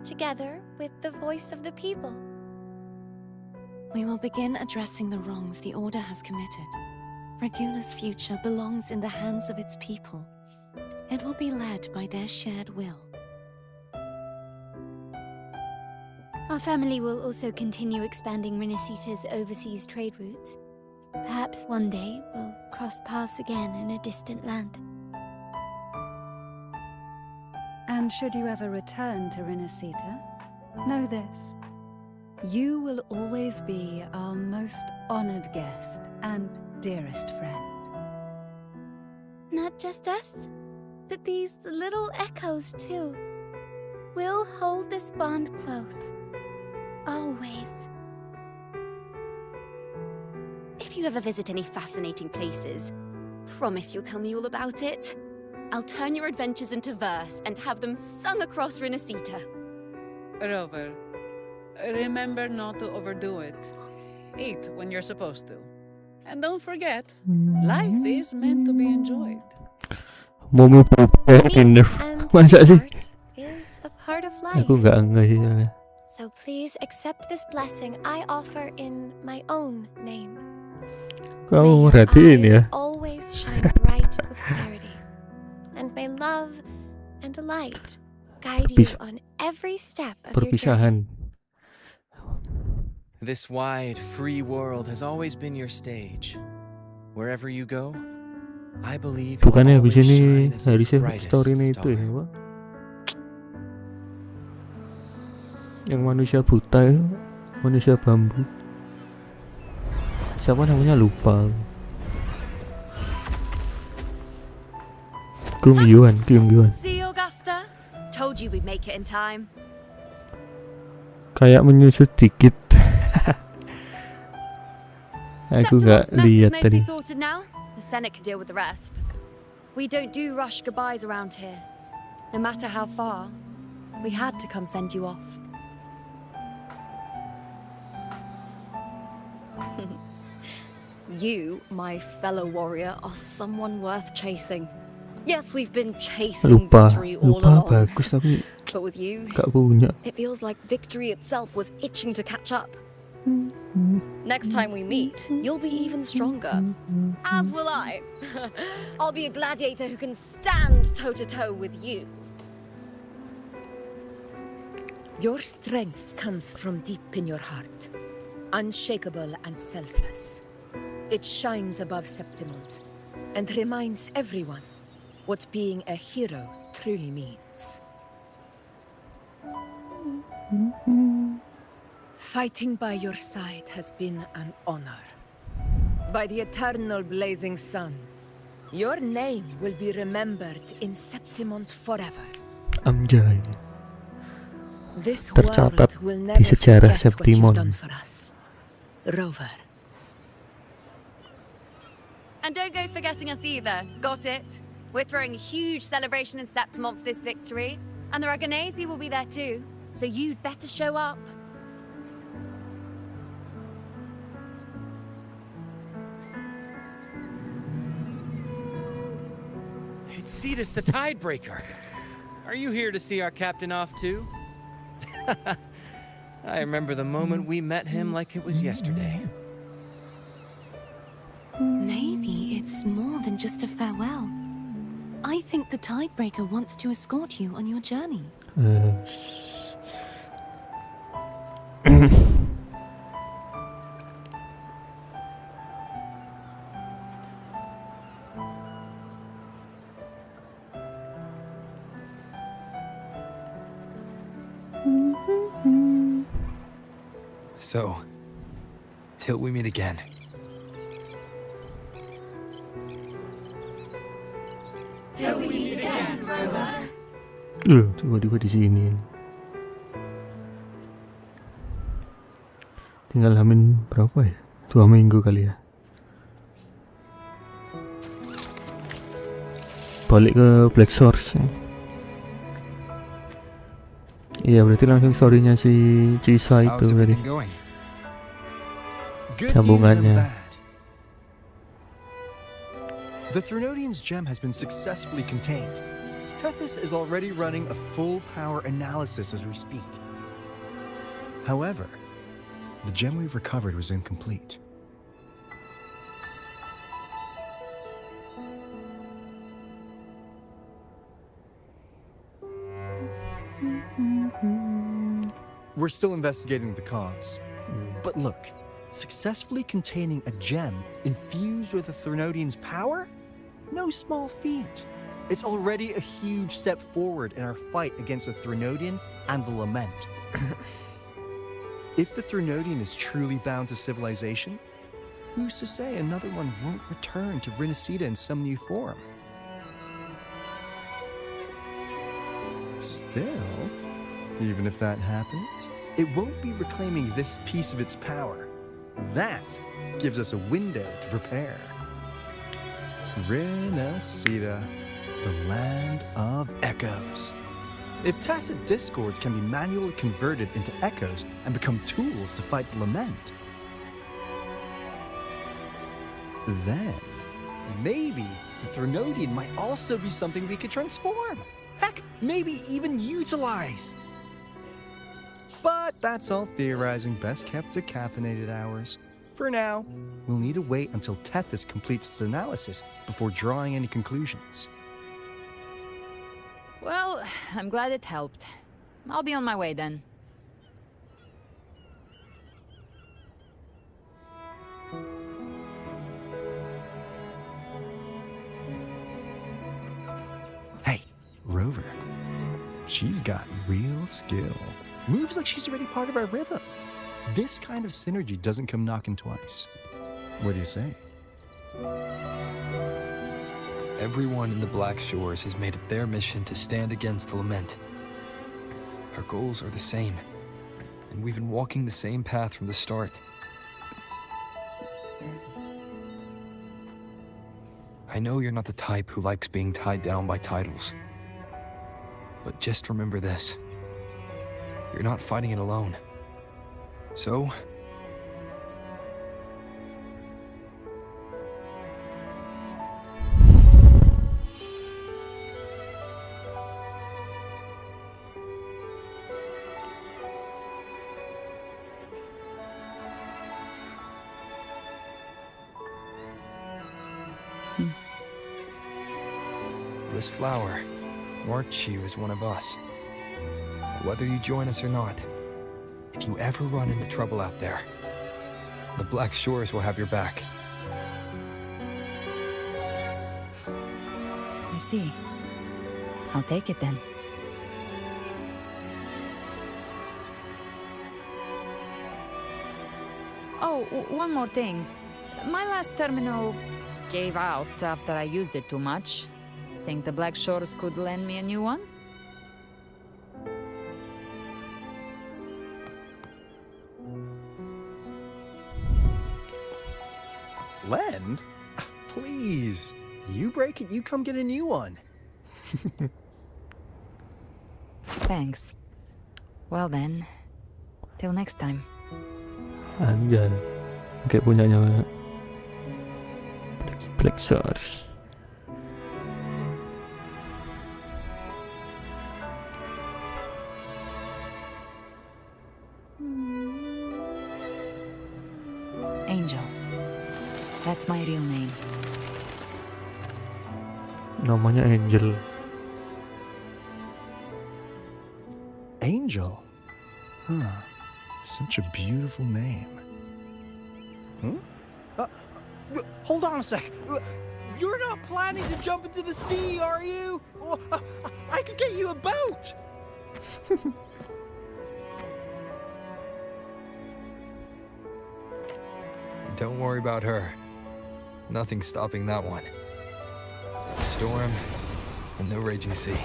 together with the voice of the people. We will begin addressing the wrongs the Order has committed. Raguna's future belongs in the hands of its people. It will be led by their shared will. Our family will also continue expanding Renacita's overseas trade routes. Perhaps one day we'll cross paths again in a distant land. And should you ever return to Renacita, know this. You will always be our most honored guest and dearest friend. Not just us, but these little echoes too. We'll hold this bond close. Always. If you ever visit any fascinating places, promise you'll tell me all about it. I'll turn your adventures into verse and have them sung across Renacita. Rover, remember not to overdo it. Eat when you're supposed to. And don't forget, life is meant to be enjoyed. Mau in masa sih? Is a part of life. Aku nggak sih soalnya. So please accept this blessing I offer in my own name. Kau merhatiin ya? Always shine bright with clarity, and may love and delight guide you on every step of your journey. Perpisahan. This wide, free world has always been your stage. Wherever you go, I believe you'll Bukannya habis always ini shine as its harusnya brightest story-nya itu ya, star. Pak? Yang manusia buta itu, manusia bambu. Siapa namanya lupa. Kyung Yuan. See, Augusta? Told you we'd make it in time. Kayak menyusut dikit. Aku nggak lihat tadi. Mostly sorted now. The Senate can deal with the rest. We don't do rush goodbyes around here. No matter how far, we had to come send you off. You, my fellow warrior, are someone worth chasing. Yes, we've been chasing victory all along. Bagus tapi But with you, gak punya. it feels like victory itself was itching to catch up. Next time we meet, you'll be even stronger. As will I. I'll be a gladiator who can stand toe-to-toe with you. Your strength comes from deep in your heart, unshakable and selfless. It shines above Septimont and reminds everyone what being a hero truly means. Fighting by your side has been an honor. By the eternal blazing sun, your name will be remembered in Septimont forever. Amjay. This Tercatat world will di never sejarah forget what you've Septimon. done for us, Rover. And don't go forgetting us either. Got it? We're throwing a huge celebration in Septimont for this victory. And the Aragonese will be there too. So you'd better show up. It's Cetus the Tidebreaker. Are you here to see our captain off too? I remember the moment we met him like it was yesterday. Maybe it's more than just a farewell. I think the Tidebreaker wants to escort you on your journey. So, till we meet again. Till we meet again, Rover. Tiba-tiba di sini. Tinggal hamin berapa ya? 2 minggu kali ya. Balik ke Black Source. Iya, berarti langsung story-nya si Cisa itu tadi. Sambungannya. The Threnodian's gem has been successfully contained. Tethys is already running a full power analysis as we speak. However, the gem we've recovered was incomplete. We're still investigating the cause. But look, successfully containing a gem infused with the Threnodian's power? No small feat. It's already a huge step forward in our fight against the Threnodian and the Lament. If the Threnodian is truly bound to civilization, who's to say another one won't return to Rinasida in some new form? Still, even if that happens, it won't be reclaiming this piece of its power. That gives us a window to prepare. Rinasida, the land of echoes. If tacit discords can be manually converted into echoes and become tools to fight the lament, then maybe the Threnodian might also be something we could transform. Heck, maybe even utilize. But that's all theorizing best kept to caffeinated hours. For now, we'll need to wait until Tethys completes its analysis before drawing any conclusions. Well, I'm glad it helped. I'll be on my way then. Hey, Rover. She's got real skill. Moves like she's already part of our rhythm. This kind of synergy doesn't come knocking twice. What do you say? Everyone in the Black Shores has made it their mission to stand against the lament. Our goals are the same, and we've been walking the same path from the start. I know you're not the type who likes being tied down by titles. But just remember this. You're not fighting it alone. So, this flower marks you as one of us. Whether you join us or not, if you ever run into trouble out there, the Black Shores will have your back. I see. I'll take it then. Oh, one more thing. My last terminal gave out after I used it too much. Think the Black Shores could lend me a new one? Lend? Please. You break it, you come get a new one. Thanks. Well then, till next time. Anjay, kayak punyanya Black Shores. Angel. That's my real name. Namanya Angel. Angel? Huh. Such a beautiful name. Hold on a sec. You're not planning to jump into the sea, are you? I could get you a boat! Don't worry about her. Nothing's stopping that one. Storm and no raging sea.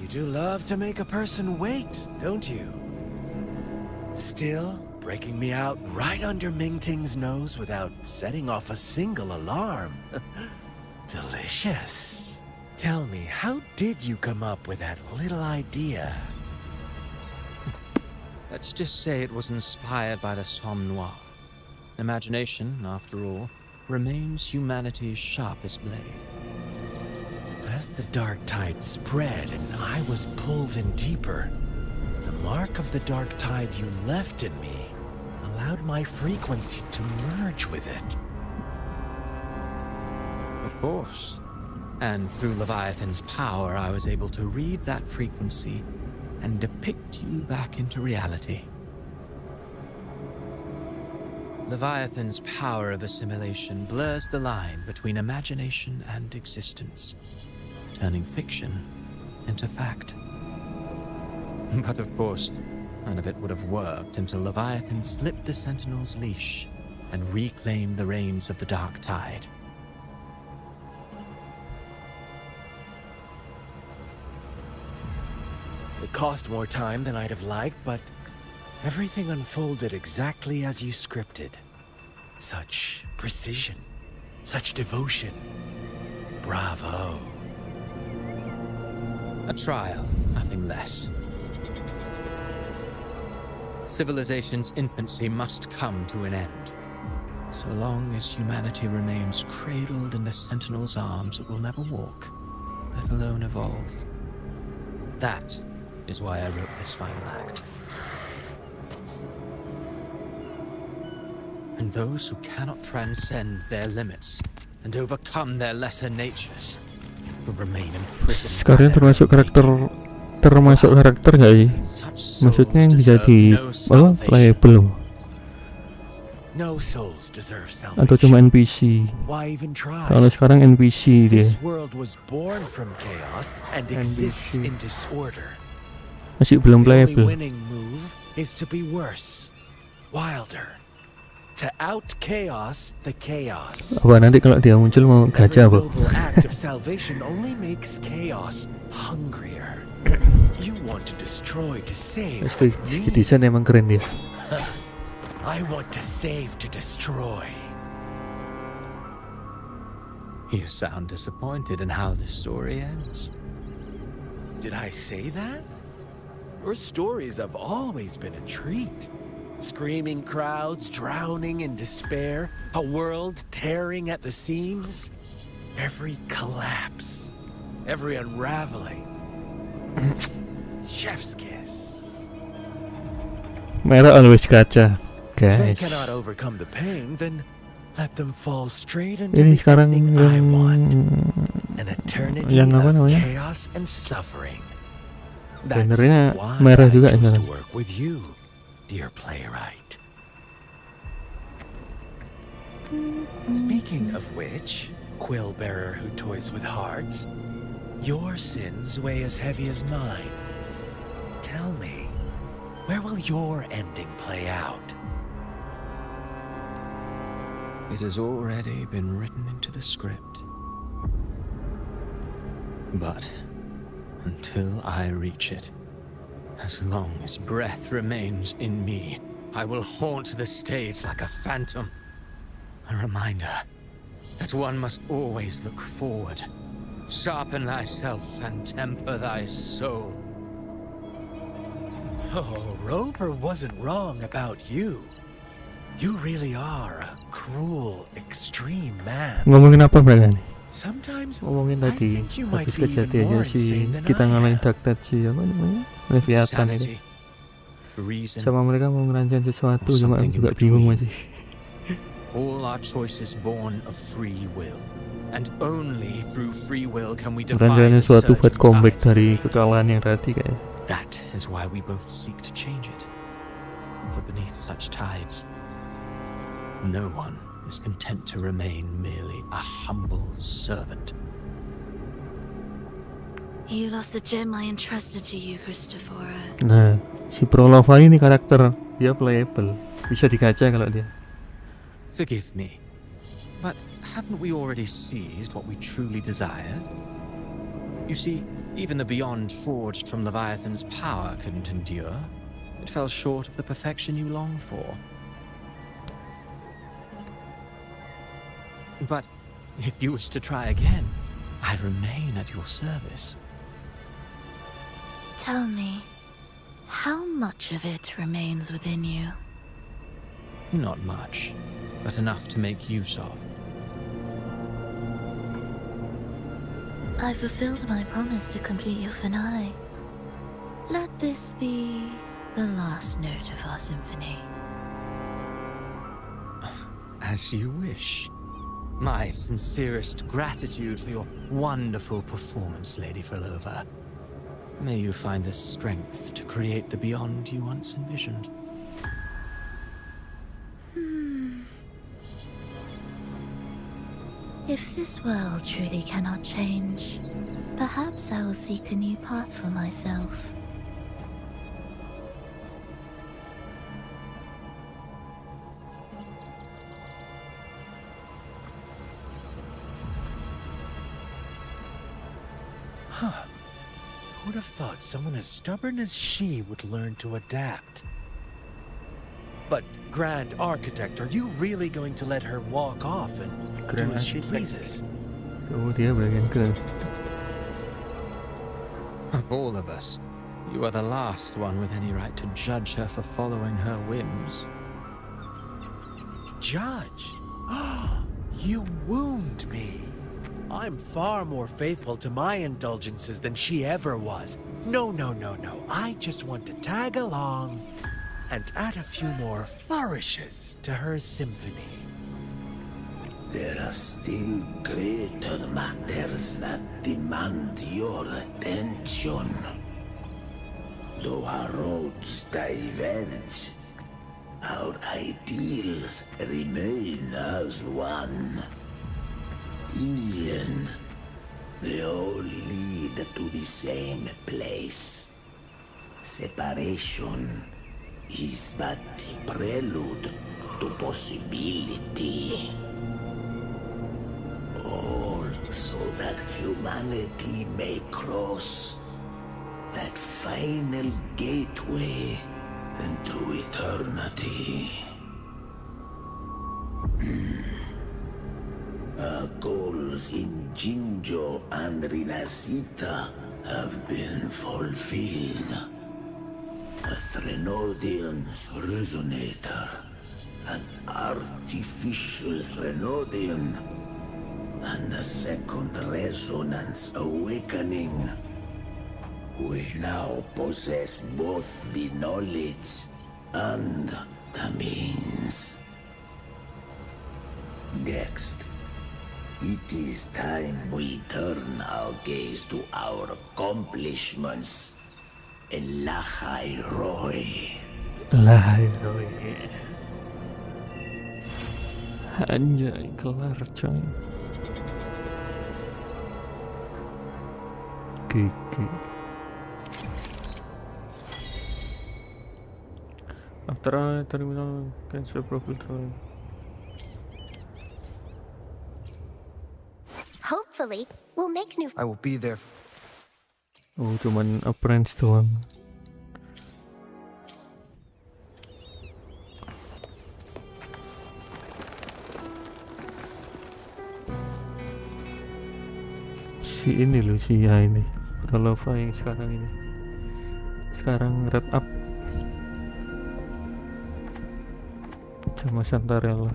You do love to make a person wait, don't you? Still, breaking me out right under Mingting's nose without setting off a single alarm. Delicious. Tell me, how did you come up with that little idea? Let's just say it was inspired by the Somme Noir. Imagination, after all, remains humanity's sharpest blade. As the dark tide spread and I was pulled in deeper, the mark of the dark tide you left in me allowed my frequency to merge with it. Of course. And through Leviathan's power, I was able to read that frequency and depict you back into reality. Leviathan's power of assimilation blurs the line between imagination and existence. turning fiction into fact. But of course, none of it would have worked until Leviathan slipped the Sentinel's leash and reclaimed the reins of the Dark Tide. It cost more time than I'd have liked, but everything unfolded exactly as you scripted. Such precision, such devotion. Bravo. A trial, nothing less. Civilization's infancy must come to an end. So long as humanity remains cradled in the Sentinel's arms, it will never walk, let alone evolve. That is why I wrote this final act. And those who cannot transcend their limits and overcome their lesser natures will remain imprisoned. Sekarang termasuk karakter nggak sih? Maksudnya yang jadi playable No souls deserve atau cuma NPC? Why even try? Kalau sekarang NPC dia. This world was born from chaos and exists in disorder. Masih belum The only playable. winning move is to be worse, wilder, to out chaos the chaos. Apa nanti kalau dia muncul mau gacha apa? Noble act of salvation only makes chaos hungrier. You want to destroy to save. Segi desain emang keren dia. I want to save to destroy. You sound disappointed in how this story ends. Did I say that? Your stories have always been a treat. Screaming crowds drowning in despair, a world tearing at the seams. Every collapse, every unraveling. Chef's kiss. Merah always gacha, If they guys. cannot overcome the pain, then let them fall straight into Ini the sekarang ending I yang want. An eternity yang apa of namanya? chaos and suffering. That's Genrenya why merah I juga chose to sekarang. work with you, dear playwright. Speaking of which, quill bearer who toys with hearts, your sins weigh as heavy as mine. Tell me, where will your ending play out? It has already been written into the script. But until I reach it, as long as breath remains in me, I will haunt the stage like a phantom. A reminder that one must always look forward. Sharpen thyself and temper thy soul. Oh, Rover wasn't wrong about you. You really are a cruel, extreme man. Ngomongin apa mereka nih? Sometimes Ngomongin I tadi think you might habis be even kejadiannya more si insane than kita I ngalahin am. Dark Tide si apa namanya? Lihat itu. Reason, Sama mereka mau ngerancang sesuatu or cuma something in juga bingung between. masih. All our choices born of free will, and only through free will can we defy Rencananya the suatu buat surging comeback tides of dari fate. kekalahan yang tadi kayaknya. That is why we both seek to change it. For beneath such tides, no one is content to remain merely a humble servant. You lost the gem I entrusted to you, Cristoforo. Nah, si Prolova ini karakter dia playable, bisa digacha kalau dia. Forgive me, but haven't we already seized what we truly desired? You see, even the beyond forged from Leviathan's power couldn't endure. It fell short of the perfection you long for. But if you wish to try again, I remain at your service. Tell me, how much of it remains within you? Not much, but enough to make use of. I fulfilled my promise to complete your finale. Let this be the last note of our symphony. As you wish. My sincerest gratitude for your wonderful performance, Lady Frolova. May you find the strength to create the beyond you once envisioned. If this world truly cannot change, Perhaps I will seek a new path for myself. Huh. Who would have thought someone as stubborn as she would learn to adapt? But, Grand Architect, are you really going to let her walk off and do as she pleases? Oh, dia bagian Grand. Of all of us, you are the last one with any right to judge her for following her whims. Judge? You wound me. I'm far more faithful to my indulgences than she ever was. No. I just want to tag along and add a few more flourishes to her symphony. There are still greater matters that demand your attention. Though our roads diverge, our ideals remain as one. In the end, they all lead to the same place. Separation is but the prelude to possibility. All so that humanity may cross that final gateway into eternity. Our goals in Jinjo and Rinasita have been fulfilled. A Threnodian's resonator, an artificial Threnodian, and a second resonance awakening. We now possess both the knowledge and the means. Next, it is time we turn our gaze to our accomplishments in Lahai Roy. Lahai Roy. Anjay, kelar coy. Gigi. After a terminal, cancel profile troll. Hopefully, we'll make new. I will be there. Oh, cuman apprentice doang. Si ini loh, si ya ini Prolova yang sekarang ini. Sekarang red up sama Santarella.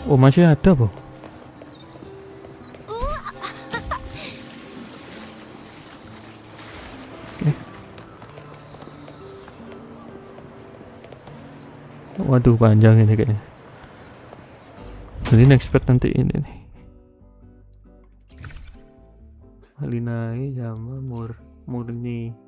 Oh, masih ada, Bu. Waduh, panjang ini kayaknya. Jadi next part nanti ini nih. Malinai sama murni.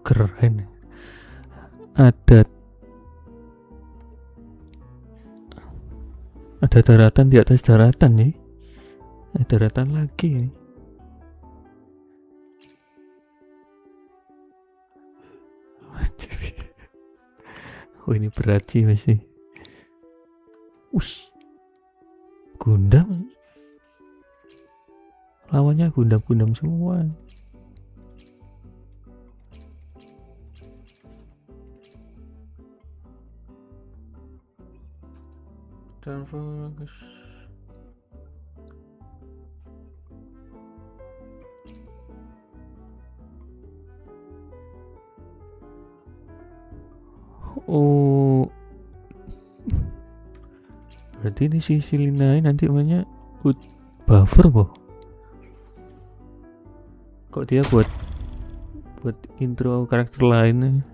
Keren. Ada daratan di atas daratan nih. Ada daratan lagi nih. Oh, ini berat sih pasti. Wih, Gundam. Lawannya Gundam semua. Fokus. Oh, berarti ini si Silina nanti namanya buffer boh. Kok dia buat intro karakter lain?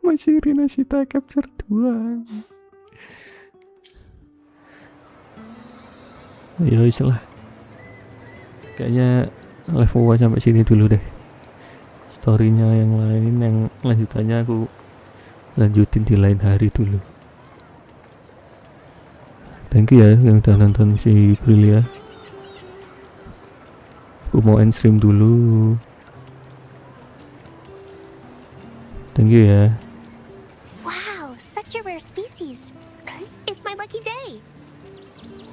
Masih Rina Sita capture 2. Ya wis lah. Kayaknya level 1 sampai sini dulu deh. Storynya yang lain, yang lanjutannya aku lanjutin di lain hari dulu. Thank you ya yang udah nonton si Brilia. Aku mau end stream dulu. Thank you ya. Wow, such a rare species. It's my lucky day.